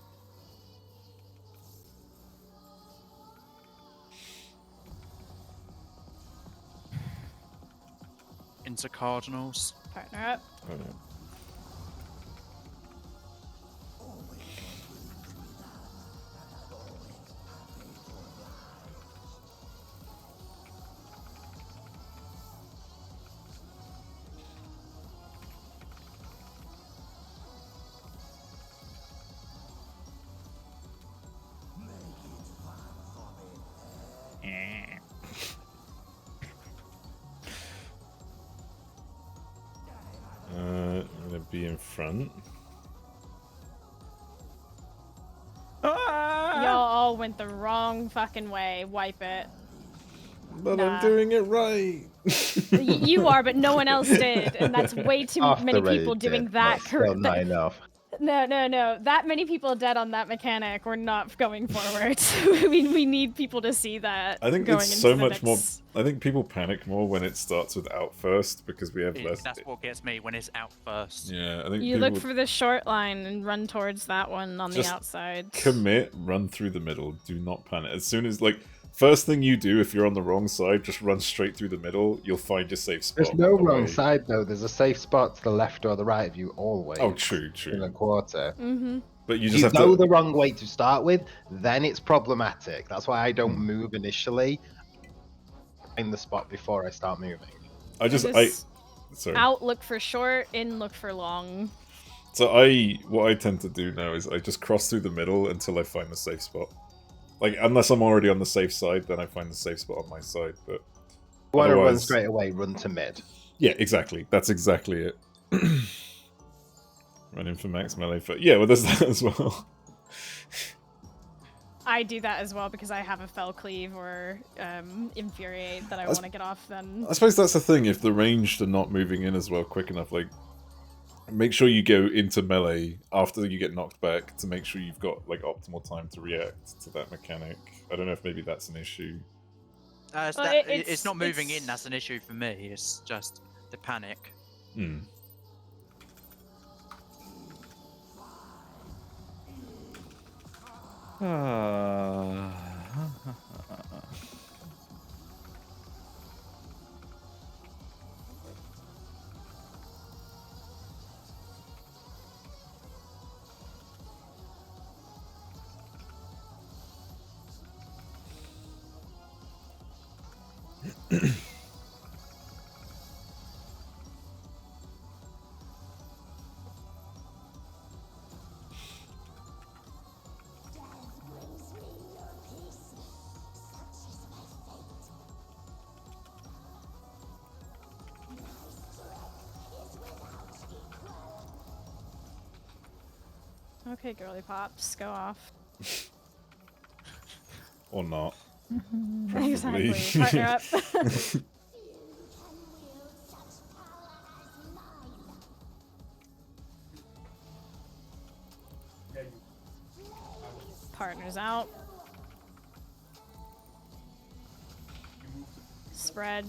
Into Cardinals. Partner up. I don't know. I'm gonna be in front. Y'all all went the wrong fucking way. Wipe it. But Nah. I'm doing it right. You are, but no one else did, and that's way too Half many the raid people doing did, that. but still not enough. No. That many people dead on that mechanic. We're not going forward. we need people to see that. I think going it's into so the much more. next- I think people panic more when it starts with out first because we have less. That's what gets me when it's out first. Yeah, I think You people look for the short line and run towards that one on the Just outside. commit, run through the middle. Do not panic. As soon as first thing you do if you're on the wrong side, just run straight through the middle. You'll find your safe spot. There's no on the wrong way. side though. There's a safe spot to the left or the right of you always. Oh, true. In a quarter. Mm-hmm. But you If just you have go to. the wrong way to start with, then it's problematic. That's why I don't Hmm. move initially in the spot before I start moving. Sorry. Out, look for short. In, look for long. So what I tend to do now is I just cross through the middle until I find the safe spot. Like, unless I'm already on the safe side, then I find the safe spot on my side. But You want to run otherwise- straight away, run to mid. Yeah, exactly. That's exactly it. Run in for max melee. Yeah, well, there's that as well. I do that as well because I have a fell cleave or infuriate that I want to get off. Then I suppose that's the thing. If the ranged are not moving in as well quick enough, like make sure you go into melee after you get knocked back to make sure you've got like optimal time to react to that mechanic. I don't know if maybe that's an issue. It's not moving in that's an issue for me. It's just the panic. Hmm. okay, girly pops, go off. Or not. Exactly. Probably. Partner up. Partners out. Spread.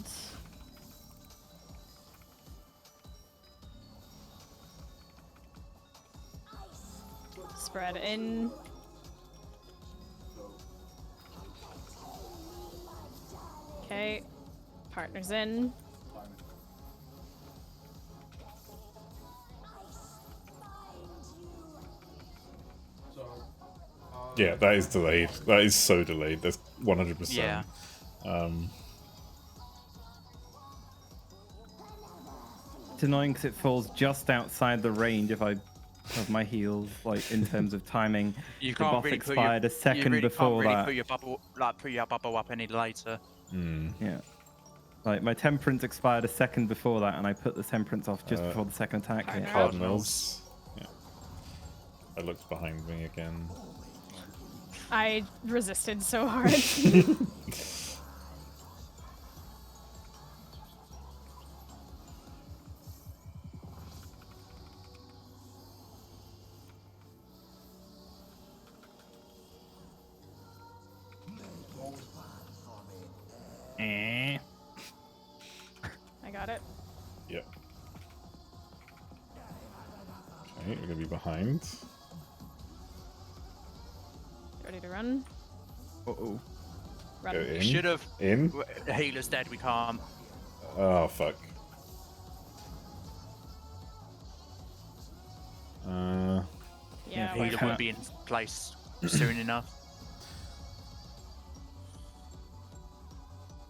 Spread in. Okay. Partners in. Yeah, that is delayed. That is so delayed. That's 100%. Yeah. It's annoying because it falls just outside the range of my heals, like in terms of timing. You The can't buff really expired a second before that. put your bubble up any later. Hmm. Yeah. Like my temperance expired a second before that, and I put the temperance off just before the second attack hit. Cardinals. Yeah. I looked behind me again. I resisted so hard. I got it. Yep. Okay, we're gonna be behind. Ready to run? Uh-oh. Run. Go in. Should have. In? The healer's dead. We can't. Oh, fuck. Yeah. The we're healer fine. won't be in place soon enough.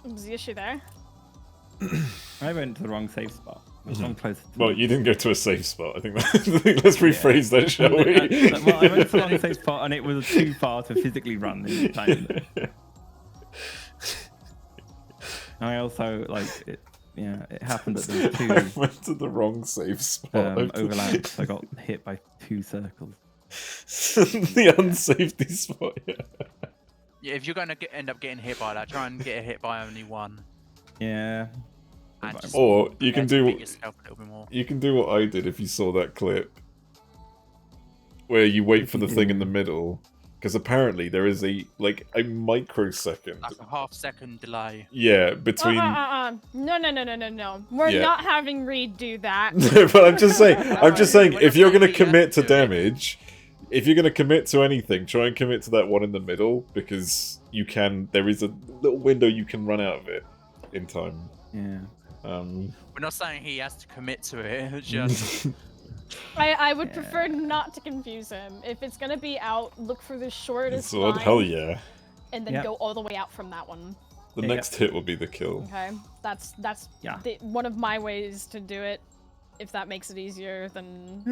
What was the issue there? I went to the wrong save spot. I was one closer to Well, you didn't go to a safe spot. I think let's rephrase that, shall we? Well, I went to the wrong safe spot, and it was too far to physically run in the time. I also it happened that there was I two went to the wrong safe spot. overlaps. I got hit by 2 circles. The unsafety spot, yeah. Yeah, if you're going to end up getting hit by that, try and get hit by only one. Yeah. And just Or you can prepare to do beat yourself a little bit more. you can do what I did if you saw that clip, where you wait for the thing in the middle, because apparently there is a microsecond. Like a half-second delay. Yeah, between. No. We're Yeah. not having Reed do that. But I'm just saying. We're If not you're gonna saying he has commit to to do it. damage, if you're gonna commit to anything, try and commit to that one in the middle, because you can. There is a little window you can run out of it in time. Yeah. We're not saying he has to commit to it. It's just I would prefer not to confuse him. If it's gonna be out, look for the shortest Sword, line, hell yeah. and then Yep. go all the way out from that one. The Yeah, next hit will be the kill. Okay, that's Yeah. one of my ways to do it. If that makes it easier, then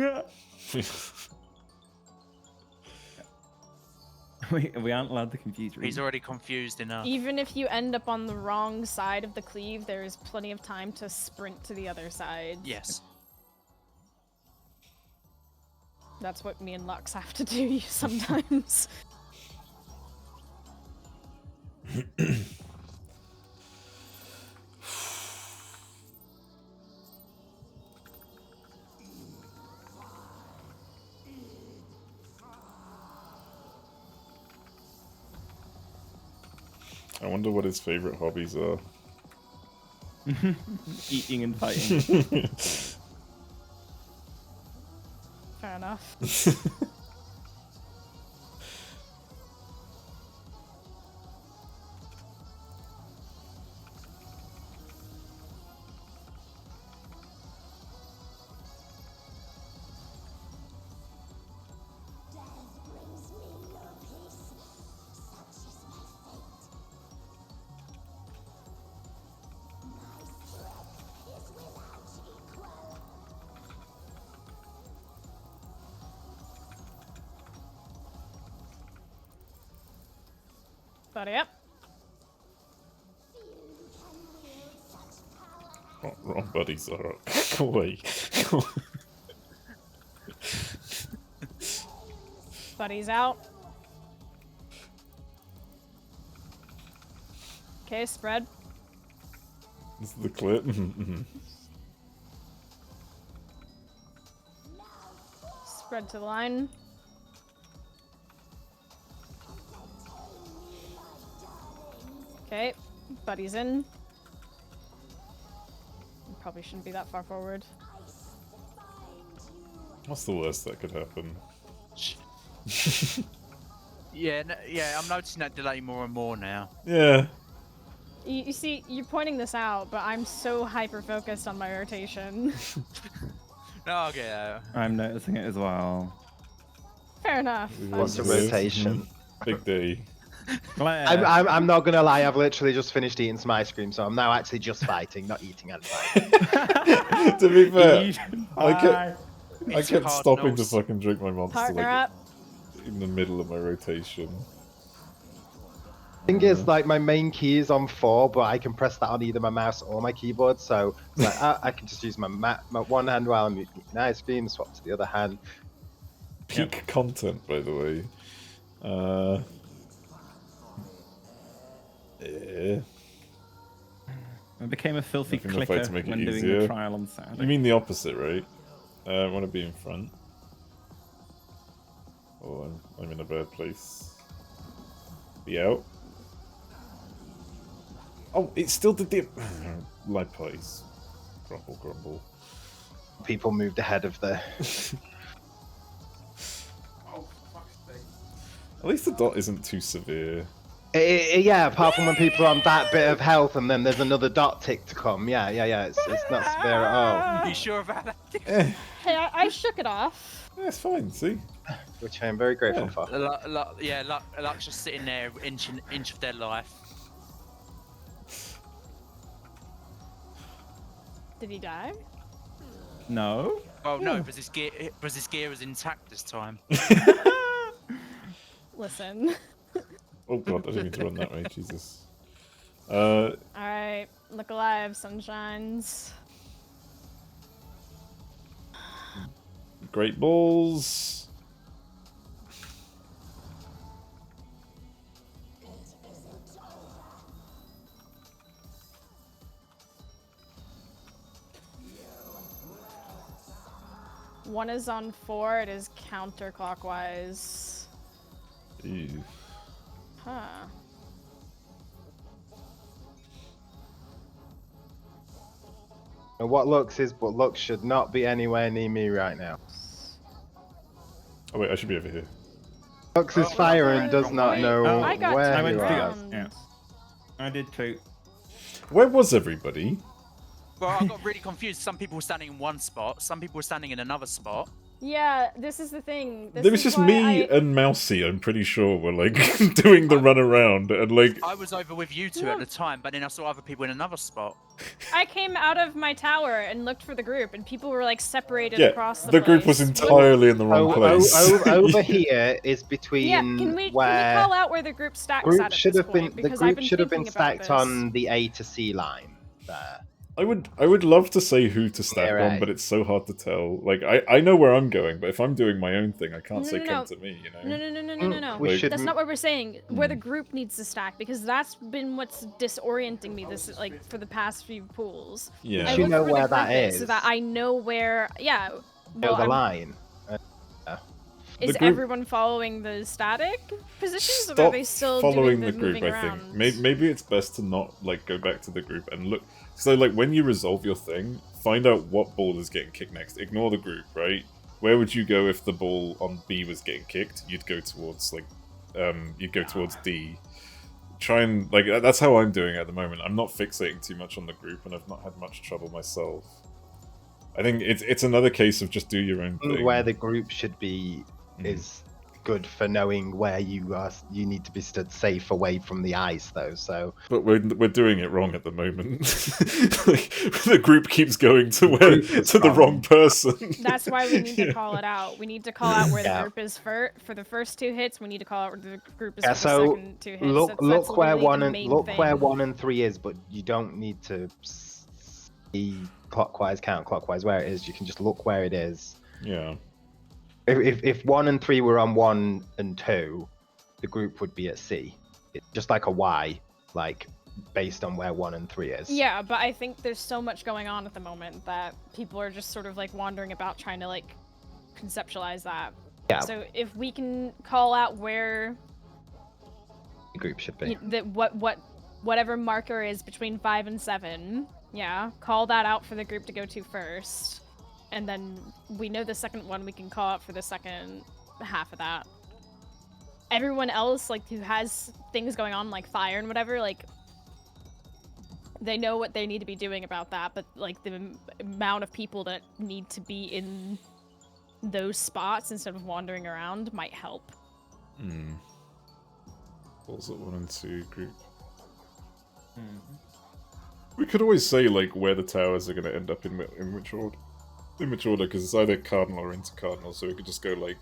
We aren't allowed to confuse Reed. he's already confused enough. even if you end up on the wrong side of the cleave, there is plenty of time to sprint to the other side. Yes. That's what me and Lux have to do sometimes. I wonder what his favorite hobbies are. Eating and fighting. Fair enough. Buddy up. Wrong buddies are up. Go away. Go away. Buddy's out. Okay, spread. This is the clip. Spread to the line. Okay, Buddy's in. Probably shouldn't be that far forward. What's the worst that could happen? Yeah, yeah, I'm noticing that delay more and more now. Yeah. You see, you're pointing this out, but I'm so hyper-focused on my rotation. No, okay. I'm noticing it as well. Fair enough. What's the rotation? Big day. Claire. I'm not gonna lie. I've literally just finished eating some ice cream, so I'm now actually just fighting, not eating and fighting. To be fair, Eat, I kept It's stopping to cardinals. fucking drink my monster Partner like up. in the middle of my rotation. Thing is, like, my main key is on 4, but I can press that on either my mouse or my keyboard, so like, I can just use my one hand while I'm eating ice cream, swap to the other hand. Peak content, by the way. Yeah. I became a filthy Nothing in the fight clicker to make it when doing easier. the trial on Saturday. You mean the opposite, right? I want to be in front. Oh, I'm in a bad place. Be out. Oh, it still did the light place. Grumble, grumble. People moved ahead of the. Oh, fuck's sake. At least the dot isn't too severe. Yeah, apart from when people are on that bit of health and then there's another dot tick to come. Yeah, it's not severe at all. You sure about that? Eh, Hey, I shook it off. yeah, it's fine. See. Which I am very grateful Yeah. for. Luck's just sitting there, inch of their life. Did he die? No. Well, no, because his gear is intact this time. Listen. Oh god, I didn't mean to run that way. Jesus. Alright, look alive, sunshines. Great balls. One is on 4, it is counterclockwise. Ew. Huh. And what Lux is, but Lux should not be anywhere near me right now. Oh wait, I should be over here. Lux is firing and does not Wait, know I got where I you went are. to round. yeah. I did too. Where was everybody? Well, I got really confused. Some people were standing in one spot, some people were standing in another spot. Yeah, this is the thing. This There was is just why me and Mousy, I'm pretty sure, were like doing the run around and like. I was over with you two at the time, but then I saw other people in another spot. I came out of my tower and looked for the group, and people were like separated Yeah, across the the group was place. entirely in the wrong place. Over here is between Yeah, can we where call out where the group stacks group at should this have been point? the Because I've group should have been thinking about stacked this. on the A to C line there. I would love to say who to stack Yeah, on, right. but it's so hard to tell. Like I know where I'm going, but if I'm doing my own thing, I can't No, say no, come no. to me. You know. No. We Like- should. That's not what we're saying. Where the Hmm. group needs to stack, because that's been what's disorienting me this like for the past few pools. Yeah. I You look know for where the group that so that is. I know where. Yeah. know Well, the I'm- line. is The group- everyone following the static positions, or are Stop they still following doing the the group. moving I think around? maybe it's best to not like go back to the group and look. So like when you resolve your thing, find out what ball is getting kicked next. Ignore the group, right? Where would you go if the ball on B was getting kicked? You'd go towards like, you'd go towards D. Try and like that's how I'm doing it at the moment. I'm not fixating too much on the group, and I've not had much trouble myself. I think it's another case of just do your own thing. Where the group should be Mhm. is good for knowing where you are. You need to be stood safe away from the ice, though. So But we're doing it wrong at the moment. Like, the group keeps going to where group is to the wrong wrong. person. That's why we need to Yeah. call it out. We need to call out where Yeah. the group is for the first 2 hits. We need to call out where the group is Yeah, for the so second 2 hits. look That's where literally one the and main look thing. where 1 and 3 is, but you don't need to see clockwise, counterclockwise where it is. You can just look where it is. Yeah. If 1 and 3 were on 1 and 2, the group would be at C. It's just like a Y, like based on where 1 and 3 is. Yeah, but I think there's so much going on at the moment that people are just sort of like wandering about trying to like conceptualize that. Yeah. So if we can call out where The group should be. whatever marker is between 5 and 7, yeah, call that out for the group to go to first. And then we know the second one we can call out for the second half of that. Everyone else, like, who has things going on, like fire and whatever, like, they know what they need to be doing about that, but, like, the amount of people that need to be in those spots instead of wandering around might help. Hmm. Balls at 1 and 2 group. We could always say like where the towers are going to end up in which order. In which order, because it's either cardinal or intercardinal, so we could just go like,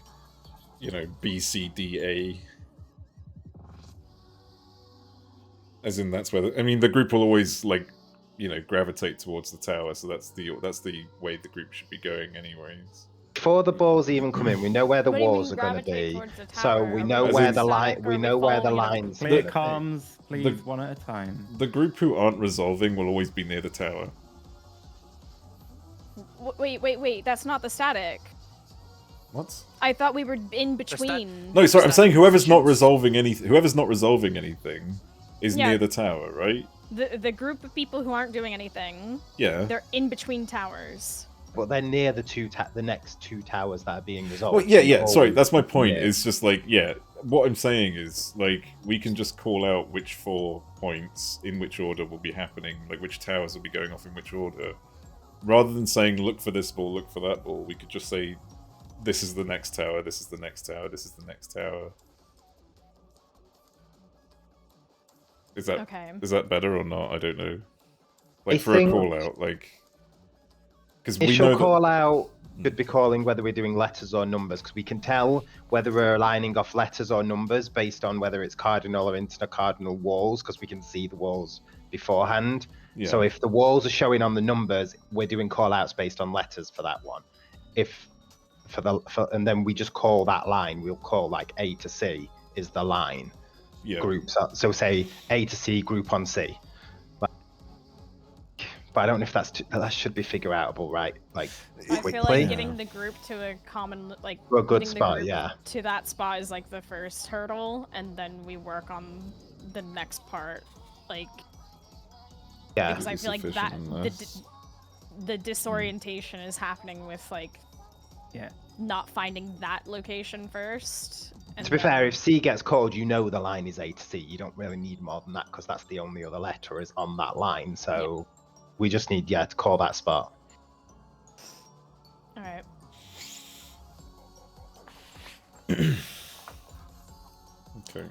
you know, B, C, D, A. As in, that's where I mean, the group will always like, you know, gravitate towards the tower, so that's the way the group should be going, anyways. Before the balls even come in, we know where the What do you walls mean are going to gravitate be. towards the So tower? we Are know As where in- the static, line. or We are know where the following it? lines. are Clear gonna be. comms, please, one at a time. The group who aren't resolving will always be near the tower. Wait, that's not the static. What? I thought we were in between. No, sorry, I'm saying whoever's not Positions. resolving anything is Yeah. near the tower, right? The group of people who aren't doing anything, Yeah. they're in between towers. But they're near the next 2 towers that are being resolved. Well, yeah, So sorry, all- that's my point. Yeah. It's just like, yeah, what I'm saying is, like, we can just call out which 4 points in which order will be happening, like, which towers will be going off in which order. Rather than saying, look for this ball, look for that ball, we could just say, this is the next tower, this is the next tower, this is the next tower. Is that better or not? I don't know. Like, I for a think- call out, like... Because we Initial know that... call out should be calling whether we're doing letters or numbers, because we can tell whether we're aligning off letters or numbers based on whether it's cardinal or intercardinal walls, because we can see the walls beforehand. Yeah. So if the walls are showing on the numbers, we're doing call outs based on letters for that one. And then we just call that line. We'll call like A to C is the line. Yeah. Groups. So say A to C group on C. But I don't know if that should be figure outable, right? Like I quickly. feel like Yeah. getting the group to a common, like, To a good getting the spot, group yeah. to that spot is like the first hurdle, and then we work on the next part, like, Yeah. because I feel like that Sufficient the disorientation is happening with like Yeah. not finding that location first. And To be then- fair, if C gets called, you know the line is A to C. You don't really need more than that because that's the only other letter is on that line. So we just need to call that spot. All right. Okay.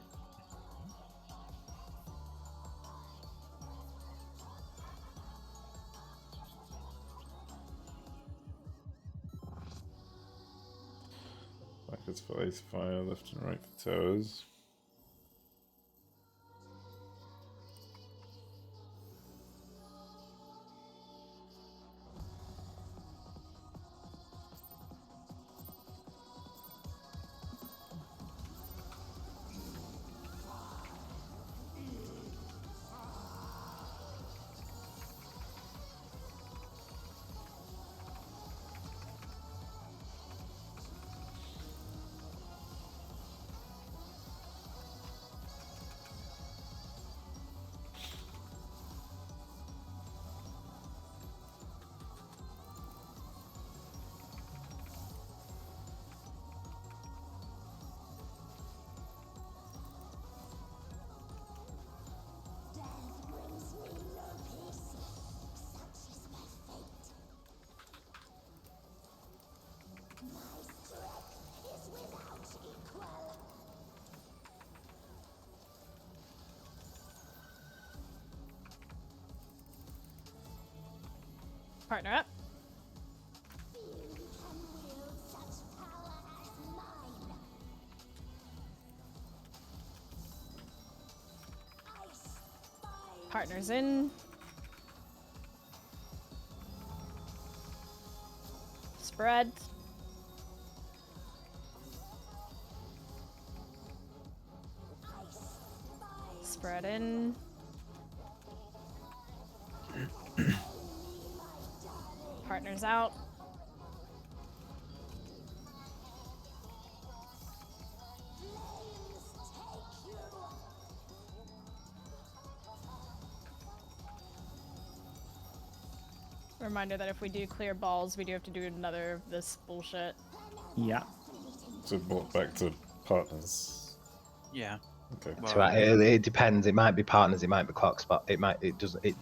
Backwards for ace fire, left and right for towers. Partner up. Partners in. Spread. Spread in. Partners out. Reminder that if we do clear balls, we do have to do another of this bullshit. Yeah. So back to partners. Yeah. Okay. Well, So it depends. It might be partners. It might be clock spot. It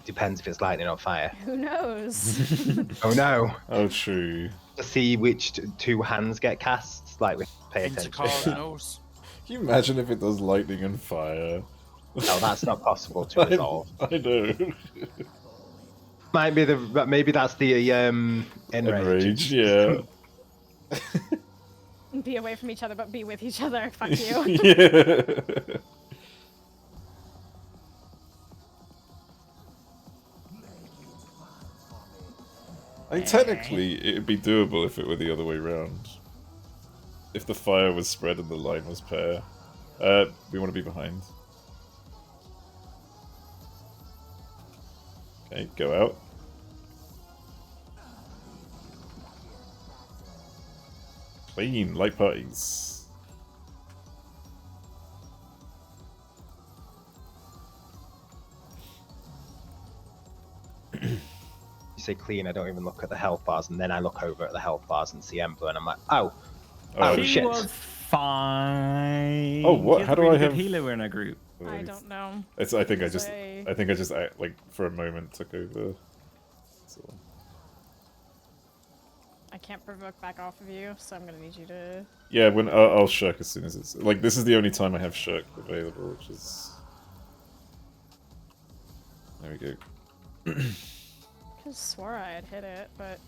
depends if it's lightning or fire. Who knows? Oh no! Oh, true. To see which two hands get cast, like we pay attention. To that. Intercardinals. Can you imagine if it does lightning and fire? No, that's not possible to resolve. I know. Maybe that's the enrage. Yeah. Be away from each other, but be with each other. Fuck you. Yeah. I mean, technically, it'd be doable if it were the other way round. If the fire was spread and the line was pair. We want to be behind. Okay, go out. Clean, light parties. You say clean, I don't even look at the health bars, and then I look over at the health bars and see Ember, and I'm like, oh She shit. was fine. Oh, what? She's How a do really I good have- healer in our group. I don't know. It's. I think I Say- just like for a moment took over. So. I can't provoke back off of you, so I'm gonna need you to. Yeah, when I'll shirk as soon as it's like this is the only time I have shirk available, which is. There we go. I just swore I had hit it, but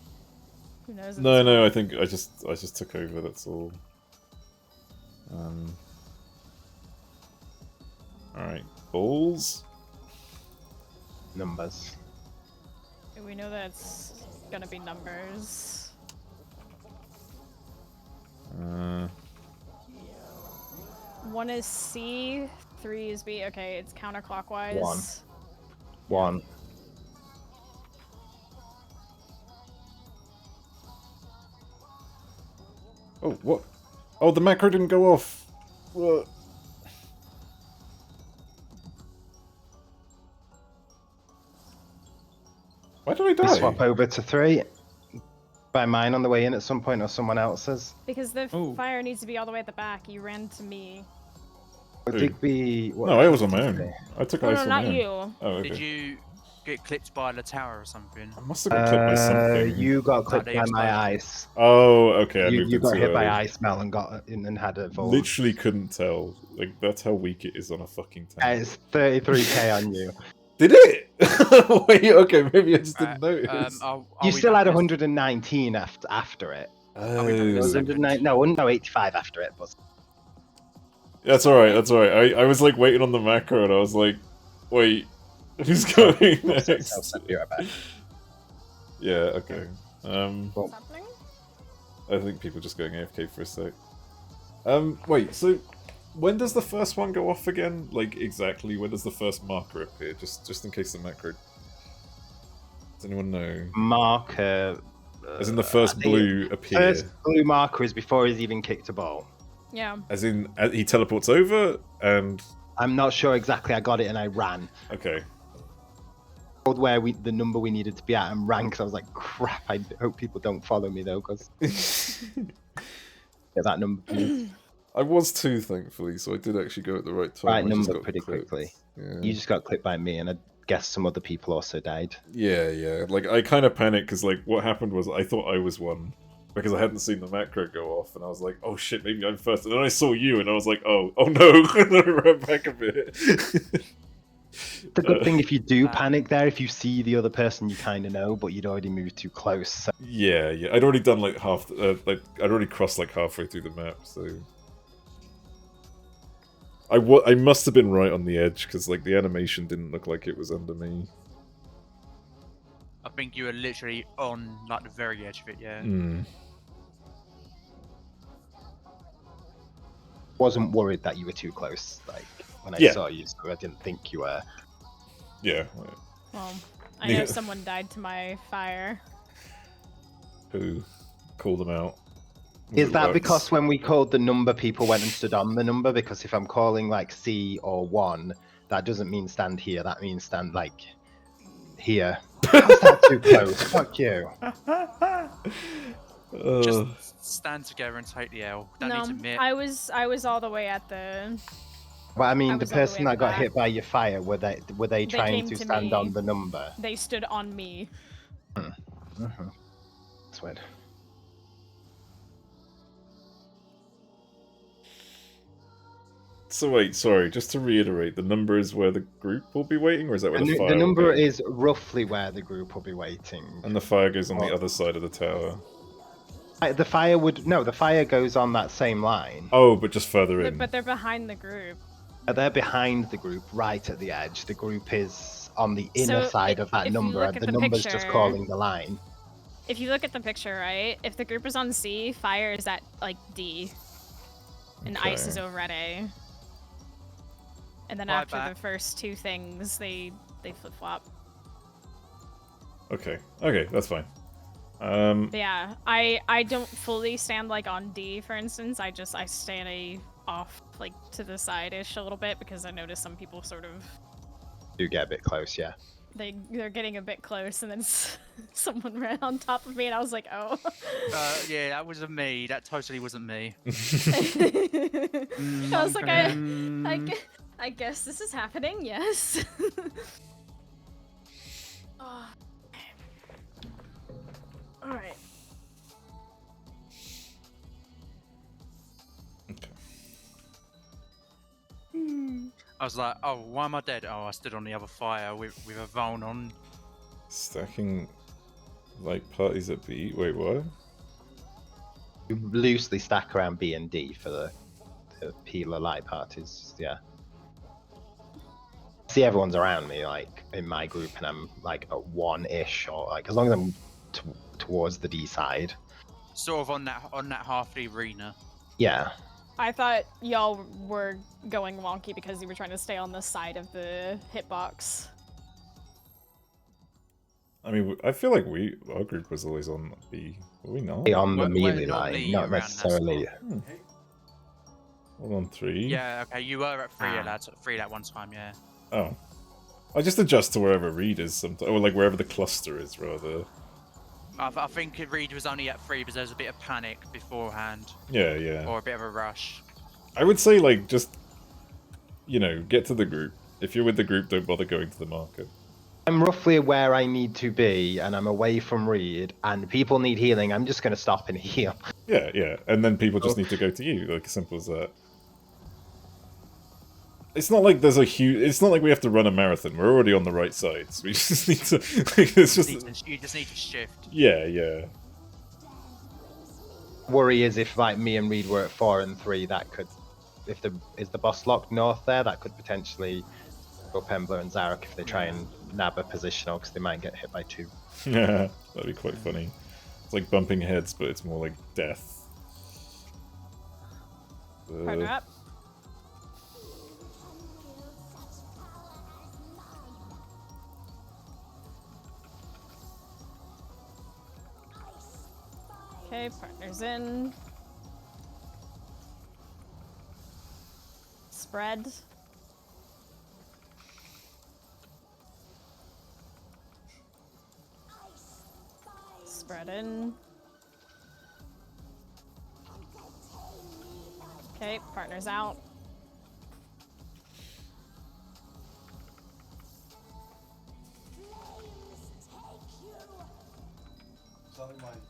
who knows? at No, this no, I point. think I just took over. That's all. All right, balls. Numbers. We know that it's gonna be numbers. One is C, 3 is B. Okay, it's counterclockwise. One. Oh, what? Oh, the macro didn't go off. What? Why did I We die? swap over to 3. By mine on the way in at some point, or someone else's. Because the Oh. fire needs to be all the way at the back. You ran to me. Or Digby. No, I was on my own. I took No, ice no, on not my own. you. Oh, okay. Did you get clipped by the tower or something? I must have got clipped by something. You got clipped they by my exploded. ice. Oh, okay. I moved You it got too hit by early. ice melt and got and had a volt. Literally couldn't tell. Like that's how weak it is on a fucking tank. It's 33k on you. Did it? Wait, okay, maybe I just didn't notice. You still had 119 after it. Oh. It was 109, no, 85 after it. But That's alright, that's alright. I was like waiting on the macro and I was like, wait, who's going next? Be right back. Yeah, okay. What's happening? I think people just going AFK for a sec. Wait, so when does the first one go off again? Like exactly when does the first marker appear? Just in case the macro. Does anyone know? Marker. As in the first I think blue appear. First blue marker is before he's even kicked a ball. Yeah. As in he teleports over and I'm not sure exactly. I got it and I ran. okay. Where the number we needed to be at and ran because I was like, crap. I hope people don't follow me though, because get that number. Please. I was too, thankfully, so I did actually go at the right time. Right I just number got pretty clipped. quickly. Yeah. You just got clipped by me, and I guess some other people also died. Yeah. Like, I kind of panicked, because, like, what happened was I thought I was one, because I hadn't seen the macro go off, and I was like, oh shit, maybe I'm first. And then I saw you, and I was like, oh no, and then I ran back a bit. the good thing if you do Uh, panic there, if you see the other person you kind of know, but you'd already moved too close. So. Yeah, yeah. I'd already done like half. Like I'd already crossed like halfway through the map, so I must have been right on the edge because like the animation didn't look like it was under me. I think you were literally on like the very edge of it. Yeah. Hmm. Wasn't worried that you were too close. Like when I Yeah. saw you, so I didn't think you were. Yeah. Well, I know Yeah. someone died to my fire. Who called them out? Was Is it that Lux? because when we called the number, people went and stood on the number? Because if I'm calling like C or 1, that doesn't mean stand here. That means stand like here. How's that too close? Fuck you. Just stand together and take the L. Don't need to No, admit. I was all the way at the. But I mean, I the was all the way person at that the got back. hit by your fire, were they trying came to to stand me. on the number? They stood on me. That's weird. So wait, sorry, just to reiterate, the number is where the group will be waiting, or is that where the fire The will number go? is roughly where the group will be waiting. And the fire goes on the Oh. other side of the tower. The fire would no. The fire goes on that same line. Oh, but just further in. But they're behind the group. They're behind the group, right at the edge. The group is on the inner So, side of that if you number. look at The the number's just picture- calling the line. If you look at the picture, right? If the group is on C, fire is at like D, and ice is Okay. over at A. And then Bye after bye. the first two things, they flip flop. Okay, okay, that's fine. But yeah, I don't fully stand like on D, for instance. I stay off like to the side-ish a little bit because I notice some people sort of Do get a bit close, yeah. they're getting a bit close, and then someone ran on top of me, and I was like, oh. Yeah, that wasn't me. That totally wasn't me. I was like, I guess this is happening. Yes. Oh. All right. I was like, oh, why am I dead? Oh, I stood on the other fire with a Vaughn on. Stacking like parties at B. Wait, what? You loosely stack around B and D for the peeler light parties, yeah. See, everyone's around me, like in my group, and I'm like at 1-ish, or like as long as I'm towards the D side. Sort of on that half of the arena. Yeah. I thought y'all were going wonky because you were trying to stay on the side of the hitbox. I mean, I feel like our group was always on B. Were we not? On the We're melee normally line, not around that necessarily. Hold on, 3. Yeah, okay, you were at 3 at three at one time, yeah. Oh. I just adjust to wherever Reed is sometimes, or like wherever the cluster is, rather. I think Reed was only at 3 because there was a bit of panic beforehand, Yeah, yeah. or a bit of a rush. I would say, like, just, you know, get to the group. If you're with the group, don't bother going to the market. I'm roughly where I need to be, and I'm away from Reed, and people need healing. I'm just going to stop and heal. Yeah, yeah. And then people just need to go to you, like, as simple as that. It's not like there's a huge... It's not like we have to run a marathon. We're already on the right side. So we just need to... Like, it's just... You just need to shift. Yeah, yeah. Worry is if like me and Reed were at 4 and 3, that could, if is the boss locked north there, that could potentially go Pembler and Zarek if they try and nab a positional, because they might get hit by 2. Yeah, that'd be quite funny. It's like bumping heads, but it's more like death. Partner up. Okay, partners in. Spread. Spread in. Okay, partners out. Sounding like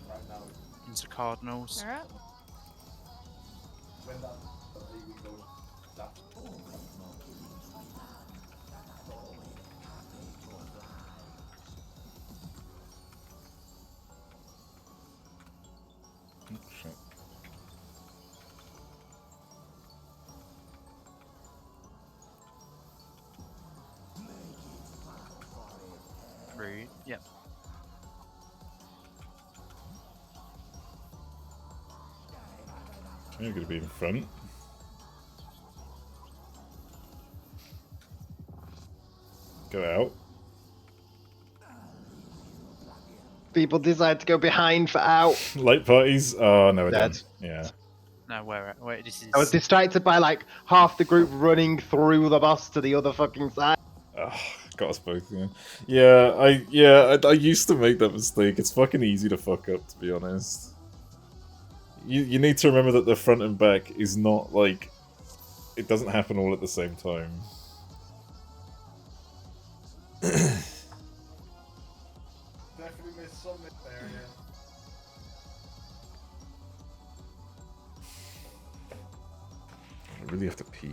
Right now, Into Cardinals. Alright. when that we go that. Oh, shit. Rude. Yep. You're gonna be in front. Go out. People decide to go behind for out. Light parties. Oh no, we're done. Dead. Yeah. No, where this is. I was distracted by like half the group running through the boss to the other fucking side. Oh, got us both. Yeah. I used to make that mistake. It's fucking easy to fuck up, to be honest. You need to remember that the front and back is not like it doesn't happen all at the same time. Definitely missed something there, yeah. I really have to pee.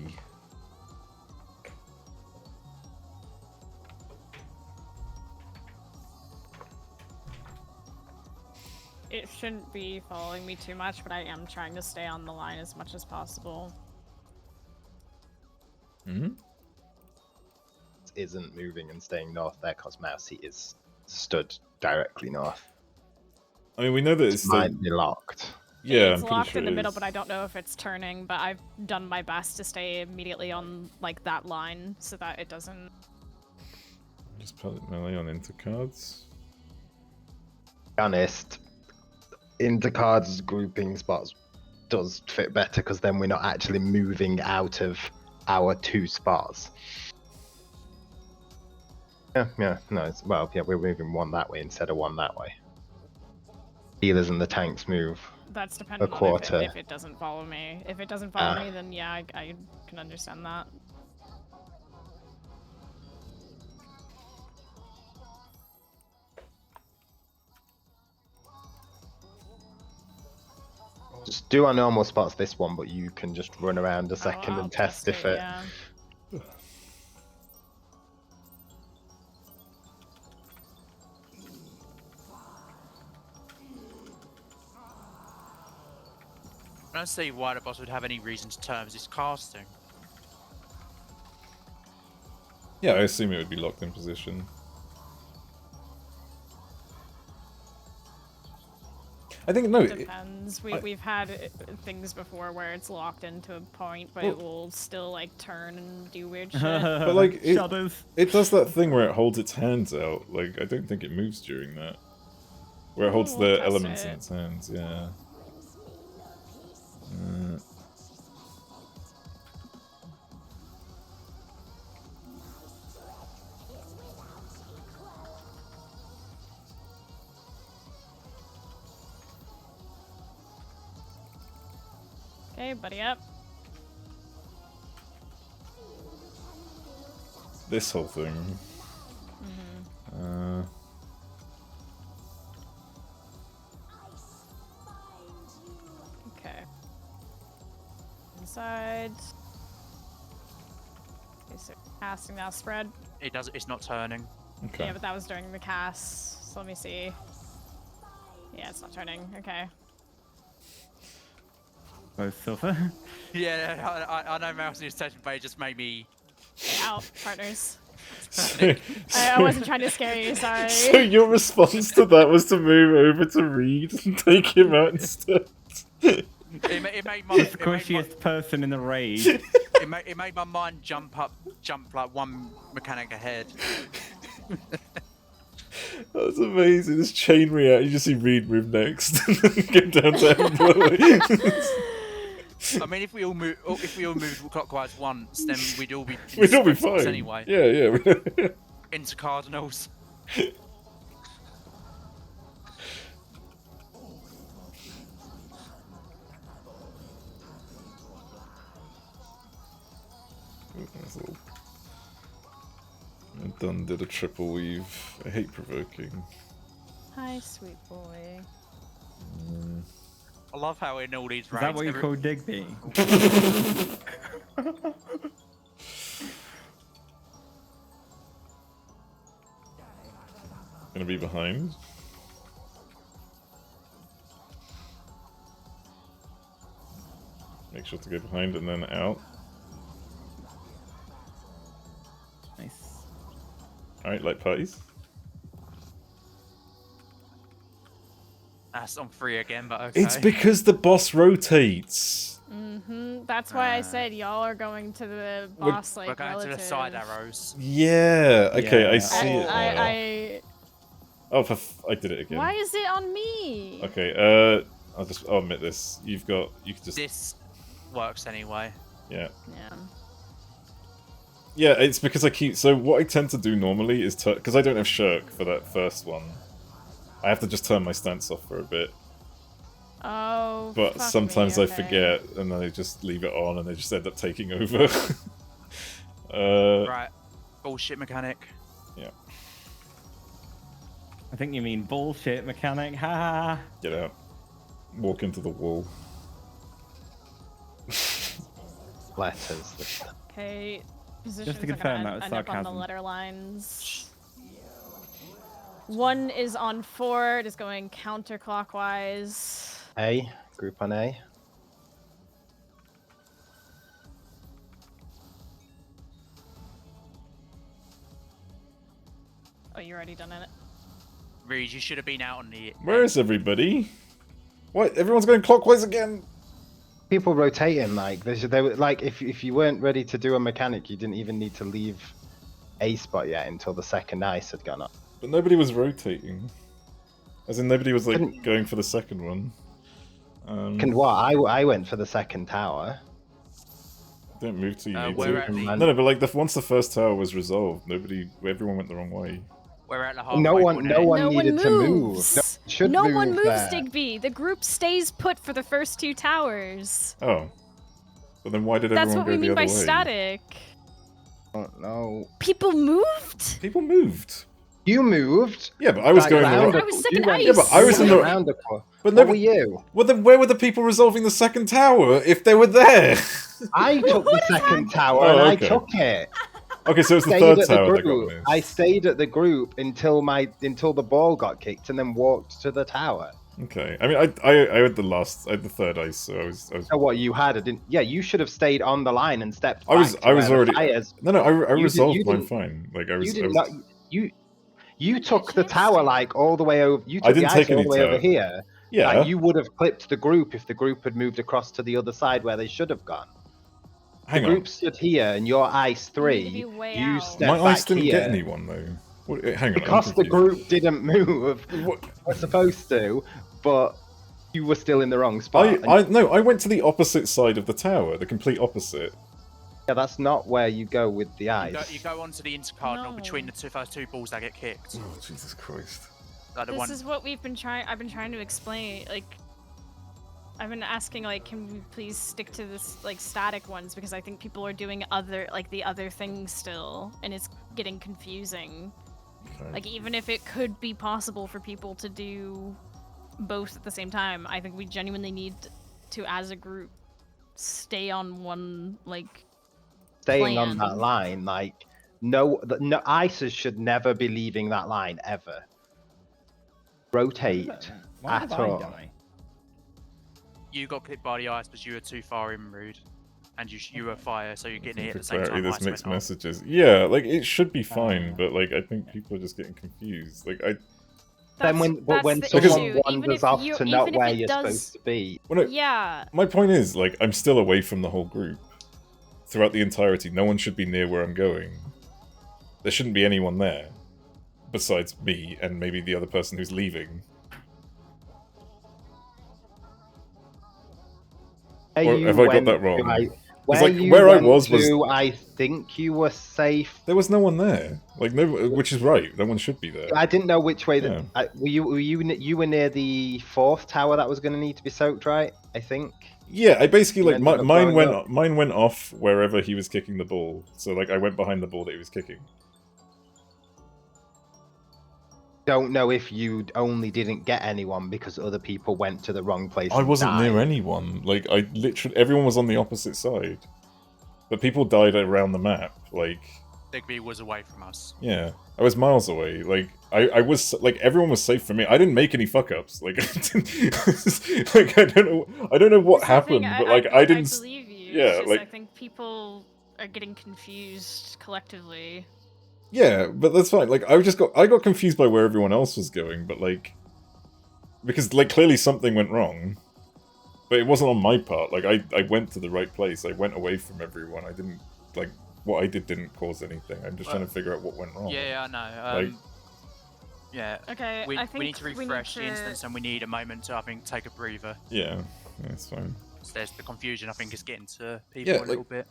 It shouldn't be following me too much, but I am trying to stay on the line as much as possible. Hmm. Isn't moving and staying north there because Mousy is stood directly north. I mean, we know that it's like, Might be locked. yeah, It's I'm pretty locked sure in the it middle, is. but I don't know if it's turning, but I've done my best to stay immediately on, like, that line so that it doesn't... Just put melee on intercards. To be honest, intercards grouping spots does fit better because then we're not actually moving out of our two spots. Yeah, no, well, yeah, we're moving one that way instead of one that way. Healers and the tanks move. That's dependent on quarter. if it doesn't follow me. If it doesn't follow me, then yeah, I can understand that. Just do our normal spots this one, but you can just run around a second I'll and test if it. yeah. I don't see why the boss would have any reason to terms his casting. Yeah, I assume it would be locked in position. I think no. Depends. We've had things before where it's locked into a point, but it will still like turn and do weird shit. But like Shadows. it does that thing where it holds its hands out. Like I don't think it moves during that. Where it holds We'll the test elements in it. its hands. Yeah. Okay, buddy up. This whole thing. Okay. Inside. Okay, so casting now spread. It does. It's not turning. Okay. Yeah, but that was during the cast. So let me see. Yeah, it's not turning. Okay. Both silver. Yeah, I know Mouse's attention, but it just made me. Out, partners. So, I wasn't trying to scare you, sorry. so your response to that was to move over to Reed and take him out instead. It made my. The squishiest person in the raid. It made my mind jump like one mechanic ahead. That's amazing. This chain react. You just see Reed move next, and then get down to Emblem. I mean, if we all moved clockwise once, then we'd all be. We'd all be spots fine. anyway. Yeah. Into Cardinals. well. I done did a triple weave. I hate provoking. Hi, sweet boy. I love how in all these Is that raids, what you call Digby? Gonna be behind. Make sure to go behind and then out. Nice. Alright, light parties. That's on 3 again, but okay. It's because the boss rotates. That's why I said y'all are going to the boss like We're going relative. to the side arrows. Yeah. Okay, I Yeah. see it now. I Oh, I did it again. Why is it on me? Okay. I'll admit this. You can just. This works anyway. Yeah. Yeah. Yeah, it's because I keep. So what I tend to do normally is because I don't have shirk for that first one. I have to just turn my stance off for a bit. Oh. But fuck sometimes me, I okay. forget, and then I just leave it on, and they just end up taking over. Right. Bullshit mechanic. Yeah. I think you mean bullshit mechanic. Ha! Get out. Walk into the wall. Letters. Okay. Positions Just to confirm, that was end up on the sarcasm. letter lines. 1 is on 4. It is going counterclockwise. A. Group on A. Oh, you already done it. Reed, you should have been out on the. Where is everybody? What? Everyone's going clockwise again. People rotating like they were like if you weren't ready to do a mechanic, you didn't even need to leave A spot yet until the second ice had gone up. But nobody was rotating. As in, nobody was like Couldn't- going for the second one. And what? I went for the second tower. Don't move till you need we're to. at the- No, but like once the first tower was resolved, everyone went the wrong way. We're at the halfway No one point needed moves. to move. No, one should No move one moves, there. Digby. The group stays put for the first 2 towers. Oh. But then why did That's everyone what go we the mean other by way? static. Oh, no. People moved? People moved. You moved. Yeah, but I was Like, going the round wrong. I was you second went- ice. Yeah, but I was you in went the- round But what no, were you? well, then where were the people resolving the second tower if they were there? I took the second tower Oh, and I okay. took it. Okay, so it's the Stayed third at the tower that got group. missed. I stayed at the group until the ball got kicked and then walked to the tower. Okay, I mean, I had the third ice, so I was. So what you had, I didn't. Yeah, you should have stayed on the line and stepped. I was back to I was where the already. fires- No, I You resolved you mine didn't- fine. Like I was. You I did was not. You took the tower like all the way over. You I took the didn't ice take all any the way over tower. here. yeah. Like you would have clipped the group if the group had moved across to the other side where they should have gone. Hang the on. group stood here, and your ice You 3. need to be way You out. stepped My back ice didn't here. get anyone though. What, hang on. I'm Because the confused. group didn't move, What? we're supposed to, but you were still in the wrong spot. I went to the opposite side of the tower, the complete opposite. Yeah, that's not where you go with the ice. You go onto the intercardinal No. between the first 2 balls that get kicked. Oh Jesus Christ! Like the This one. is what we've been trying. I've been trying to explain. Like, I've been asking, like, can we please stick to this, like, static ones because I think people are doing the other things still, and it's getting confusing. Okay. Like, even if it could be possible for people to do both at the same time, I think we genuinely need to, as a group, stay on one, like, Staying on plan. that line, like no ISIS should never be leaving that line ever. Rotate Why at did I all. die? You got clipped by the ice because you were too far in, Rude. And you were fire, so you're getting hit For at the same clarity, time. there's ice mixed went off. messages. Yeah, like it should be fine, but like I think people are just getting confused. Like I. Then that's when the someone issue. Even wanders if off you- to even not if where it you're does- supposed to be, Well, no, Yeah. my point is, like, I'm still away from the whole group throughout the entirety. No one should be near where I'm going. There shouldn't be anyone there besides me and maybe the other person who's leaving. Or you have I got went that wrong? to- It's Where like, you where I went was to, I think you were safe. There was no one there. Like no, which is right. No one should be there. I didn't know which way. Yeah. Were you near the 4th tower that was going to need to be soaked, right? I think. Yeah, I basically like ended up mine going up. went off wherever he was kicking the ball. So like I went behind the ball that he was kicking. Don't know if you only didn't get anyone because other people went to the wrong place. I and wasn't near died. anyone. Like I literally everyone was on the opposite side. But people died around the map. Like Digby was away from us. yeah, I was miles away. Like I was like everyone was safe for me. I didn't make any fuck ups. Like like I don't know what That's the thing, happened, but like I didn't. I believe you. Yeah, It's just, like I think people are getting confused collectively. yeah, but that's fine. Like I got confused by where everyone else was going, but like because like clearly something went wrong. But it wasn't on my part. Like I went to the right place. I went away from everyone. I didn't like what I did didn't cause anything. I'm just trying to figure out what went wrong. Yeah, I know. Like Yeah. Okay, We I think need to refresh the instance, and we need a moment to, I think, take a breather. yeah, that's fine. So there's the confusion, I think, is getting to people Yeah, a little bit.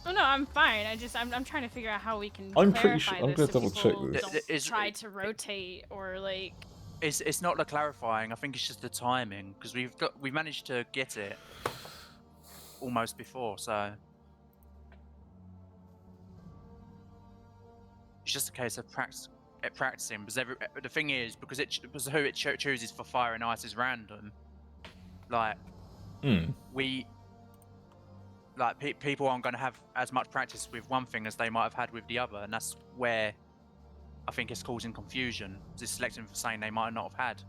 Oh no, I'm fine. I'm trying to figure out how we can I'm pretty clarify sure- I'm this gonna so double check people this. don't try to rotate or like. It's not the clarifying. I think it's just the timing, because we managed to get it almost before, so it's just a case of practicing. Because the thing is, because who it chooses for fire and ice is random. Like people aren't going to have as much practice with one thing as they might have had with the other, and that's where I think it's causing confusion. It's selecting for something they might not have had.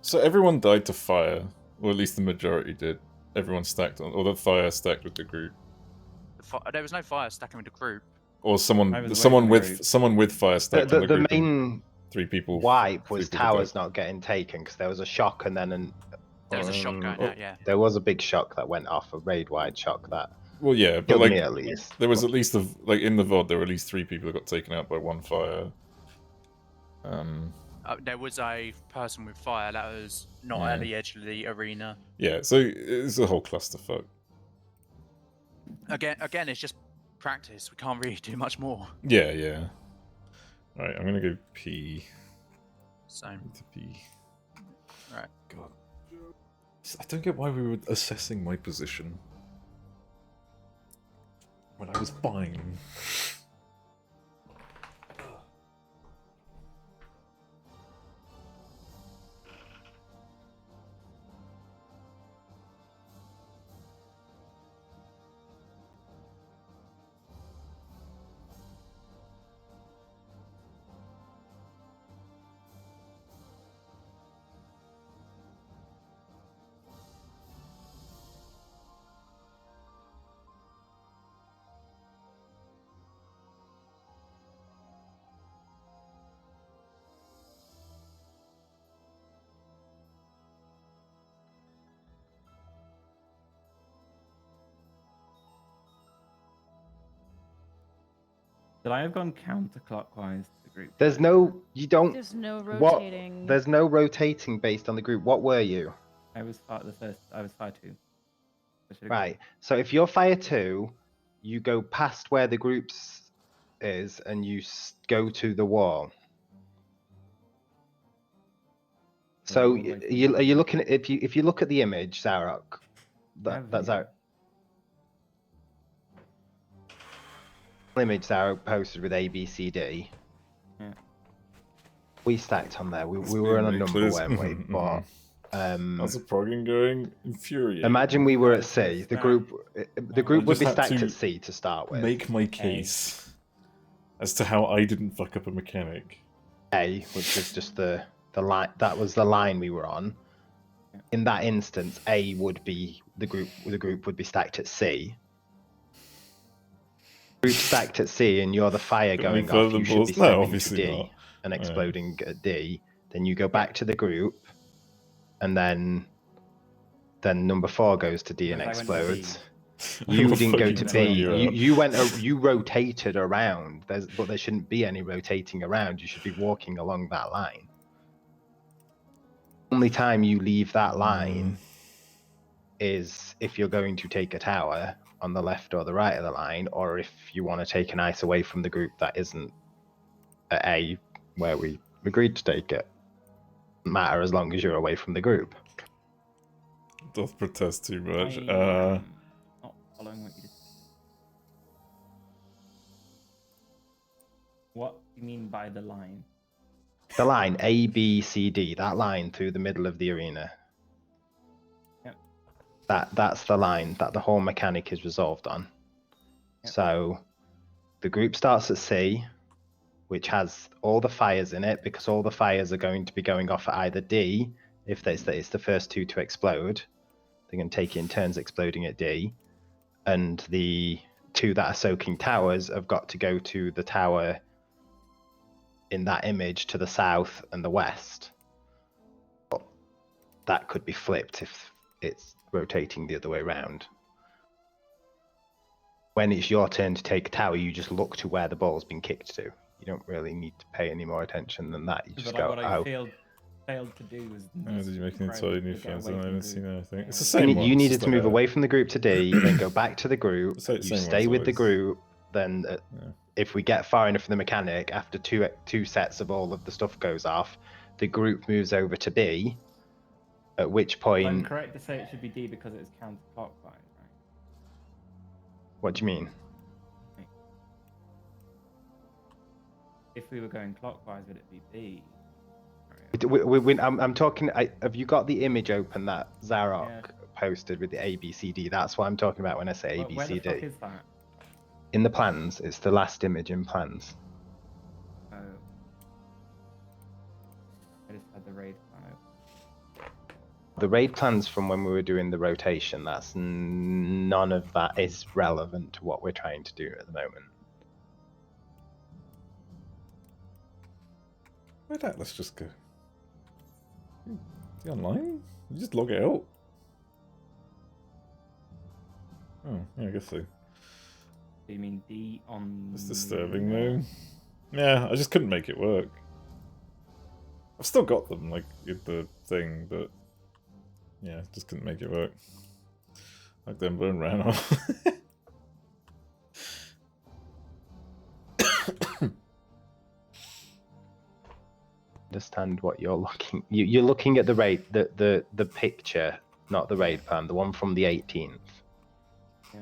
So everyone died to fire, or at least the majority did. Everyone stacked on, or the fire stacked with the group, There was no fire stacking with the group. or I someone was someone away from with the someone with fire stacked on the The group. and main 3 people. wipe was 3 people towers died. not getting taken because there was a shock and then There was a shock going out, yeah. there was a big shock that went off, a raid-wide shock that Well, yeah, but killed like me at least. there was at least like in the VOD there were at least 3 people that got taken out by one fire. There was a person with fire that was not Yeah. at the edge of the arena. Yeah, so it's a whole clusterfuck. Again, it's just practice. We can't really do much more. Yeah, yeah. Alright, I'm gonna go P. So, To P. right. God. I don't get why we were assessing my position when I was buying. Did I have gone counterclockwise to the group? There's no, you don't. There's no What? rotating. There's no rotating based on the group. What were you? I was fire two. I should've Right. So if you're fire 2, you go past where the groups is and you go to the wall. So all the way to the are you looking at, if you look at the image, Zarok, that's Yeah, our image Zarok posted with A, B, C, D. Yeah. We stacked on there. We It's were on a being number, clear. weren't we? But How's the progging going? Infuriating. imagine we were at That's C. just The that. group would just be had stacked to at C to start with. Make my case as to how I didn't fuck up a mechanic. A, which was just the line, that was the line we were on. In that instance, A would be the group would be stacked at C. Group stacked at C and you're the fire Got any going further off, than you should balls? be No, sending to obviously D not. and Yeah. exploding at D. Then you go back to the group and then number 4 goes to D and Because I went to explodes. I You will didn't go fucking to time B. you out. You rotated around. But there shouldn't be any rotating around. You should be walking along that line. Only time you leave that line is if you're going to take a tower on the left or the right of the line, or if you want to take an ice away from the group that isn't at A where we agreed to take it. Doesn't matter as long as you're away from the group. doth protest too much. I am not following what you just said. What do you mean by the line? The line A, B, C, D, that line through the middle of the arena. Yep. That's the line that the whole mechanic is resolved on. Yep. So the group starts at C, which has all the fires in it, because all the fires are going to be going off at either D, if it's the first two to explode. They're going to take it in turns exploding at D. And the two that are soaking towers have got to go to the tower in that image to the south and the west. But that could be flipped if it's rotating the other way around. When it's your turn to take a tower, you just look to where the ball's been kicked to. You don't really need to pay any more attention than that. You just But go, what I oh. failed to do was. Oh, did you make an entirely new friends? I haven't seen anything. It's the Yeah. same You, one. you it's needed just to like move away from the group to D, then go back to the group. It's like the You same stay ones with the always. group. Then, Yeah. if we get far enough in the mechanic, after two sets of all of the stuff goes off, the group moves over to B. At which I'm point, correct to say it should be D because it's counterclockwise, right? what do you mean? If we were going clockwise, would it be B? I'm talking. Have you got the image open that Zarok Yeah. posted with the ABCD? That's what I'm talking about when I say Where the fuck ABCD. is that? In the plans, it's the last image in plans. Oh. I just had the raid plan open. The raid plans from when we were doing the rotation, none of that is relevant to what we're trying to do at the moment. Why not? Let's just go. Is he online? You just log it out. Oh, yeah, I guess so. Do you mean D on? It's disturbing though. Yeah, I just couldn't make it work. I've still got them, like, in the thing, but yeah, just couldn't make it work. Like them bone ran off. Understand what you're looking. You're looking at the raid, the picture, not the raid plan, the one from the 18th. Yeah.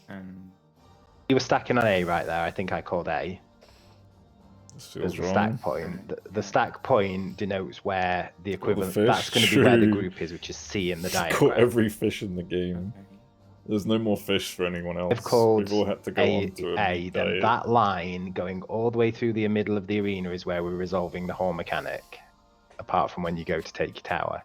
And You were stacking on A right there. I think I called A. This As feels the wrong. stack point. The stack point denotes where the equivalent. fish, That's going to be where the true. group is, which is C in the Caught diagram. every fish in the game. okay. There's no more fish for anyone else. I've called We've all had to go A, on to a A meat then diet. that line going all the way through the middle of the arena is where we're resolving the whole mechanic, apart from when you go to take your tower.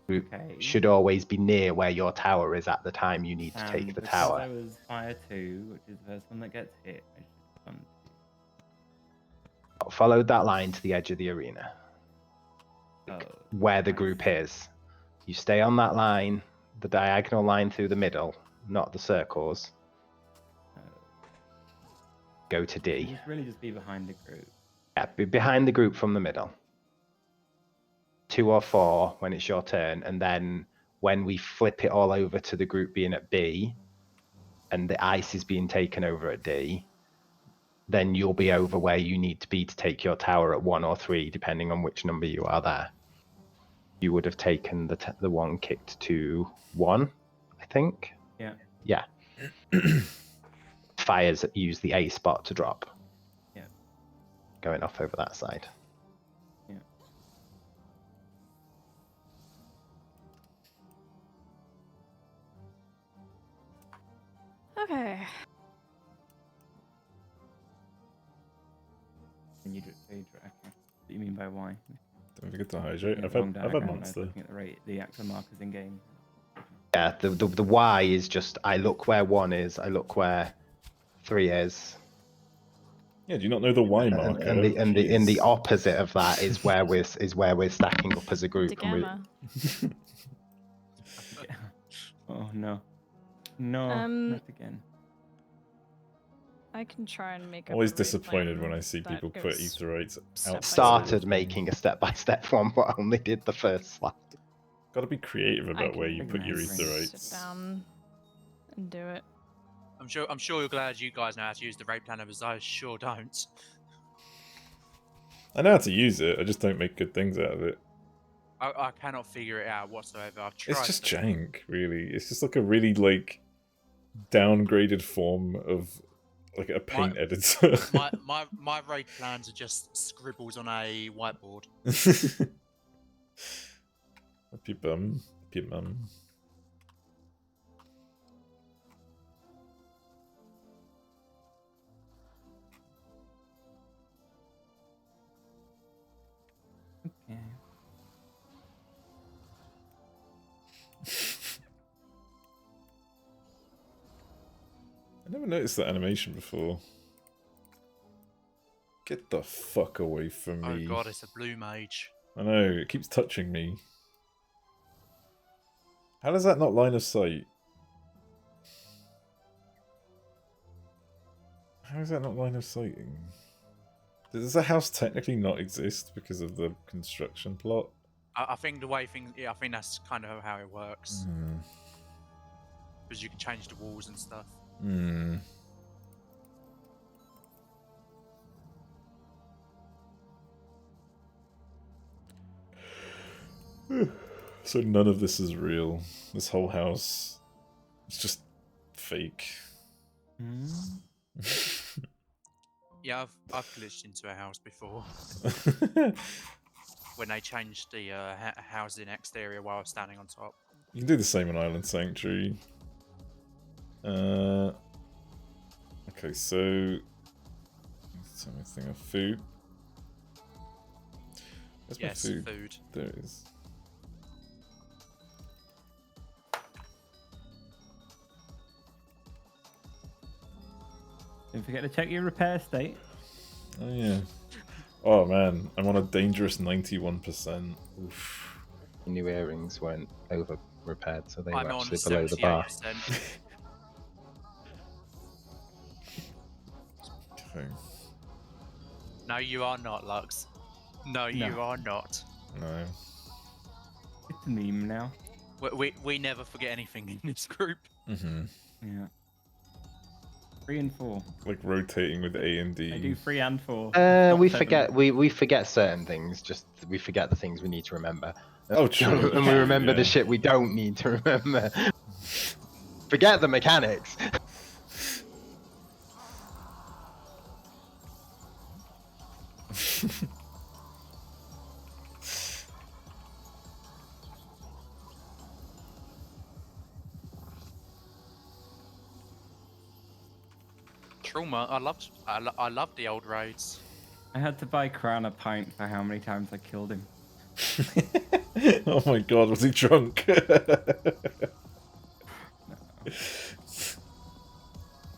Group Okay. should always be near where your tower is at the time you need to take the because tower. I was fire 2, which is the first one that gets hit. I should have done Followed that line to the edge of the arena, 2. Oh, where the group is. You stay on that line, the diagonal line through the middle, not the circles. oh. Go to You D. just really just be behind the group. Yeah, be behind the group from the middle. 2 or 4 when it's your turn, and then when we flip it all over to the group being at B, and the ice is being taken over at D, then you'll be over where you need to be to take your tower at 1 or 3, depending on which number you are there. You would have taken the one kicked to 1, I think. Yeah. Yeah. Fires use the A spot to drop. Yeah. Going off over that side. Yeah. Okay. And you do okay. What do you mean by why? Don't forget to hydrate. Yeah, I've wrong had diagram, I was monster. looking at the actual markers in game. Yeah, the Y is just I look where 1 is, I look where 3 is. Yeah, do you not know the Y marker? And the Jeez. opposite of that is where we're stacking up as a group. And we, Gamma. Oh no. No, Um, not again. I can try and make. Always up a raid disappointed plan when I see that people put goes Aetherites step by outside. started making a step-by-step one, but only did the first slide. Gotta be creative I about can where you put your Sit Sit Aetherites. down and do it. I'm sure you're glad you guys know how to use the raid planner, because I sure don't. I know how to use it. I just don't make good things out of it. I cannot figure it out whatsoever. I've tried. It's just to. jank, really. It's just like a really like downgraded form of like a paint editor. My raid plans are just scribbles on a whiteboard. Up your bum. Up your mum. Yeah. I never noticed that animation before. Get the fuck away from me. Oh god, it's a blue mage. I know, it keeps touching me. How does that not line of sight? How is that not line of sighting? Does the house technically not exist because of the construction plot? I think the way things. Yeah, I think that's kind of how it works. Because you can change the walls and stuff. So none of this is real. This whole house is just fake. Yeah, I've glitched into a house before when they changed the housing exterior while I was standing on top. You can do the same in Island Sanctuary. Okay, so tell me a thing of food. Where's Yes, my food? food. There it is. Don't forget to check your repair state. Oh yeah. Oh man, I'm on a dangerous 91%. Oof. New earrings weren't over repaired, so they I'm were on actually below the bar. 78%. Okay. No, you are not, Lux. No, you are not. No. It's a meme now. We never forget anything in this group. Yeah. 3 and 4. Like rotating with A and D. I do 3 and 4. We Not 7. forget we forget certain things. Just we forget the things we need to remember. Oh, true. And we remember the shit we don't need to remember. Forget the mechanics. Trauma. I love the old raids. I had to buy Crown a pint for how many times I killed him. Oh my god, was he drunk?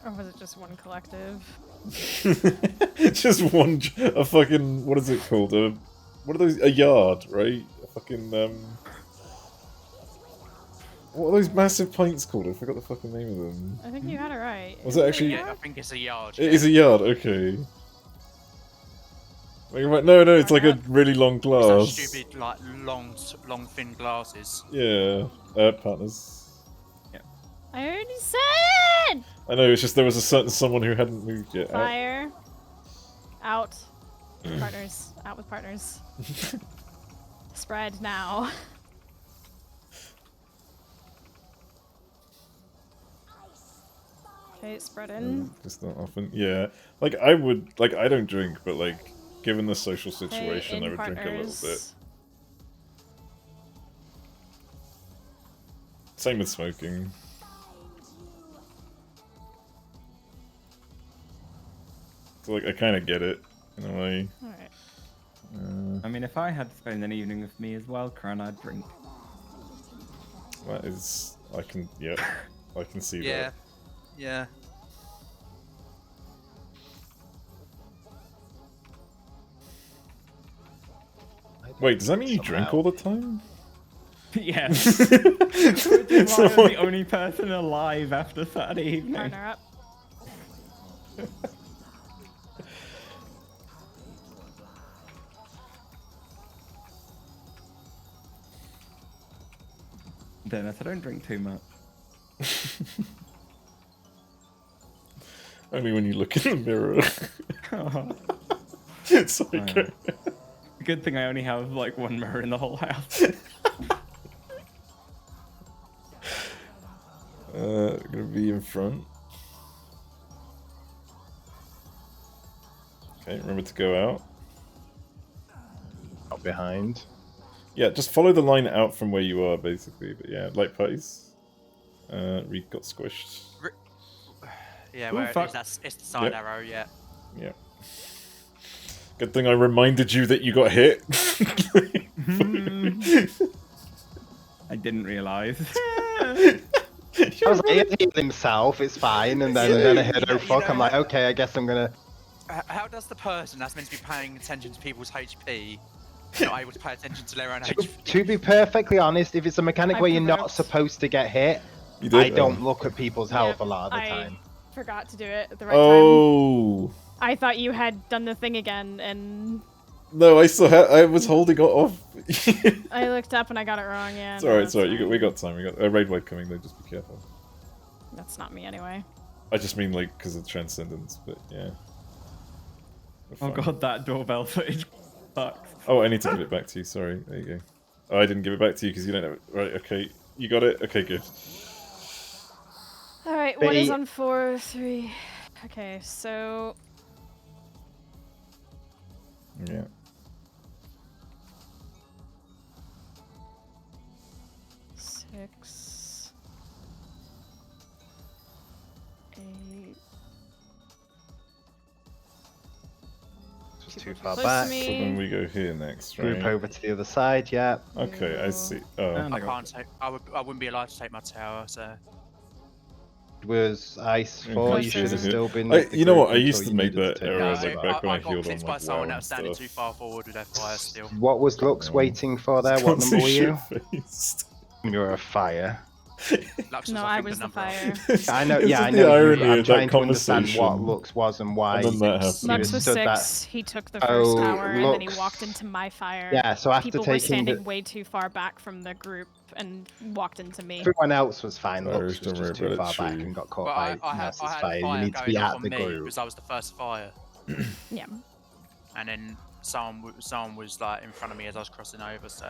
Or was it just one collective? Just a fucking, what is it called? What are those? A yard, right? A fucking, what are those massive pints called? I forgot the fucking name of them. I think you had it right. Was it actually? Yeah, I think it's a yard. It is a yard, okay. Wait, no, it's like a really long It's those glass. stupid, like, long, thin glasses. Yeah, partners. I already said! I know, it's just there was a certain someone who hadn't moved yet. Fire. Out. Partners. Out with partners. Spread now. Okay, spread in. Just not often. Yeah. Like, I don't drink, but, like, given the social situation, Okay, I in would drink a little bit. partners. Same with smoking. So, like, I kind of get it, in a way. Alright. I mean, if I had to spend an evening with me as well, Crown, I'd drink. That is... I can see Yeah. that. Yeah. Wait, does that mean you drink all the time? Yes. Which is why I was the only person alive after Saturday evening. Partner up. Dennis, I don't drink too much. Only when you look in the mirror. Sorry, Oh, go. yeah. Good thing I only have like one mirror in the whole house. Gonna be in front. Okay, remember to go out. Not behind. Yeah, just follow the line out from where you are, basically. But yeah, light parties. Reed got squished. Yeah, Ooh, where it fuck. is, that's it's the side Yep. arrow. Yeah. Yeah. Good thing I reminded you that you got hit. I didn't realize. I was like, he healed himself, it's fine, and then I heard, oh fuck, I'm like, okay, I guess I'm gonna... How does the person that's meant to be paying attention to people's HP not able to pay attention to their own HP? To be perfectly honest, if it's a mechanic I where you're not provoked. supposed to get hit, You did? I don't look at people's health Yep, a lot of the I time. forgot to do it at the right time. Oh I thought you had done the thing again, and no! I still had. I was holding it off. I looked up and I got it wrong. Yeah. It's no, alright. that's It's alright. fine. We got time. We got a raid wave coming. Though, just be careful. That's not me anyway. I just mean like because of transcendence, but yeah. We're Oh fine. god, that doorbell footage sucks. Oh, I need to give it back to you. Sorry. There you go. Oh, I didn't give it back to you because you don't know it. Right. Okay. You got it. Okay. Good. All right. One is They- on 4, 3. Okay, so Yeah. six, 8. Just People too too far close back. to me. So then we go here next, right? Group over to the other side, yeah. Okay, I see. Oh, And I I got can't take. I wouldn't be allowed to take my tower. So It was ice Okay, 4, you sure. should have still been I- with the you know group what, I until used to you make needed that take error, it. like, back when I got healed on, clipped by like, someone WoW that was and standing stuff. too far forward with their fire still. What was Lux Oh. waiting for there? What Can't number see were you? shit-faced. You're a fire. Lux No, I I think, was the number fire. I know, It's yeah, just I the know. irony I'm of trying that to understand what conversation. Lux was and why. And then that happened. You Lux was stood that- 6. He took the first Oh, tower, and then he Lux- walked into my fire. Yeah, so after People were taking standing the... way too far back from the group and walked into me. Everyone else was fine. Irish, Lux was don't worry just too about it, far back true. and got caught But by I had Nurse's a fire. You fire need to going be off at on the me group. because I was the first fire, Yeah. and then someone was like in front of me as I was crossing over. So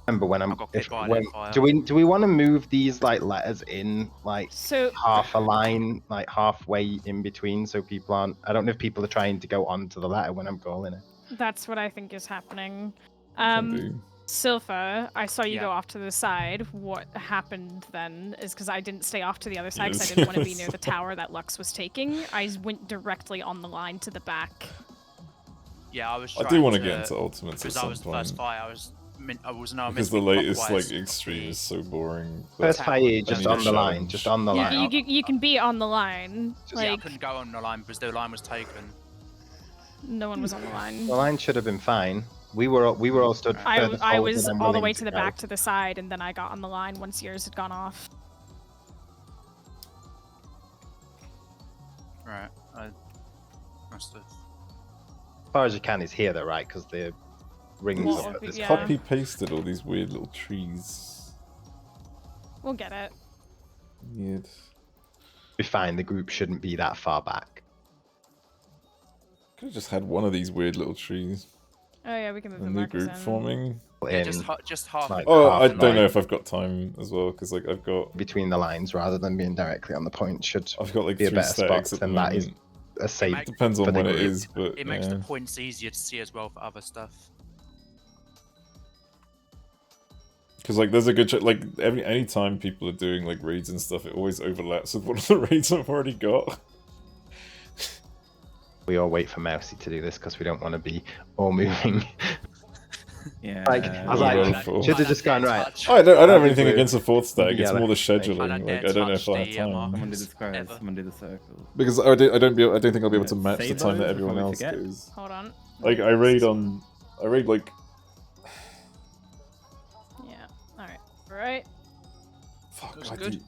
Remember when I'm... I got hit by when- that fire. do we want to move these like letters in like So half a line, like halfway in between, so people aren't... I don't know if people are trying to go onto the letter when I'm calling it. that's what I think is happening. Can do. Silpha, I saw you Yeah. go off to the side. What happened then is because I didn't stay off to the other side because Yes, I didn't want to be yes. near the tower that Lux was taking. I went directly on the line to the back. Yeah, I was. I Trying do want to to get into ultimates at because I some was the first point. fire. I was now Because meant the to be latest, clockwise like, of extreme the- is so boring. First I fire, need just a on the line, challenge. just on the You, line. you can be on the line. Yeah, I Like couldn't go on the line because the line was taken. no one was on the line. The line should have been fine. We were all stood I, further I forward was than all the willing way to the go. back to the side, and then I got on the line once yours had gone off. Right. I must have. As far as you can is here though, right? Because the rings Well, up at this yeah. point. Copy pasted all these weird little trees. We'll get it. Weird. Be fine. The group shouldn't be that far back. Could have just had one of these weird little trees. Oh yeah, we can move A the new markers group in. forming. Yeah, In just half. like, Oh, half I an don't know hour if I've got time as well, because like I've got between the lines rather than being directly on the point should like be a 3 better spot. stacks at the Then that is moment. a safe. It Depends for on the when it group. is, but It makes yeah. the points easier to see as well for other stuff. Because like there's a good like any time people are doing like raids and stuff, it always overlaps with one of the raids I've already got. We all wait for Mousy to do this because we don't want to be all moving. Yeah. Like, I was Yeah. like, Wonderful. should have just gone right. Oh, I don't have think anything we're- against the 4th stack. It's yeah, more the like- scheduling. I Like I don't know if I'll have touch the, time. Someone do the squares, Ever. someone do the circles. Because I don't think I'll be able to Yeah, match the save time that those everyone before we else forget. goes. Hold on. Like I raid like Yeah. All right. All right. fuck. Looks I good. do-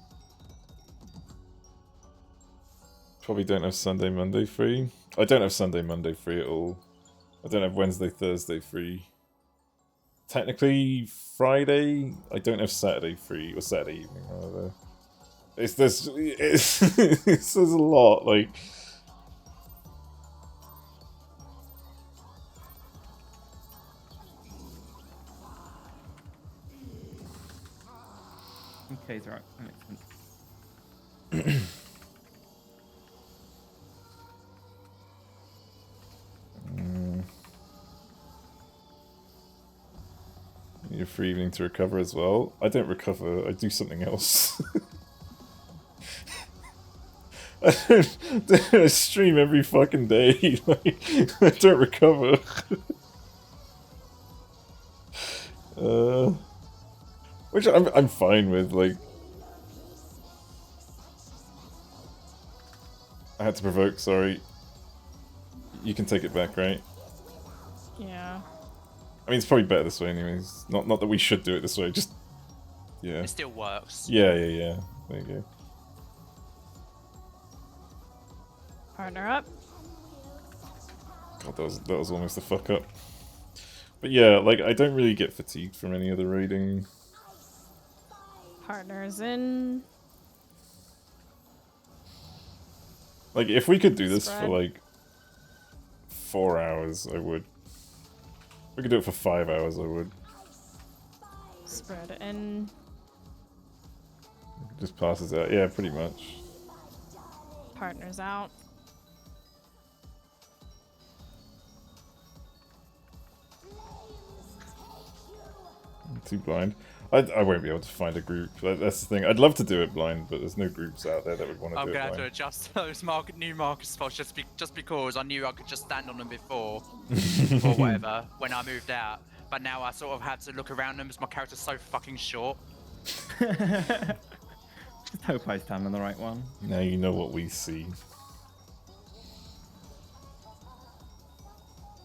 Probably don't have Sunday, Monday free. I don't have Sunday, Monday free at all. I don't have Wednesday, Thursday free. Technically Friday. I don't have Saturday free or Saturday evening. Rather. There's a lot like. Okay, it's right. That makes sense. You're free evening to recover as well. I don't recover, I do something else. I stream every fucking day. Like, I don't recover. Which I'm fine with, like. I had to provoke, sorry. You can take it back, right? Yeah. I mean, it's probably better this way anyways. Not that we should do it this way, just... Yeah. It still works. Yeah. There you go. Partner up. God, that was almost a fuck up. But yeah, like, I don't really get fatigued from any other raiding. Partners in. Like, if we could do this for, Spread. like, 4 hours, I would. If we could do it for 5 hours, I would. Spread in. Just passes out. Yeah, pretty much. Partners out. I'm too blind. I won't be able to find a group. That's the thing. I'd love to do it blind, but there's no groups out there that would want to I'm do it gonna have blind. to adjust those new marker spots just because I knew I could just stand on them before or whatever when I moved out. But now I sort of had to look around them because my character's so fucking short. Just hope I stand on the right one. Now you know what we see.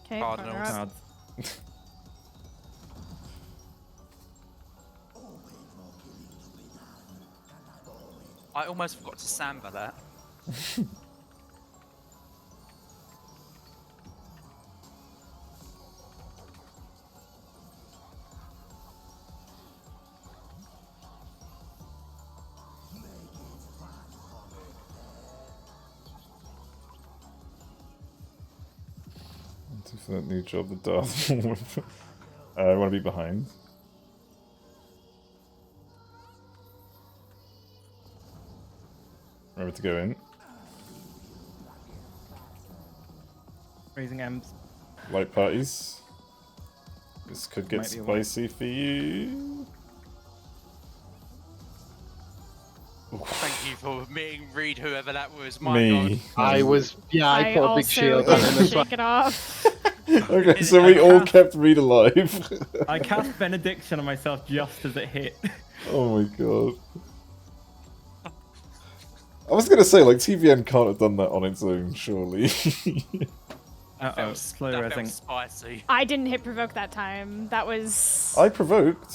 Okay, Cardinals. partner up. Cards. I almost forgot to samba that. For that new job, the Darth. I want to be behind. Remember to go in. Raising M's. Light parties. This could get Might be a while. spicy for you. Thank you for meeting Reed, whoever that was. My Me. I was, yeah, I put a big also shield on him didn't as well. shake it off. Okay, so we all kept Reed alive. I cast Benediction on myself just as it hit. Oh my god. I was gonna say, like, TVN can't have done that on its own, surely. Uh-oh, slow that felt resing. spicy. I didn't hit provoke that time. That was. I provoked.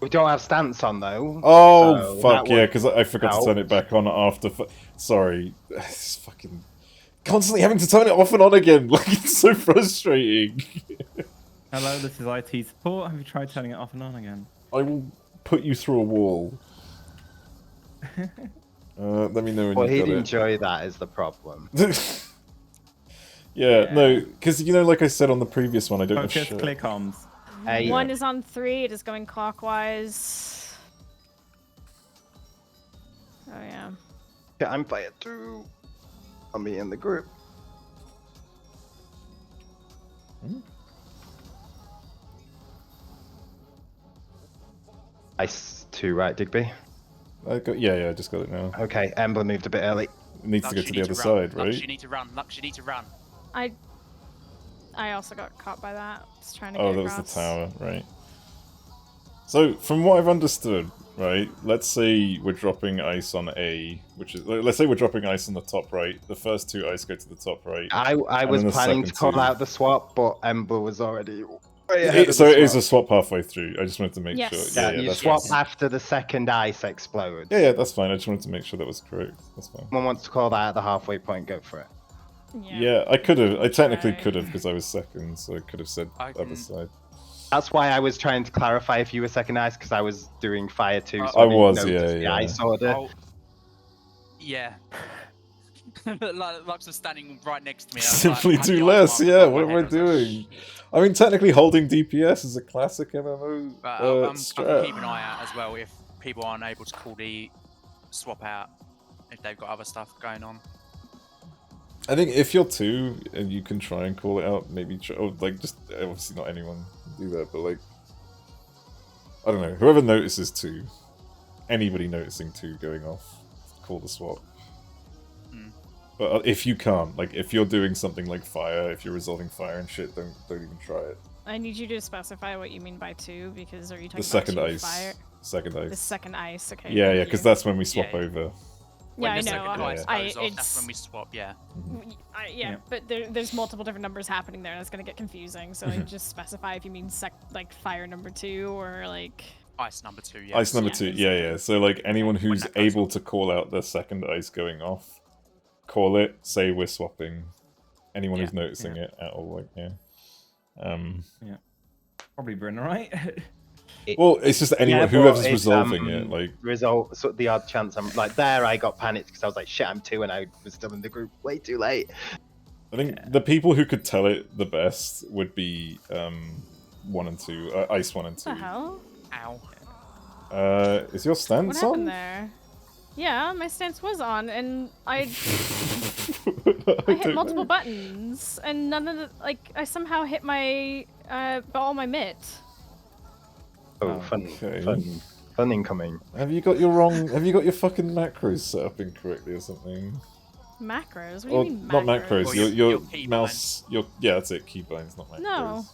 We don't have stance on though. Oh, so fuck that yeah, would because I forgot to turn it back on after. Sorry. It's fucking. Constantly having to turn it off and on again. Like, it's so frustrating. Hello, this is IT support. Have you tried turning it off and on again? I will put you through a wall. Let me know when Well, you've he'd got it. enjoy that is the problem. Yeah, no, because, you know, like I said on the previous one, I don't have Focus, shit. clear comms. Hey, One is on 3. It is going clockwise. Oh yeah. yeah, I'm fire too. I'll be in the group. Ice 2, right, Digby? Yeah, I just got it now. Okay, Ember moved a bit early. It needs to Lux, go to you the need other run. side, Lux, right? you need to run. Lux, you need to run. I also got caught by that. Just trying to Oh, get that was across. the tower, right. So, from what I've understood, right, let's say we're dropping ice on A, which is, let's say we're dropping ice on the top right, the first 2 ice go to the top right. I was then the planning to second call 2. out the swap, but Ember was already way ahead of So the it is a swap. swap halfway through, I just wanted to make Yes. sure. Yeah, Yeah, you that's swap fine. after the second ice explodes. Yeah, that's fine, I just wanted to make sure that was correct, that's fine. Someone wants to call that at the halfway point, go for it. Yeah, I could have, I technically Right. could have, because I was second, so I could have said I other can- side. That's why I was trying to clarify if you were second ice, because I was doing fire too. So I didn't was, notice yeah, the yeah. ice order. Oh, yeah. Lux was standing right next to me. I was like, Simply I had the do ice less, mark yeah, above what my am I head, was like, doing? I mean, technically holding DPS is a classic MMO But I'm strat. keeping an eye out as well if people aren't able to call the swap out if they've got other stuff going on. I think if you're two and you can try and call it out, maybe like just obviously not anyone can do that, but like I don't know, whoever notices two, anybody noticing two going off, call the swap. But if you can't, like if you're doing something like fire, if you're resolving fire and shit, don't even try it. I need you to specify what you mean by two, because are you talking The second about two ice. fire? Second ice. The second ice, okay. Yeah, thank yeah, because you. that's when we swap Yeah. over. Yeah, I When the know. second ice I- goes off, that's it's- when we swap. Yeah. Yeah, Yeah. but there's multiple different numbers happening there, and it's gonna get confusing. So like, just specify if you mean like fire number 2 or like. Ice number 2. Yeah. Ice number Yeah, 2, yeah. So like anyone who's that goes able off. to call out the second ice going off, call it, say we're swapping. Anyone who's Yeah. noticing it at all, like, yeah. Probably Bryn, right? Well, it's just anyone, Yeah, but whoever's it's, resolving it, like... Result, so the odd chance I'm like there, I got panicked because I was like, shit, I'm 2 and I was still in the group way too late. I think the people who could tell it the best would be 1 and 2, Ice 1 and 2. What the hell? Ow. Is your stance What happened on? there? Yeah, my stance was on, and I I hit don't multiple know. buttons, and none of the I somehow hit my all my mitt. Oh, fun, Okay. fun incoming. Have you got your fucking macros set up incorrectly or something? Macros? What do Or you mean not macros? macros, Or your your keybinds. mouse, yeah, that's it, keybinds, not macros. No.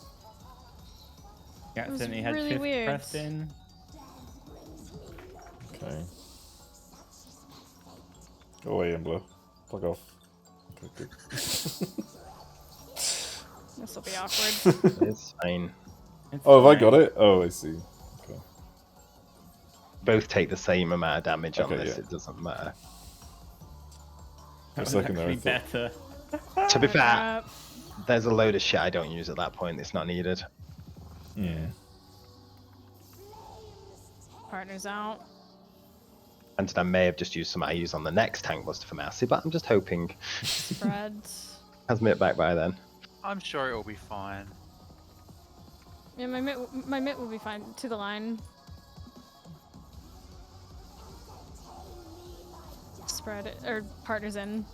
You was accidentally had really shift weird. pressed in. Okay. Go away, Embler. Plug off. Okay, good. This will be awkward. It's fine. It's Oh, have I fine. got it? Oh, I see. Okay. Both take the same amount of damage on Okay, this. yeah. It doesn't matter. For a That was second there, I actually thought... better. To be fair, Uh, there's a load of shit I don't use at that point. It's not needed. Yeah. partners out. And I may have just used some I use on the next tank buster for Massey, but I'm just hoping Spread. has me it back by then. I'm sure it'll be fine. Yeah, my mitt will be fine. To the line. Spread it, or partners in.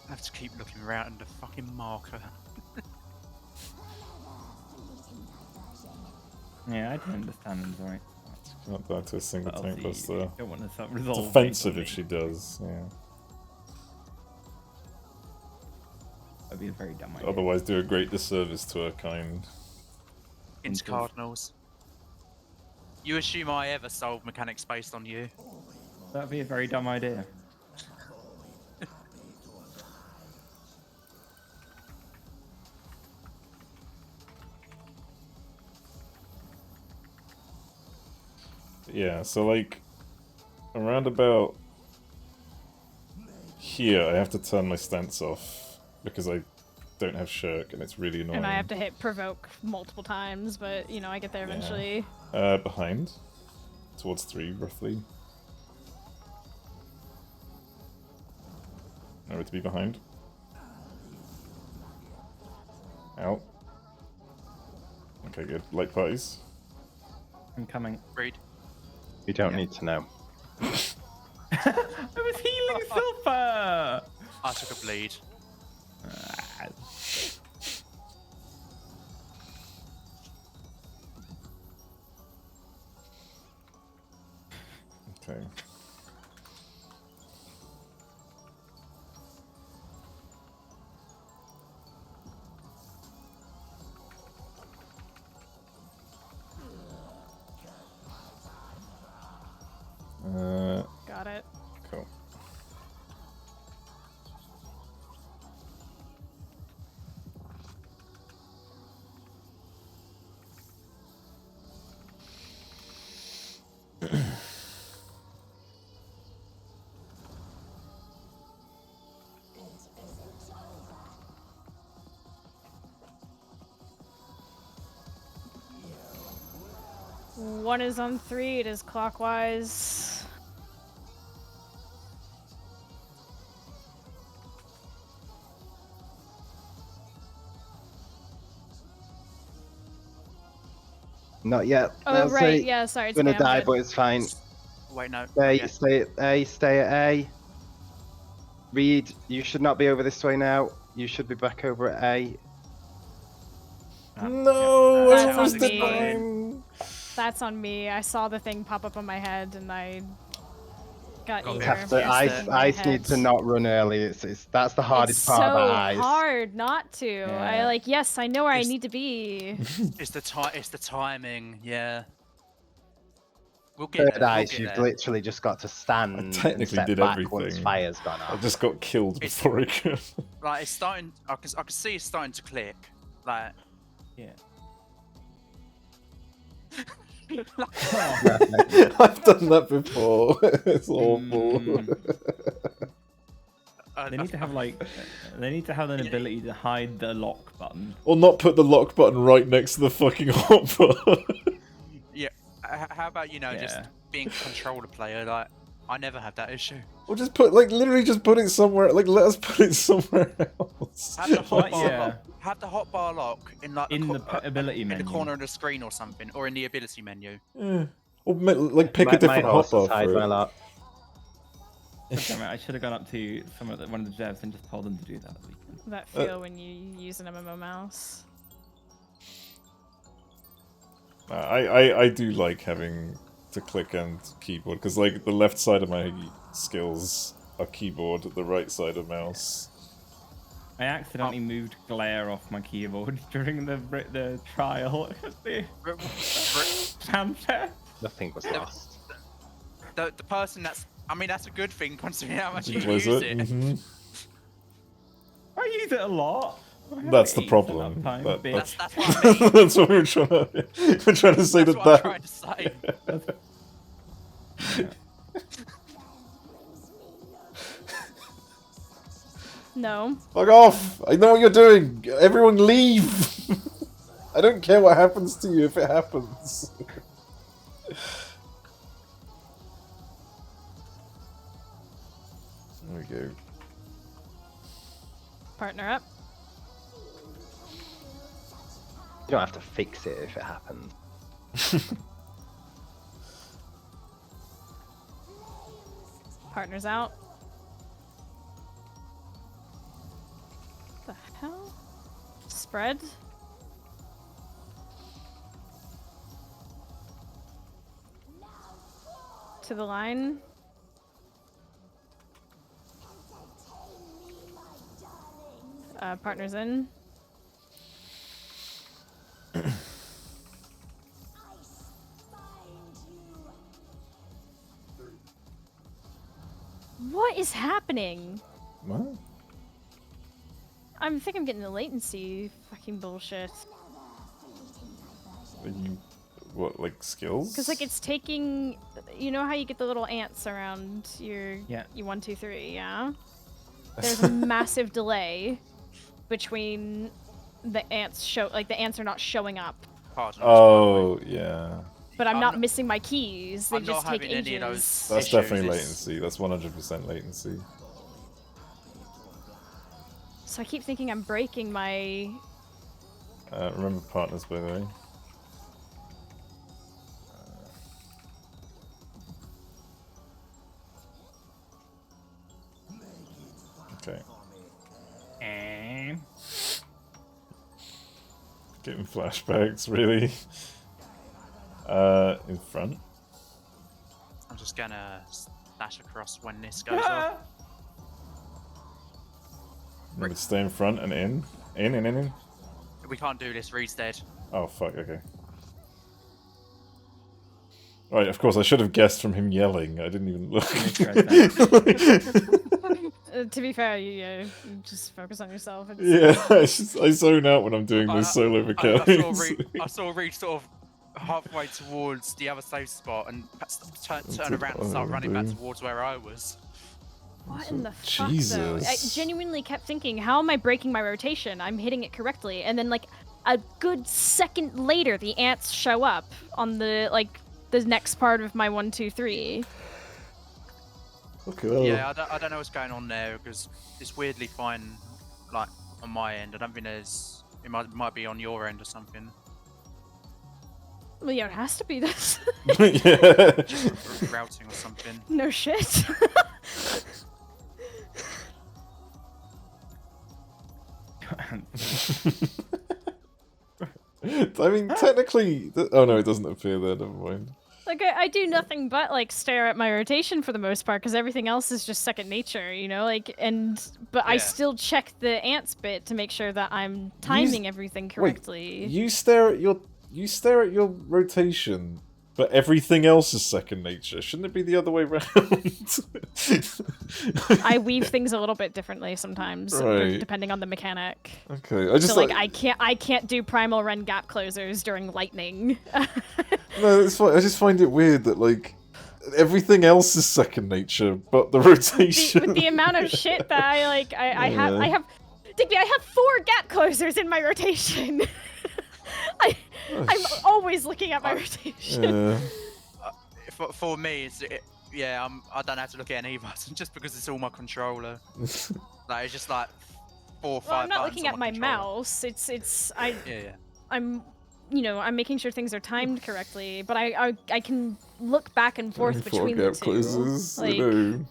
I have to keep looking around at the fucking marker. Yeah, I don't understand them, sorry. Not die to a single But tank obviously, buster. you don't want to start It's resolving. offensive on if me. she does, yeah. That'd be a very dumb idea. Otherwise do a great disservice to her kind. Into Cardinals. You assume I ever solve mechanics based on you? That'd be a very dumb idea. Yeah, so like around about here I have to turn my stance off because I don't have shirk and it's really annoying. And I have to hit provoke multiple times, but you know, I get there Yeah. eventually. Behind. Towards 3 roughly. Nowhere to be behind. Out. Okay, good. Light parties. I'm coming. Read. You don't Yeah. need to know. I was healing Silver! I took a bleed. Ah, Okay. Got it. Cool. One is on 3. It is clockwise. Not yet. Oh, Let's right. see. Yeah, sorry. It's Gonna okay, I'm die, good. but it's fine. Wait, no. Stay, okay. stay at A. Stay at A. Reed, you should not be over this way now. You should be back over at A. No, That's I on almost did me. mine. That's on me. I saw the thing pop up on my head and I got Got eager. me. Have to, and Ice- ice, my ice head. need to not run early. That's the hardest It's part so about ice. hard not to. I Yeah. like, yes, I know where I It's- need to be. It's the timing. Yeah. We'll get Third there. We'll ice, get you've there. literally just got to stand and technically step did back once everything. fire's gone I off. just got killed It's- before I could. Like it's starting. I can see it's starting to click. Like. Yeah. I've done that before. It's awful. They need to have like, they need to have an ability to hide the lock button. Or not put the lock button right next to the fucking hotbar. Yeah. How about just Yeah. being a controller player? Like I never had that issue. Or just put, like, literally just put it somewhere. Like, let us put it somewhere else. Have the What? hotbar Yeah. lock. Have the hotbar lock in like In the, the ability in menu. the corner of the screen or something, or in the ability menu. Yeah. Or, like, pick My- a different my horse has hotbar hide for my it. lock. Damn it, I should have gone up to one of the devs and just told them to do that. That feel when you use an MMO mouse. I do like having to click and keyboard, because, like, the left side of my skills are keyboard, the right side of mouse. I accidentally moved glare off my keyboard during the trial. The fanfare. Nothing was lost. The person that's. I mean, that's a good thing considering how much you Was use it? it. Mhm. I use it a lot. I That's the haven't eaten problem. enough time, That- bitch. That's what I mean. That's what we're trying to say That's to what I'm that. trying to say. No. Fuck off! I know what you're doing! Everyone leave! I don't care what happens to you if it happens. There we go. Partner up. You don't have to fix it if it happens. Partners out. The hell? Spread? To the line. Partners in. What is happening? What? I think I'm getting the latency fucking bullshit. Are you, what, like skills? Because like it's taking, you know how you get the little ants around your Yeah. you 1, 2, 3, yeah. There's a massive delay between the ants the ants are not showing up, Pardon. Oh, yeah. but I'm I'm not not- missing my keys. They I'm just not take having any of those. ages. That's Issues definitely is- latency. That's 100% latency. So I keep thinking I'm breaking my. Remember partners, by the way. Okay. Getting flashbacks, really? In front? I'm just gonna dash across when this goes off. Remember to stay in front and in? In. We can't do this. Reed's dead. Oh, fuck, okay. Right, of course, I should have guessed from him yelling. I didn't even look. To be fair, you just focus on yourself. It's, Yeah, I zone out when I'm doing this solo I mechanics. saw Reed sort of halfway towards the other safe spot and turn around and start running back towards where I was. What in the fuck, though? I Jesus. genuinely kept thinking, how am I breaking my rotation? I'm hitting it correctly. And then, like, a good second later, the ants show up on the next part of my 1, 2, 3. Okay, well, Yeah, I don't know what's going on there because it's weirdly fine, like on my end. I don't think there's. It might be on your end or something. Well, yeah, it has to be this. Yeah. Routing or something. No shit. I mean, technically... Oh no, it doesn't appear there, never mind. Like, I do nothing but, like, stare at my rotation for the most part, because everything else is just second nature, you know? Like, but I Yeah. still check the ants bit to make sure that I'm timing everything correctly. You stare at your rotation, but everything else is second nature. Shouldn't it be the other way around? I weave things a little bit differently sometimes, Right. depending on the mechanic. Okay, I just So, like, I can't do primal rend gap closers during lightning. No, it's fine. I just find it weird that, like, everything else is second nature, but the rotation... With the amount of shit that I have... Digby, I have 4 gap closers in my rotation. I'm always looking at my rotation. Yeah. For me, I don't have to look at any buttons just because it's all my controller. Like it's just like 4 or 5 Well, I'm not buttons looking on at my controller. mouse. Yeah. I'm, you know, I'm making sure things are timed correctly, but I can look back and forth between the gap two. closes, I Like, know.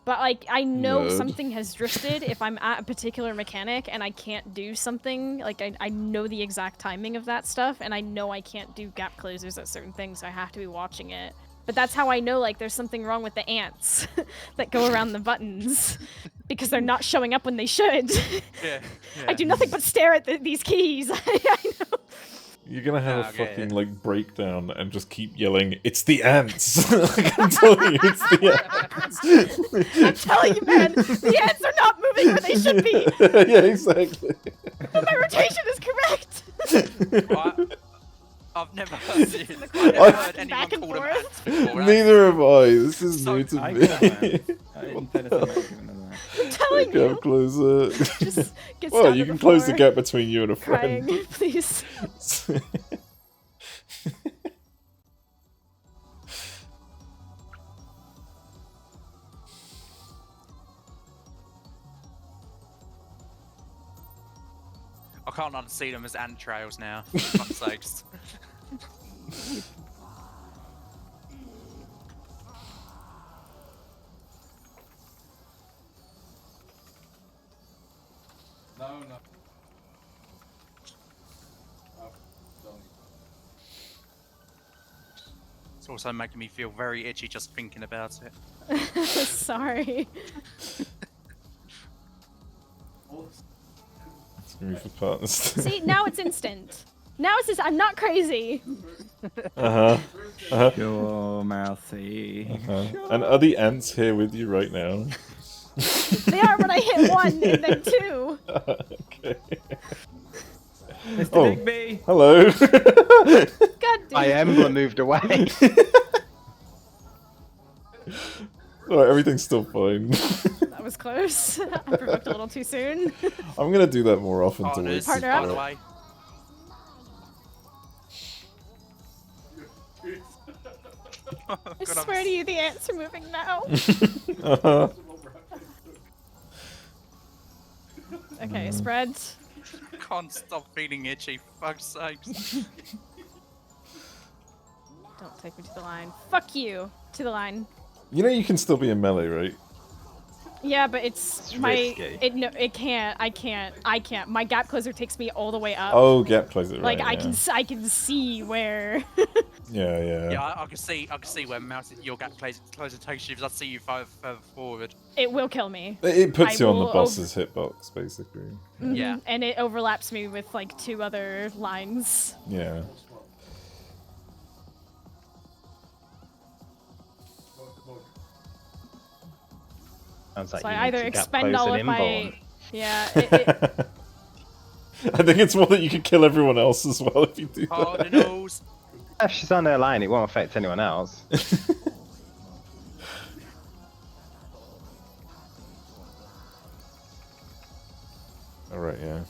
but like I know Nerd. something has drifted if I'm at a particular mechanic and I can't do something. Like I know the exact timing of that stuff, and I know I can't do gap closers at certain things. So I have to be watching it. But that's how I know, like, there's something wrong with the ants that go around the buttons because they're not showing up when they should. Yeah. I do nothing but stare at these keys. I know. You're gonna have a Okay. fucking, like, breakdown and just keep yelling, "It's the ants!" Like, I'm telling you, it's the ants! I'm telling you, man, the ants are not moving where they should be. Yeah, exactly. But my rotation is correct. I've never heard it. I've I've- never heard anyone Back and call them forth. ants before. Neither have I. This is So- new to I me. got that. I didn't say this about that. I'm telling Gap you. closer. Just gets Well, down you to can the close the floor, gap between you and a friend. crying, please. I can't unsee them as ant trails now. For fuck's sakes. No. Oh, don't. It's also making me feel very itchy just thinking about it. Sorry. It's gonna be for partners. See, now it's instant. Now it's just, I'm not crazy. Sure, mouthy. And are the ants here with you right now? They are when I hit 1 and then 2. Okay. Mr. Oh. Digby! Hello. God damn. My emblem moved away. Alright, everything's still fine. That was close. I provoked a little too soon. I'm gonna do that more often Partners, towards Partner by the up. way. I God, swear to you, the ants are moving now. Okay, spread. can't stop feeling itchy. Fuck's sakes. Don't take me to the line. Fuck you. To the line. You know you can still be in melee, right? Yeah, but it's It's my risky. it can't. I can't. My gap closer takes me all the way up. Oh, gap closer, right? Like yeah. I can see where. Yeah. Yeah, I can see where mouse your gap closer takes you. Because I see you further forward. It will kill me. It puts I you on the will boss's hitbox, basically. Yeah. And it overlaps me with like 2 other lines. Yeah. Sounds like So you I need either to gap expend close all an of my. inborn. Yeah. I think it's more that you can kill everyone else as well if you do that. Cardinals. If she's on her line, it won't affect anyone else. Alright, yeah.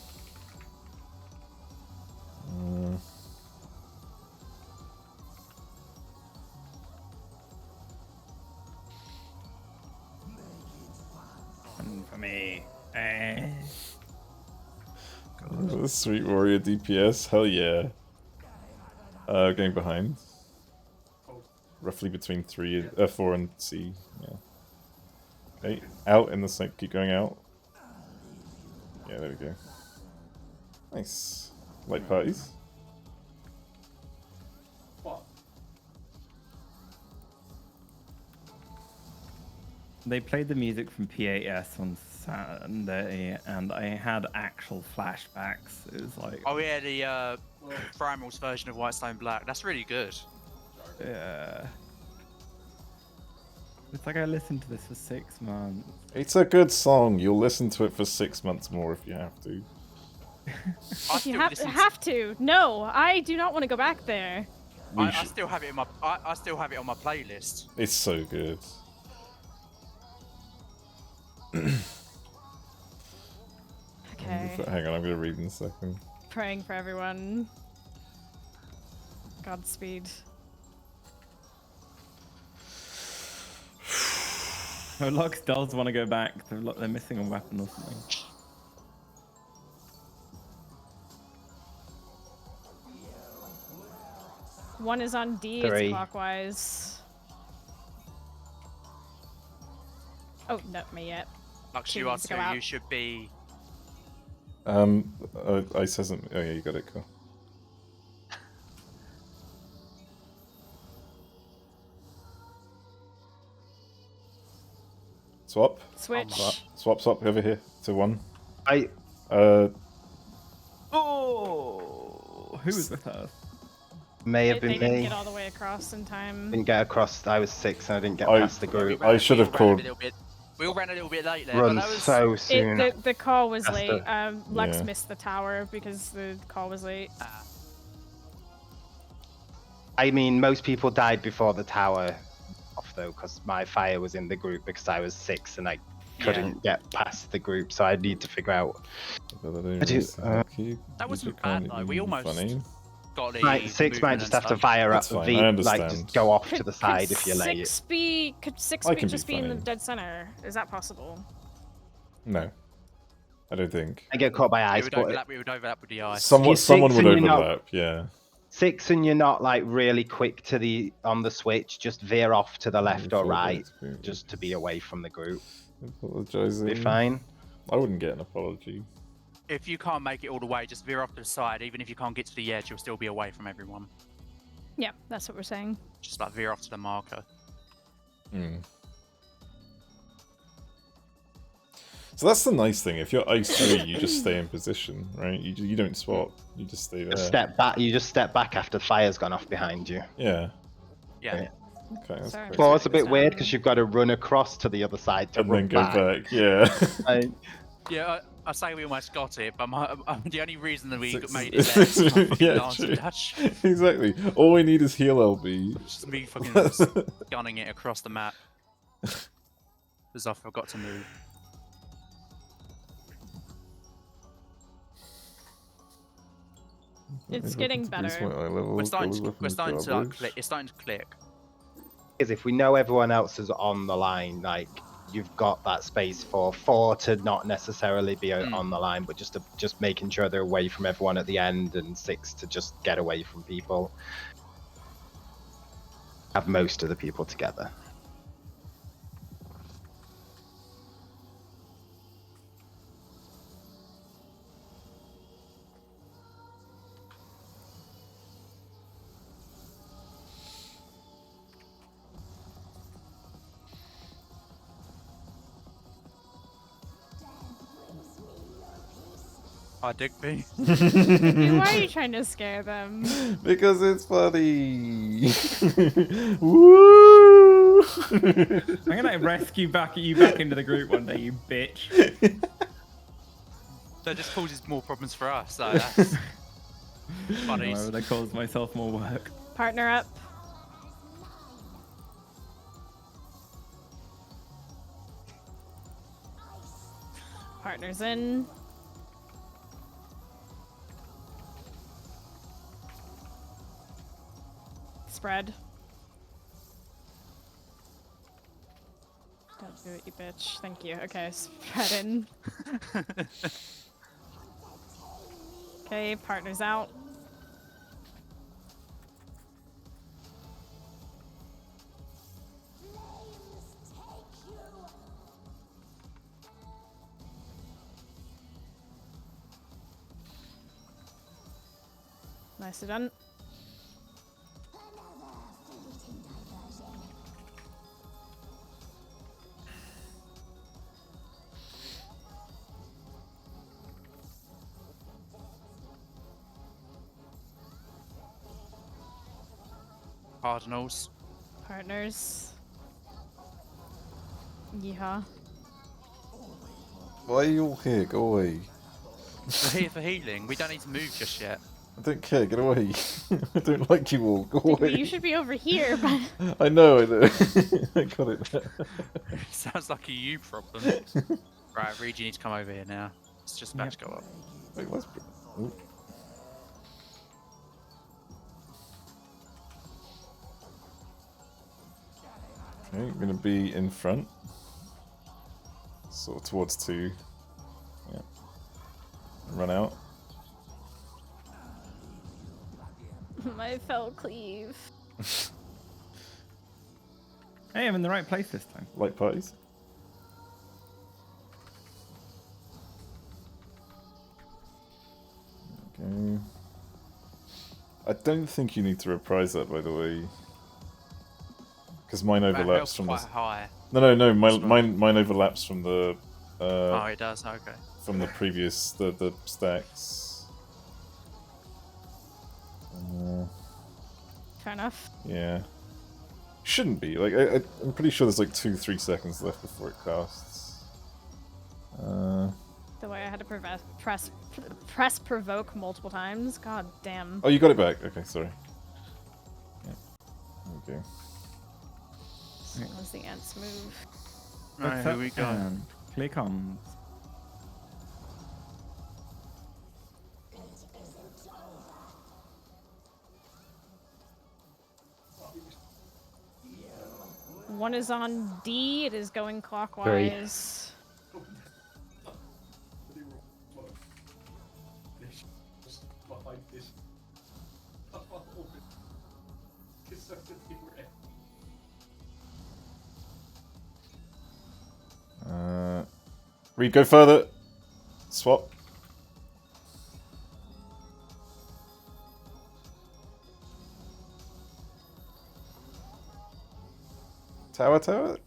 One for me. Oh, sweet warrior DPS, hell yeah. Going behind. Roughly between 4 and C. Yeah. Okay, out in the sink. Keep going out. Yeah, there we go. Nice. Light parties. They played the music from P9S on Sunday, and I had actual flashbacks. It was like, Oh yeah, the Primal's version of Whitestone Black. That's really good. yeah. It's like I listened to this for 6 months. It's a good song. You'll listen to it for 6 months more if you have to. If you have to. No, I do not want to go back there. I still have it in my. I still have it on my playlist. It's so good. Okay. Hang on, I'm gonna read in a second. Praying for everyone. Godspeed. Oh, Lux does want to go back. They're missing a weapon or something. One is on D, 3. it's clockwise. Oh, not me yet. Lux, Two you are needs to go too. out. You should be. Ice hasn't. Oh yeah, you got it. Cool. Swap. Switch. Swap over here to 1. Oh, who was with us? May have They been didn't me. get all the way across in time. Didn't get across. I was 6 and I didn't get past the group. I should have called. We all ran a little bit late there. Run but that was... so soon. The call was That's late. Lux Yeah. missed the tower because the call was late. I mean, most people died before the tower off though, because my fire was in the group because I was 6 and I couldn't get past the group, so I need to figure out. That wasn't bad though. We almost got the. 6 might just have to fire up That's fine, V, I like understand. just go off to the Could side if you're late. Could 6 I be can just be be in the funny. dead center? Is that possible? No, I don't think. I get caught by ice, but We would overlap with the ice. You're Someone 6 would and you're not- overlap. Yeah. 6 and you're not like really quick to on the switch, just veer off to the left or right, just to be away from the group. Apologizing. Be fine. I wouldn't get an apology. If you can't make it all the way, just veer off to the side. Even if you can't get to the edge, you'll still be away from everyone. Yeah, that's what we're saying. Just like veer off to the marker. Hmm. So that's the nice thing. If you're ice 3, you just stay in position, right? You don't swap. You just stay there. Step back. You just step back after the fire's gone off behind you. Yeah. Yeah. Right. Okay. That's Sorry. great. Well, it's a bit weird because you've got to run across to the other side to And run then go back. Yeah. Like, Yeah, I say we almost got it, but the only reason that we Six- made it there was my fucking Yeah, dance true. dash. Exactly. All we need is heal LB. Just me fucking gunning it across the map. Because I forgot to move. It's getting better. We're starting to like click. It's starting to click. is if we know everyone else is on the line, like you've got that space for 4 to not necessarily be on the line, but just making sure they're away from everyone at the end, and 6 to just get away from people. Have most of the people together. Hi, Digby. Why are you trying to scare them? Because it's funny. Woo! I'm gonna rescue you back into the group one day, you bitch. That just causes more problems for us. So that's funny. Why would I cause myself more work? Partner up. Partners in. Spread. Don't do it, you bitch. Thank you. Okay, spread in. Okay, partners out. Nicely done. Cardinals. Partners. Yeehaw. Why are you all here? Go away. We're here for healing. We don't need to move just yet. I don't care. Get away. I don't like you all. Go away. You should be over here, but I know. I got it. Sounds like a you problem. Right, Reed, you need to come over here now. It's just about to go up. Wait, what's... Ooh. Okay, I'm gonna be in front. Sort of towards 2. Yeah. Run out. my fell cleave. Hey, I'm in the right place this time. Like parties? Okay. I don't think you need to reprise that, by the way. Because mine overlaps from quite the... high. No, mine overlaps from the... Oh, it does? Okay. From the previous... the stacks. Fair enough. Yeah. Shouldn't be. Like, I'm pretty sure there's like 2-3 seconds left before it casts. The way I had to press provoke multiple times. God damn. Oh, you got it back. Okay, sorry. Yeah. Okay. That was the ant's move. Right, here we go. And click on. One is on D. It is going clockwise. Reed, go further. Swap. Tower?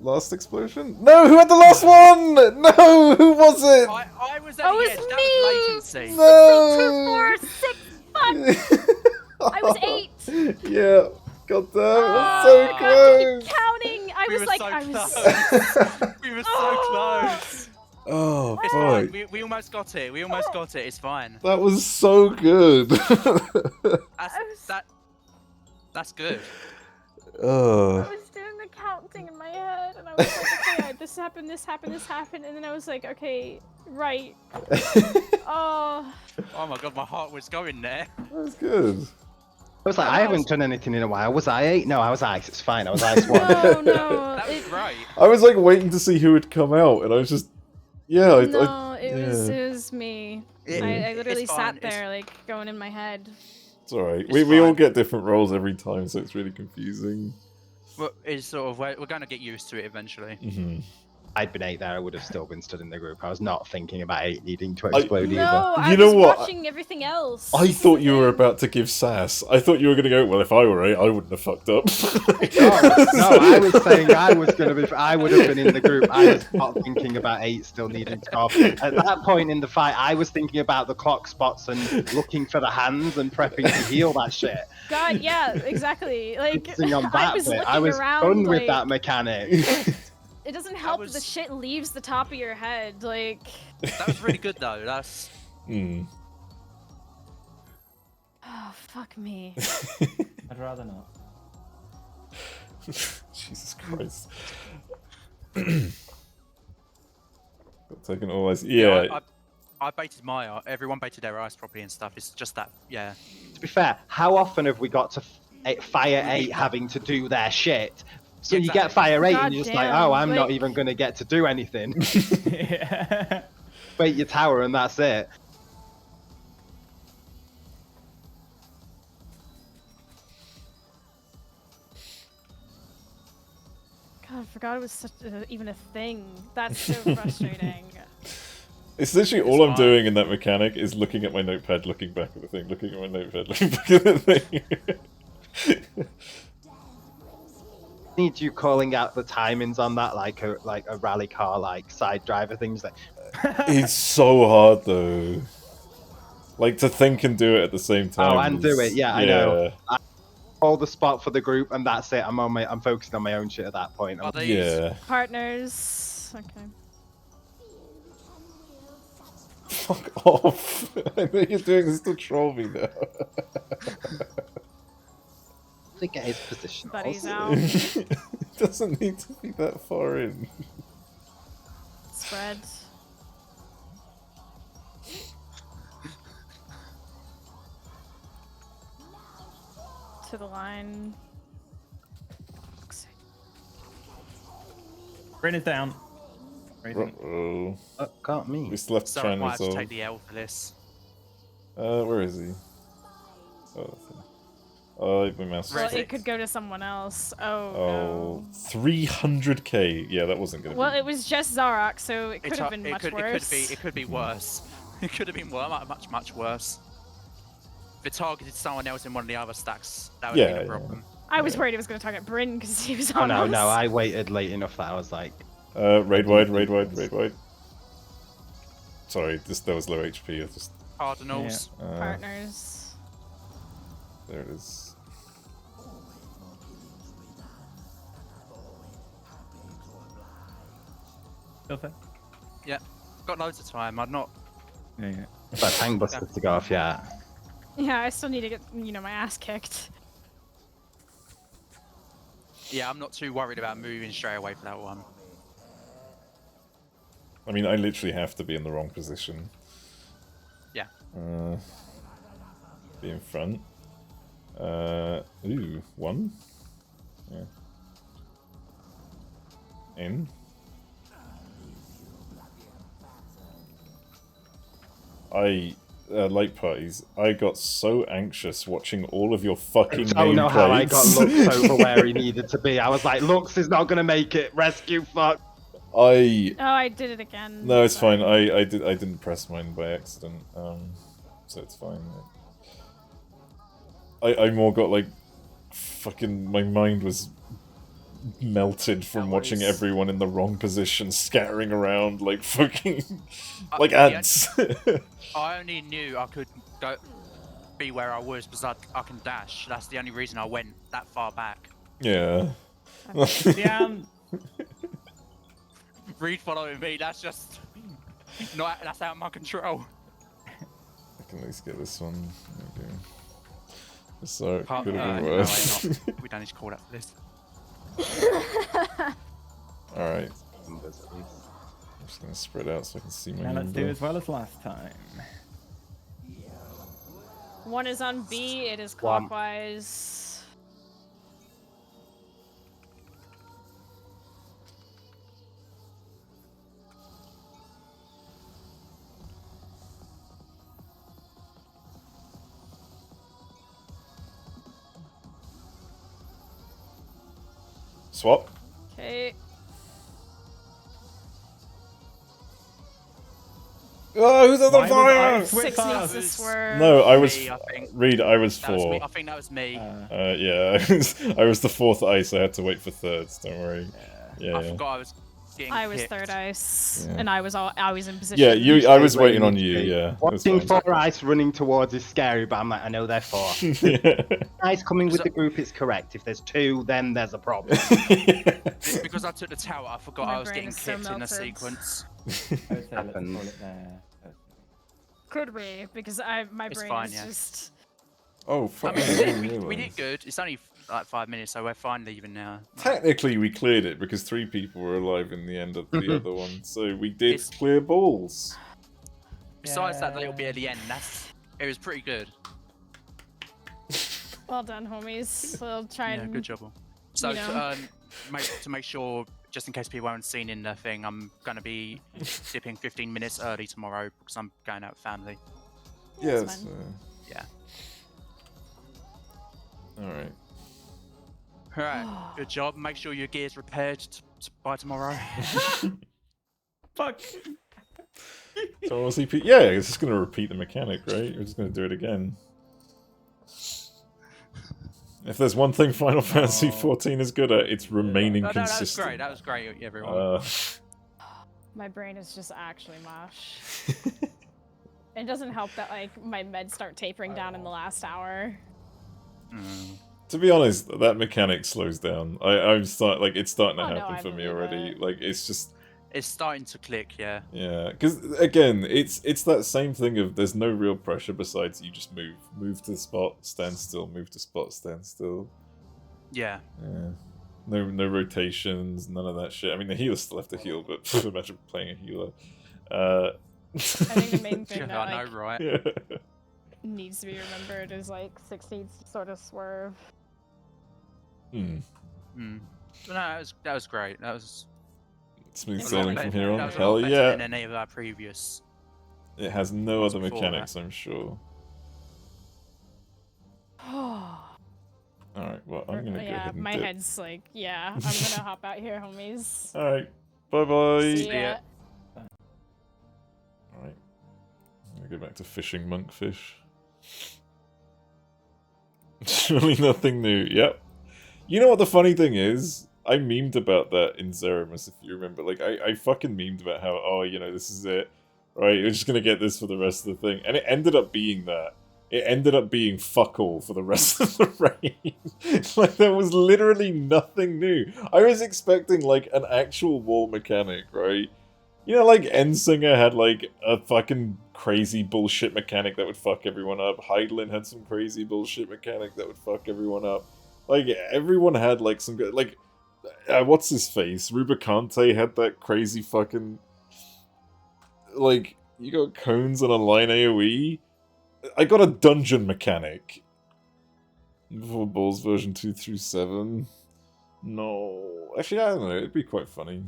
Last explosion? No, who had the last one? No, who was it? I was at Oh, the it edge. was That was latency. No. 2, 4, 6. Fuck. I was 8. Yeah. God damn, Oh, that's so I have to keep close. counting. I We was were like, so I was. close. We were so Oh. close. Oh, It's fuck. fine. We almost got it. We almost got it. It's fine. That was so good. That's good. I Oh. was doing the counting in my head, and I was like, okay, this happened, and then I was like, okay, right. Oh. Oh my god, my heart was going there. That was good. I was like, I haven't done anything in a while. Was I 8? No, I was ice. It's fine. I was ice 1. No. That was right. I was like waiting to see who would come out, and I was just, yeah. It was me. It- I literally it's fine, sat there like going in my head. It's alright. It's We all fine. get different roles every time, so it's really confusing. Well, it's sort of we're going to get used to it eventually. Mm-hmm. I'd been 8 there. I would have still been stood in the group. I was not thinking about 8 needing to explode either. No, I You know was what? watching everything else. I thought you were about to give sass. I thought you were going to go, well, if I were 8, I wouldn't have fucked up. No, I was saying I was going to be. I would have been in the group. I was not thinking about 8 still needing to go. At that point in the fight, I was thinking about the clock spots and looking for the hands and prepping to heal that shit. God, yeah, exactly. Like Focusing on I that was bit. looking I was around, fun with like, that mechanic. It doesn't help that the was- shit leaves the top of your head. Like, That was really good though. That's Hmm. oh fuck me. I'd rather not. Jesus Christ. Got taken all eyes. Yeah. I baited my everyone baited their eyes properly and stuff. It's just that, yeah. To be fair, how often have we got to Fire 8 having to do their shit? So you get Fire 8 and you're just like, Goddamn, oh, I'm not like- even going to get to do anything. Yeah. Bait your tower and that's it. God, I forgot it was such even a thing. That's so frustrating. It's literally all I'm doing in that mechanic is looking at my notepad, looking back at the thing, looking at my notepad, looking back at the thing. Need you calling out the timings on that like a rally car like side driver things like It's so hard though. Like to think and do it at the same time. and do it, yeah. I know. I hold the spot for the group and that's it. I'm focusing on my own shit at that point. Yeah. Partners. Okay. Fuck off. I know you're doing this to troll me now. To get his position. Buddy's also. out. It doesn't need to be that far in. Spread. To the line. Bryn is down. Raising. Oh. Can't me. We still have to try Sorry, and I might have to resolve. take the L for this. Where is he? Oh, that's him. Oh, my mouse. Well, Reddit. it could go to someone else. Oh, Oh, no. 300k. Yeah, that wasn't gonna Well, be. it was just Zarok, so it could have been much worse. It could be worse. It could have been much worse. If it targeted someone else in one of the other stacks, that would have been a problem. I was worried it was going to target Bryn because he was Oh on no, us. no, I waited late enough that I was like Raid wide, raid wide, raid wide. Sorry, that was low HP. I just. Cardinals. Partners. There it is. Still fair? Yeah. Got loads of time. I'm not. Yeah. that hang buster to go off, yeah. Yeah, I still need to get, my ass kicked. Yeah, I'm not too worried about moving straight away for that one. I mean, I literally have to be in the wrong position. Yeah. Be in front. Ooh, one. Yeah. In. Light parties. I got so anxious watching all of your fucking I don't know how I got nameplates. Lux over where he needed to be. I was like, Lux is not gonna make it. Rescue, fuck. Oh, I did it again. No, it's Sorry. fine. I didn't press mine by accident. So it's fine. I more got like fucking my mind was melted from watching everyone in the wrong position scattering around like fucking like ants. I only knew I could go be where I was because I can dash. That's the only reason I went that far back. Yeah. Down. Reed following me. That's just that's out of my control. I can at least get this one. Okay. So it No, could have been we're worse. not. We don't need to call that for this. Alright. Numbers at least. I'm just gonna spread out so I can see my Now let's do number. as well as last time. One is on B, it is One. clockwise. Swap. Okay. Oh, who's on the Why was fire? I switch Six needs files? to swerve. No, I was. Me, I think. Reed, I was That was me. 4. I think that was me. Yeah, I was the 4th ice. I had to wait for thirds. Don't worry. Yeah. I forgot I was getting I was picked. third ice, Yeah. and I was in position. Yeah, you. I was Where waiting you on need to you. be. Yeah. it was Watching fine. 4 ice running towards is scary, but I'm like, I know they're 4. Yeah. Ice coming with the group is correct. If there's 2, then there's a problem. Because I took the tower, I forgot My I was brain getting is so kicked in the melted. sequence. I would say let's Happens. call it there. Could be because my It's brain fine, is yeah. just. Oh I fuck! mean, I didn't we realise. did good. It's only like 5 minutes, so we're fine leaving now. Technically, we cleared it because 3 people were alive in the end of the other one, so we did It's- clear balls. Besides that little bit at the end, it was pretty good. Well done, homies. We'll try Yeah, and. good job. So you know. to make sure, just in case people haven't seen in the thing, I'm gonna be dipping 15 minutes early tomorrow because I'm going out with family. Yeah, Yes. it's Yeah. All right. All right. Good job. Make sure your gear's repaired by tomorrow. Fuck. So what's CP? Yeah, it's just gonna repeat the mechanic, right? We're just gonna do it again. If there's one thing Final Fantasy XIV is good at, it's remaining No, consistent. that was great, everyone. My brain is just actually mush. It doesn't help that like my meds start tapering down in the last hour. To be honest, that mechanic slows down. I'm like it's starting to happen I for me believe already. it. Like it's just. It's starting to click, yeah. Yeah, because again, it's that same thing of there's no real pressure besides you just move to the spot, stand still, move to spot, stand still. Yeah. Yeah. No rotations, none of that shit. I mean, the healer still have to heal, but imagine playing a healer. I think the main thing that I like, know, right? Yeah. needs to be remembered is like 6 needs to sort of swerve. No, that was great. That was Smooth It's sailing not from better. here on. That was a Hell lot better yeah! than any of our previous. It has no ones other before mechanics, I'm sure. Alright, well, I'm gonna go ahead and my dip. head's like, yeah, I'm gonna hop out here, homies. Alright, bye bye! See ya. Alright. I'm gonna go back to fishing monkfish. Surely nothing new. Yep. You know what the funny thing is? I memed about that in Zeramus, if you remember. Like, I fucking memed about how, oh, you know, this is it. Right, you're just gonna get this for the rest of the thing. And it ended up being that. It ended up being fuck all for the rest of the raid. Like, there was literally nothing new. I was expecting, like, an actual wall mechanic, right? You know, like, Ensinger had, like, a fucking crazy bullshit mechanic that would fuck everyone up. Heidelin had some crazy bullshit mechanic that would fuck everyone up. Like, everyone had, like, some good... Like, what's his face? Rubicante had that crazy fucking... Like, you got cones on a line AoE? I got a dungeon mechanic. Before Balls version 2 through 7. No. Actually, I don't know, it'd be quite funny.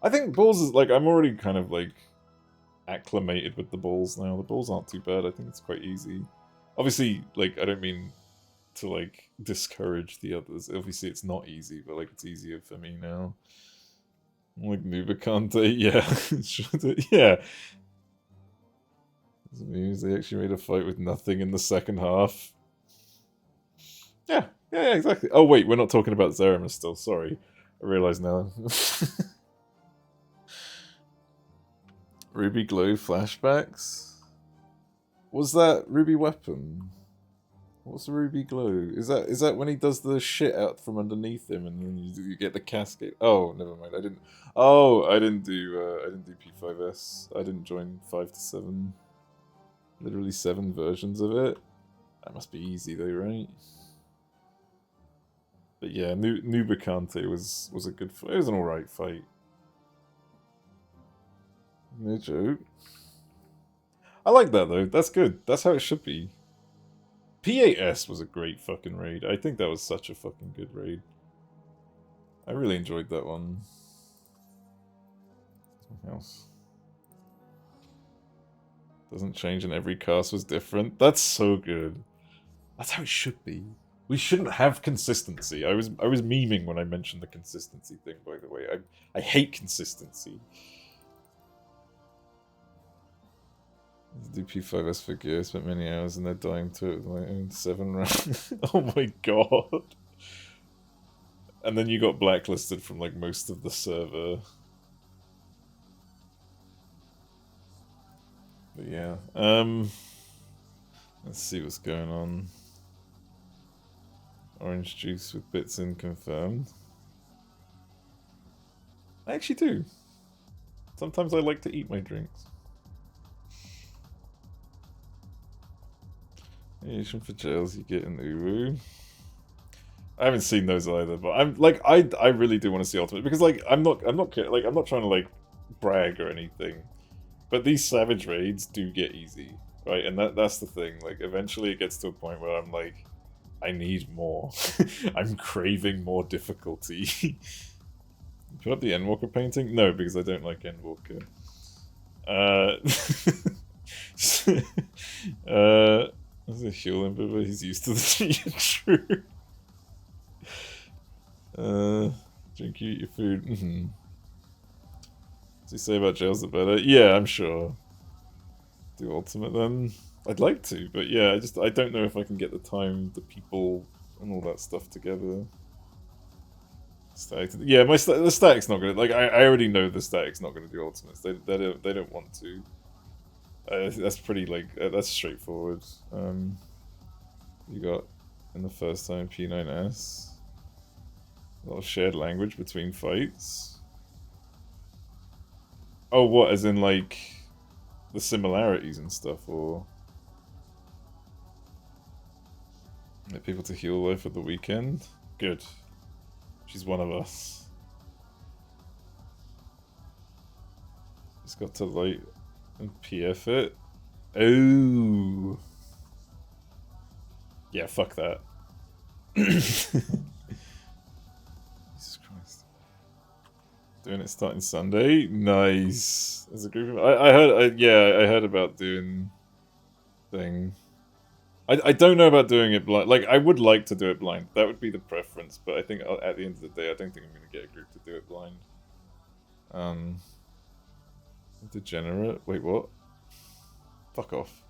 I think Balls is, like, I'm already kind of, like, acclimated with the Balls now. The Balls aren't too bad, I think it's quite easy. Obviously, like, I don't mean to, like, discourage the others. Obviously, it's not easy, but, like, it's easier for me now. Like, Nubicante, yeah. Yeah. Does it mean they actually made a fight with nothing in the second half? Yeah, exactly. Oh, wait, we're not talking about Zeramus still, sorry. I realise now. Ruby Glow flashbacks? Was that Ruby Weapon? What's Ruby Glow? Is that when he does the shit out from underneath him and then you get the cascade? Oh, never mind. I didn't do P9S. I didn't join 5 to 7. Literally 7 versions of it. That must be easy though, right? But yeah, Nubicante was a good fight. It was an alright fight. No joke. I like that though. That's good. That's how it should be. P9S was a great fucking raid. I think that was such a fucking good raid. I really enjoyed that one. Something else. Doesn't change and every cast was different. That's so good. That's how it should be. We shouldn't have consistency. I was memeing when I mentioned the consistency thing, by the way. I hate consistency. Do P9S for gear, spent many hours and they're dying to it with my own 7 rounds. Oh my god. And then you got blacklisted from like most of the server. But yeah, let's see what's going on. Orange juice with bits in confirmed. I actually do. Sometimes I like to eat my drinks. Asian for jails you get in Uwu. I haven't seen those either, but I'm like I really do want to see Ultimate because like I'm not trying to like brag or anything. But these Savage raids do get easy, right? And that's the thing. Like, eventually it gets to a point where I'm like, I need more. I'm craving more difficulty. Put up the Endwalker painting? No, because I don't like Endwalker. That's a heal him, but he's used to the true. Drink, you eat your food. you say about jails the better? Yeah, I'm sure. Do ultimate then. I'd like to, but yeah, I don't know if I can get the time, the people, and all that stuff together. Static. Yeah, the static's not gonna. Like, I already know the static's not gonna do ultimates. They don't want to. That's pretty that's straightforward. You got in the first time P9S. A lot of shared language between fights. Oh, what? As in like the similarities and stuff, or get people to heal life at the weekend? Good. She's one of us. Just got to light and PF it. Oh. Yeah, fuck that. Jesus Christ. Doing it starting Sunday? Nice. As a group of... I heard about doing thing. I don't know about doing it blind. Like, I would like to do it blind. That would be the preference, but I think at the end of the day, I don't think I'm going to get a group to do it blind. Degenerate? Wait, what? Fuck off.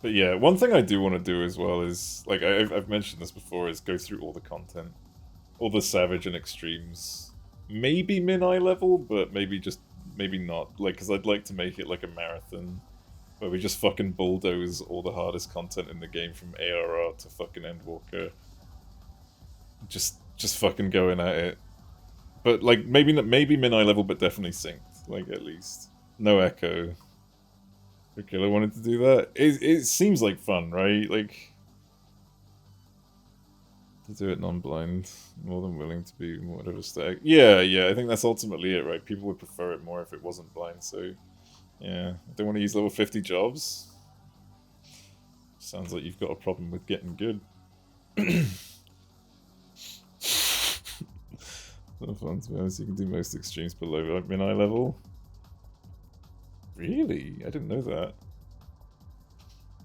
But yeah, one thing I do want to do as well is, like, I've mentioned this before, is go through all the content. All the Savage and Extremes. Maybe min-eye level, but maybe not. Like, because I'd like to make it like a marathon. Where we just fucking bulldoze all the hardest content in the game from ARR to fucking Endwalker. Just fucking going at it. But like maybe min-eye level, but definitely synced. Like at least no echo. Okay, I wanted to do that. It seems like fun, right? Like to do it non-blind. More than willing to be whatever static. Yeah. I think that's ultimately it, right? People would prefer it more if it wasn't blind. So. Yeah, I don't want to use level 50 jobs. Sounds like you've got a problem with getting good. So fun, to be honest, you can do most extremes below min-eye level. Really? I didn't know that.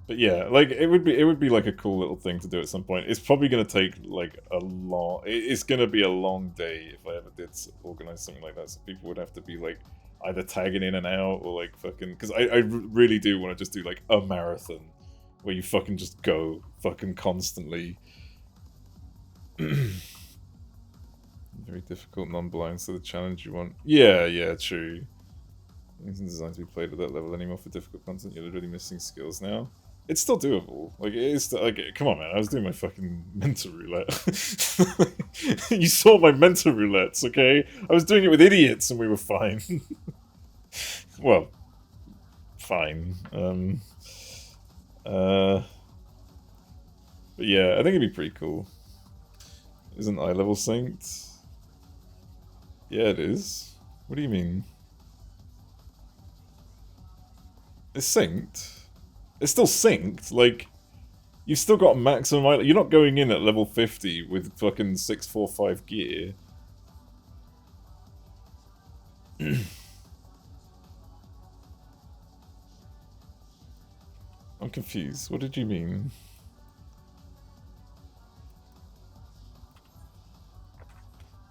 But yeah, like it would be like a cool little thing to do at some point. It's probably gonna take like a long. It's gonna be a long day if I ever did organize something like that. So people would have to be like either tagging in and out or like fucking. Because I really do want to just do like a marathon where you fucking just go fucking constantly. Very difficult non-blind, so the challenge you want. Yeah, true. It isn't designed to be played at that level anymore for difficult content. You're literally missing skills now. It's still doable. Like, it is still, like, come on, man. I was doing my fucking mental roulette. You saw my mental roulettes, okay? I was doing it with idiots and we were fine. Well, fine. But yeah, I think it'd be pretty cool. Isn't eye level synced? Yeah, it is. What do you mean? It's synced. It's still synced. Like, you've still got maximum eye. You're not going in at level 50 with fucking 645 gear. I'm confused. What did you mean?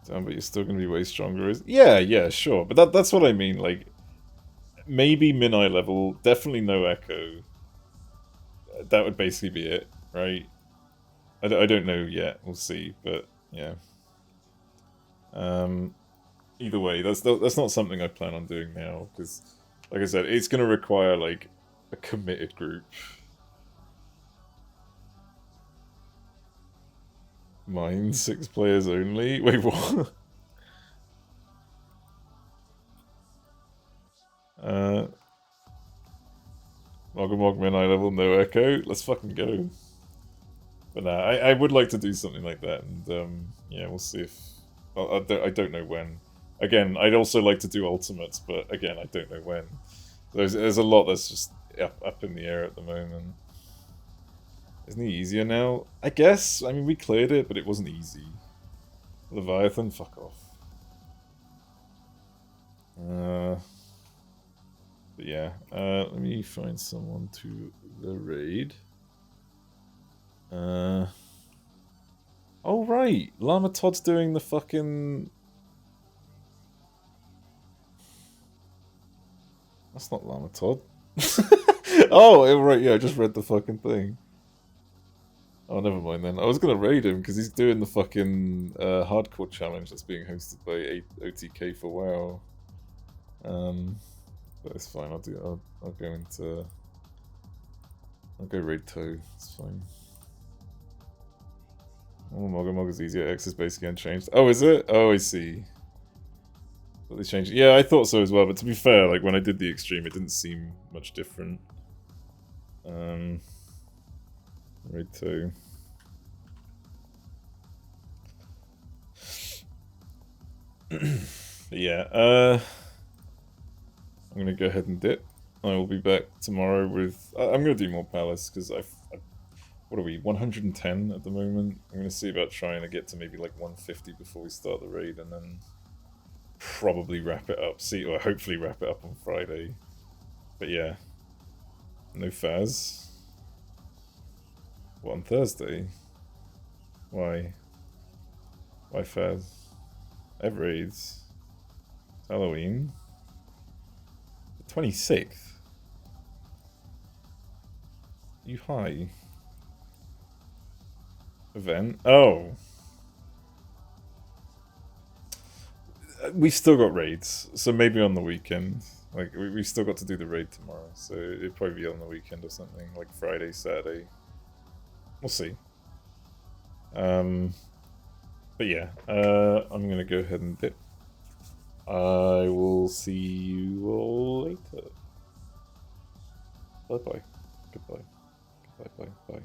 Damn, but you're still gonna be way stronger. Yeah, sure. But that's what I mean. Like, maybe min-eye level, definitely no echo. That would basically be it, right? I don't know yet. We'll see. But yeah. Either way, that's not something I plan on doing now because, like I said, it's gonna require like a committed group. Mine 6 players only. Wait, what? Mogg min-eye level, no echo. Let's fucking go. But nah, I would like to do something like that, and yeah, we'll see if I don't know when. Again, I'd also like to do ultimates, but again, I don't know when. There's a lot that's just up in the air at the moment. Isn't he easier now? I guess. I mean, we cleared it, but it wasn't easy. Leviathan, fuck off. But yeah, let me find someone to the raid. Oh right, Llama Todd's doing the fucking That's not Llama Todd. Oh, right, yeah, I just read the fucking thing. Oh, never mind then. I was gonna raid him because he's doing the fucking hardcore challenge that's being hosted by OTK for WoW. But it's fine. I'll go into. I'll go raid Toe. It's fine. Oh, Mogg is easier. X is basically unchanged. Oh, is it? Oh, I see. But they changed. Yeah, I thought so as well. But to be fair, like when I did the extreme, it didn't seem much different. Raid 2. Yeah. I'm gonna go ahead and dip. I will be back tomorrow with. I'm gonna do more Palace because what are we? 110 at the moment. I'm gonna see about trying to get to maybe like 150 before we start the raid, and then probably wrap it up. Or hopefully wrap it up on Friday. But yeah, no Faz. What, on Thursday? Why? Why Faz? I have raids. It's Halloween. The 26th. You high? Event? Oh. We've still got raids, so maybe on the weekend. Like, we've still got to do the raid tomorrow, so it'd probably be on the weekend or something, like Friday, Saturday. We'll see. But yeah, I'm gonna go ahead and dip. I will see you all later. Bye bye. Goodbye. Goodbye, bye, bye.